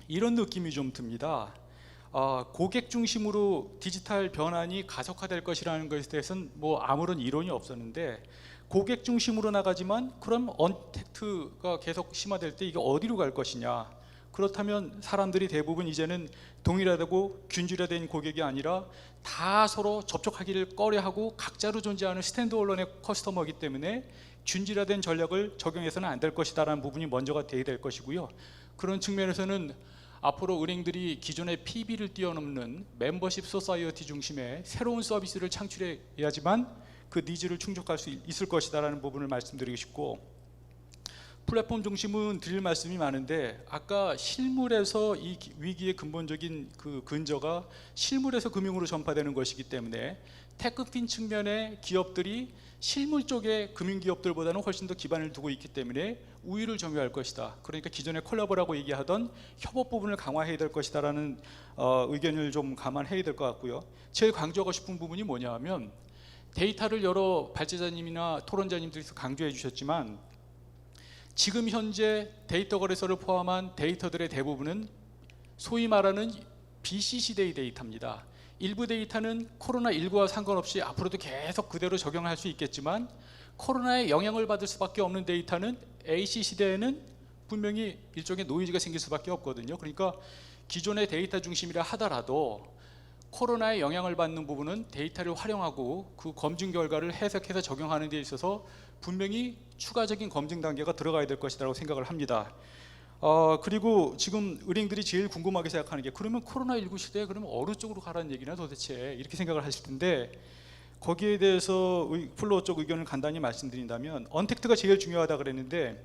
이런 느낌이 좀 듭니다. 고객 중심으로 디지털 변환이 가속화될 것이라는 것에 대해서는 뭐 아무런 이론이 없었는데 고객 중심으로 나가지만 그럼 언택트가 계속 심화될 때 이게 어디로 갈 것이냐. 그렇다면 사람들이 대부분 이제는 동일하고 균질화된 고객이 아니라 다 서로 접촉하기를 꺼려하고 각자로 존재하는 스탠드얼론의 커스터머이기 때문에 균질화된 전략을 적용해서는 안 될 것이다라는 부분이 먼저가 돼야 될 것이고요. 그런 측면에서는 앞으로 은행들이 기존의 PB를 뛰어넘는 멤버십 소사이어티 중심의 새로운 서비스를 창출해야지만 그 니즈를 충족할 수 있을 것이다라는 부분을 말씀드리고 싶고, 플랫폼 중심은 드릴 말씀이 많은데 아까 실물에서 이 위기의 근본적인 그 근저가 실물에서 금융으로 전파되는 것이기 때문에 테크핀 측면의 기업들이 실물 쪽의 금융기업들보다는 훨씬 더 기반을 두고 있기 때문에 우위를 점유할 것이다. 그러니까 기존에 콜라보라고 얘기하던 협업 부분을 강화해야 될 것이다라는 의견을 좀 감안해야 될 것 같고요. 제일 강조하고 싶은 부분이 뭐냐 하면 데이터를 여러 발제자님이나 토론자님들께서 강조해 주셨지만 지금 현재 데이터 거래소를 포함한 데이터들의 대부분은 소위 말하는 BC 시대의 데이터입니다. 일부 데이터는 코로나19와 상관없이 앞으로도 계속 그대로 적용할 수 있겠지만 코로나에 영향을 받을 수밖에 없는 데이터는 AC 시대에는 분명히 일종의 노이즈가 생길 수밖에 없거든요. 그러니까 기존의 데이터 중심이라 하더라도 코로나에 영향을 받는 부분은 데이터를 활용하고 그 검증 결과를 해석해서 적용하는 데 있어서 분명히 추가적인 검증 단계가 들어가야 될 것이라고 생각을 합니다. 그리고 지금 은행들이 제일 궁금하게 생각하는 게 그러면 코로나19 시대에 그러면 어느 쪽으로 가라는 얘기나 도대체 이렇게 생각을 하실 텐데 거기에 대해서 플로어 쪽 의견을 간단히 말씀드린다면 언택트가 제일 중요하다 그랬는데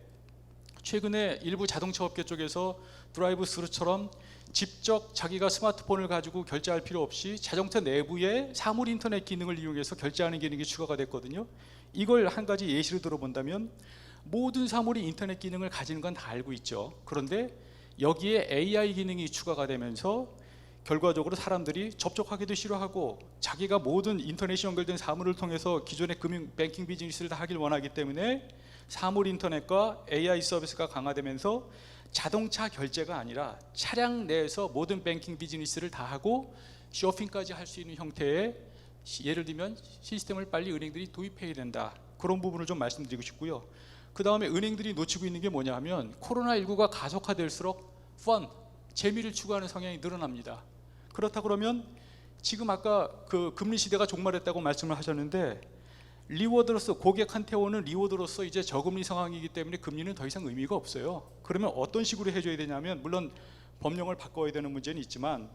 최근에 일부 자동차 업계 쪽에서 드라이브 스루처럼 직접 자기가 스마트폰을 가지고 결제할 필요 없이 자동차 내부에 사물 인터넷 기능을 이용해서 결제하는 기능이 추가가 됐거든요. 이걸 한 가지 예시로 들어본다면 모든 사물이 인터넷 기능을 가지는 건 다 알고 있죠. 그런데 여기에 AI 기능이 추가가 되면서 결과적으로 사람들이 접촉하기도 싫어하고 자기가 모든 인터넷이 연결된 사물을 통해서 기존의 금융 뱅킹 비즈니스를 다 하길 원하기 때문에 사물 인터넷과 AI 서비스가 강화되면서 자동차 결제가 아니라 차량 내에서 모든 뱅킹 비즈니스를 다 하고 쇼핑까지 할 수 있는 형태의, 예를 들면 시스템을 빨리 은행들이 도입해야 된다. 그런 부분을 좀 말씀드리고 싶고요. 그 다음에 은행들이 놓치고 있는 게 뭐냐 하면 코로나19가 가속화될수록 재미를 추구하는 성향이 늘어납니다. 그렇다 그러면 지금 아까 그 금리 시대가 종말했다고 말씀을 하셨는데, 리워드로서, 고객한테 오는 리워드로서 이제 저금리 상황이기 때문에 금리는 더 이상 의미가 없어요. 그러면 어떤 식으로 해줘야 되냐면, 물론 법령을 바꿔야 되는 문제는 있지만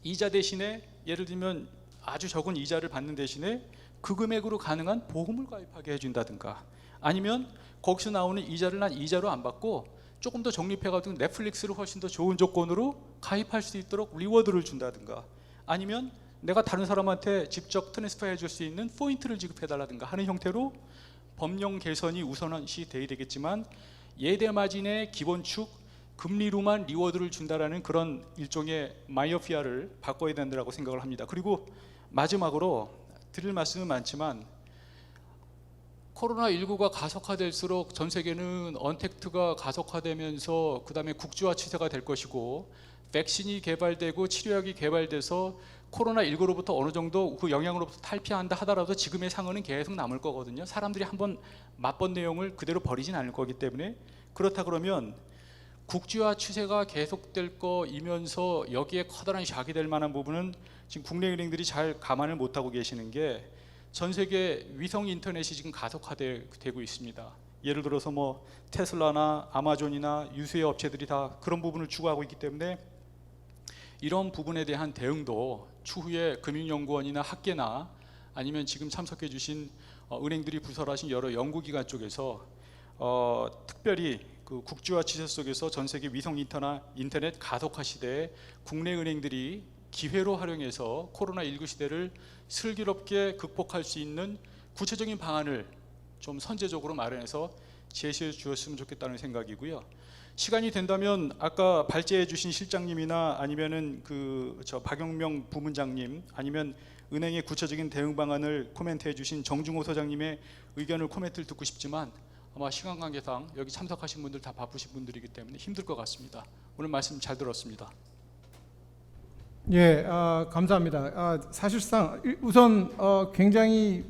이자 대신에 예를 들면 아주 적은 이자를 받는 대신에 그 금액으로 가능한 보험을 가입하게 해준다든가, 아니면 거기서 나오는 이자를 난 이자로 안 받고 조금 더 적립해가지고 넷플릭스를 훨씬 더 좋은 조건으로 가입할 수 있도록 리워드를 준다든가, 아니면 내가 다른 사람한테 직접 트랜스퍼 해줄 수 있는 포인트를 지급해달라든가 하는 형태로 법령 개선이 우선시 돼야 되겠지만, 예대 마진의 기본축 금리로만 리워드를 준다라는 그런 일종의 마이오피아를 바꿔야 된다고 생각을 합니다. 그리고 마지막으로 드릴 말씀은 많지만, 코로나19가 가속화될수록 전 세계는 언택트가 가속화되면서 그 다음에 국제화 추세가 될 것이고, 백신이 개발되고 치료약이 개발돼서 코로나19로부터 어느 정도 그 영향으로부터 탈피한다 하더라도 지금의 상황은 계속 남을 거거든요. 사람들이 한번 맛본 내용을 그대로 버리진 않을 거기 때문에, 그렇다 그러면 국제화 추세가 계속될 거이면서 여기에 커다란 샥이 될 만한 부분은 지금 국내 은행들이 잘 감안을 못하고 계시는 게, 전 세계 위성 인터넷이 지금 가속화되고 있습니다. 예를 들어서 뭐 테슬라나 아마존이나 유수의 업체들이 다 그런 부분을 추구하고 있기 때문에 이런 부분에 대한 대응도 추후에 금융연구원이나 학계나 아니면 지금 참석해 주신 은행들이 부설하신 여러 연구기관 쪽에서 특별히 그 국제화 추세 속에서 전 세계 위성 인터넷 가속화 시대에 국내 은행들이 기회로 활용해서 코로나19 시대를 슬기롭게 극복할 수 있는 구체적인 방안을 좀 선제적으로 마련해서 제시해 주었으면 좋겠다는 생각이고요. 시간이 된다면 아까 발제해 주신 실장님이나 아니면은 저 박영명 부문장님, 아니면 은행의 구체적인 대응 방안을 코멘트해 주신 정중호 소장님의 의견을 코멘트를 듣고 싶지만, 아마 시간 관계상 여기 참석하신 분들 다 바쁘신 분들이기 때문에 힘들 것 같습니다. 오늘 말씀 잘 들었습니다. 예, 감사합니다. 사실상 우선 굉장히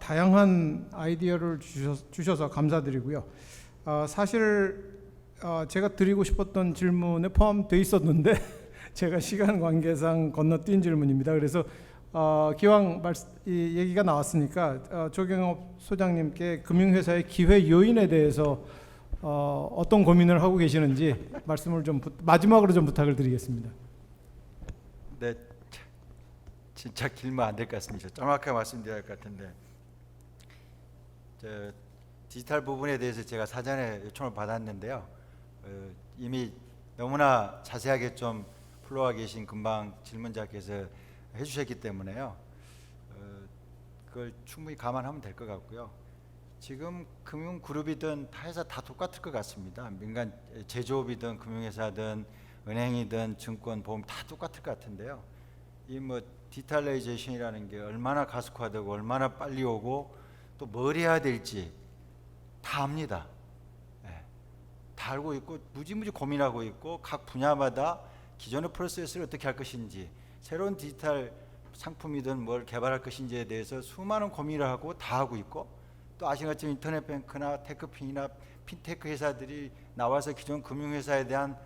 다양한 아이디어를 주셔서 감사드리고요. 사실 제가 드리고 싶었던 질문에 포함되어 있었는데 제가 시간 관계상 건너뛴 질문입니다. 그래서 기왕 이 얘기가 나왔으니까 조경업 소장님께 금융회사의 기회 요인에 대해서 어떤 고민을 하고 계시는지 말씀을 좀 마지막으로 좀 부탁을 드리겠습니다. 네, 진짜 길면 안 될 것 같습니다. 정확하게 말씀드려야 할 것 같은데, 디지털 부분에 대해서 제가 사전에 요청을 받았는데요. 이미 너무나 자세하게 좀 플로와 계신 금방 질문자께서 해주셨기 때문에요. 그걸 충분히 감안하면 될 것 같고요. 지금 금융그룹이든 타 회사 다 똑같을 것 같습니다. 민간 제조업이든 금융회사든 은행이든 증권, 보험 다 똑같을 것 같은데요. 이 뭐 디지털라이제이션이라는 게 얼마나 가속화되고 얼마나 빨리 오고 또 뭘 해야 될지 다 압니다. 다 알고 있고 무지무지 고민하고 있고, 각 분야마다 기존의 프로세스를 어떻게 할 것인지, 새로운 디지털 상품이든 뭘 개발할 것인지에 대해서 수많은 고민을 하고 다 하고 있고, 또 아시는 것처럼 인터넷 뱅크나 테크핀이나 핀테크 회사들이 나와서 기존 금융회사에 대한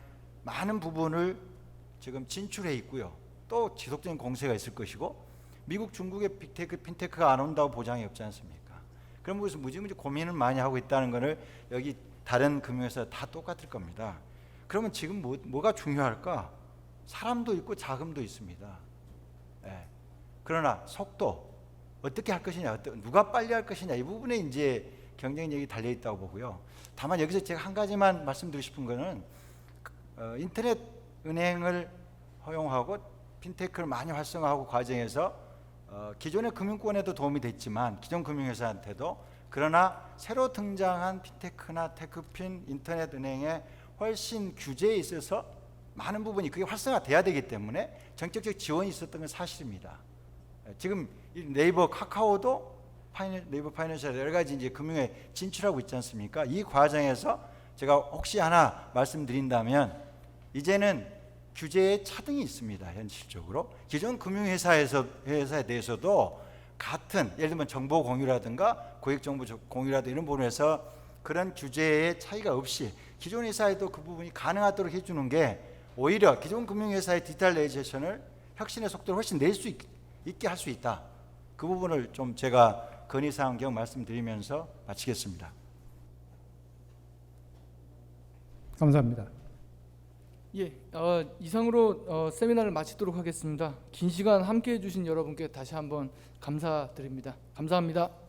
많은 부분을 지금 진출해 있고요. 또 지속적인 공세가 있을 것이고, 미국, 중국의 빅테크, 핀테크가 안 온다고 보장이 없지 않습니까? 그럼 그래서 무지무지 고민을 많이 하고 있다는 것을 여기 다른 금융회사 다 똑같을 겁니다. 그러면 지금 뭐가 중요할까? 사람도 있고 자금도 있습니다. 그러나 속도, 어떻게 할 것이냐, 누가 빨리 할 것이냐, 이 부분에 이제 경쟁력이 달려 있다고 보고요. 다만 여기서 제가 한 가지만 말씀드리고 싶은 거는 인터넷 은행을 허용하고 핀테크를 많이 활성화하고 과정에서 기존의 금융권에도 도움이 됐지만 기존 금융회사한테도, 그러나 새로 등장한 핀테크나 테크핀, 인터넷 은행의 훨씬 규제에 있어서 많은 부분이 그게 활성화돼야 되기 때문에 정책적 지원이 있었던 건 사실입니다. 지금 이 네이버, 카카오도 네이버 파이낸셜 여러 가지 이제 금융에 진출하고 있지 않습니까? 이 과정에서 제가 혹시 하나 말씀드린다면, 이제는 규제의 차등이 있습니다. 현실적으로 기존 금융회사에 대해서도 같은, 예를 들면 정보 공유라든가 고액 정보 공유라든가 이런 부분에서 그런 규제의 차이가 없이 기존 회사에도 그 부분이 가능하도록 해주는 게 오히려 기존 금융회사의 디지털라이제이션을, 혁신의 속도를 훨씬 낼 수 있게 할 수 있다. 그 부분을 좀 제가 건의사항 겸 말씀드리면서 마치겠습니다. 감사합니다. 예, 이상으로 세미나를 마치도록 하겠습니다. 긴 시간 함께해 주신 여러분께 다시 한번 감사드립니다. 감사합니다.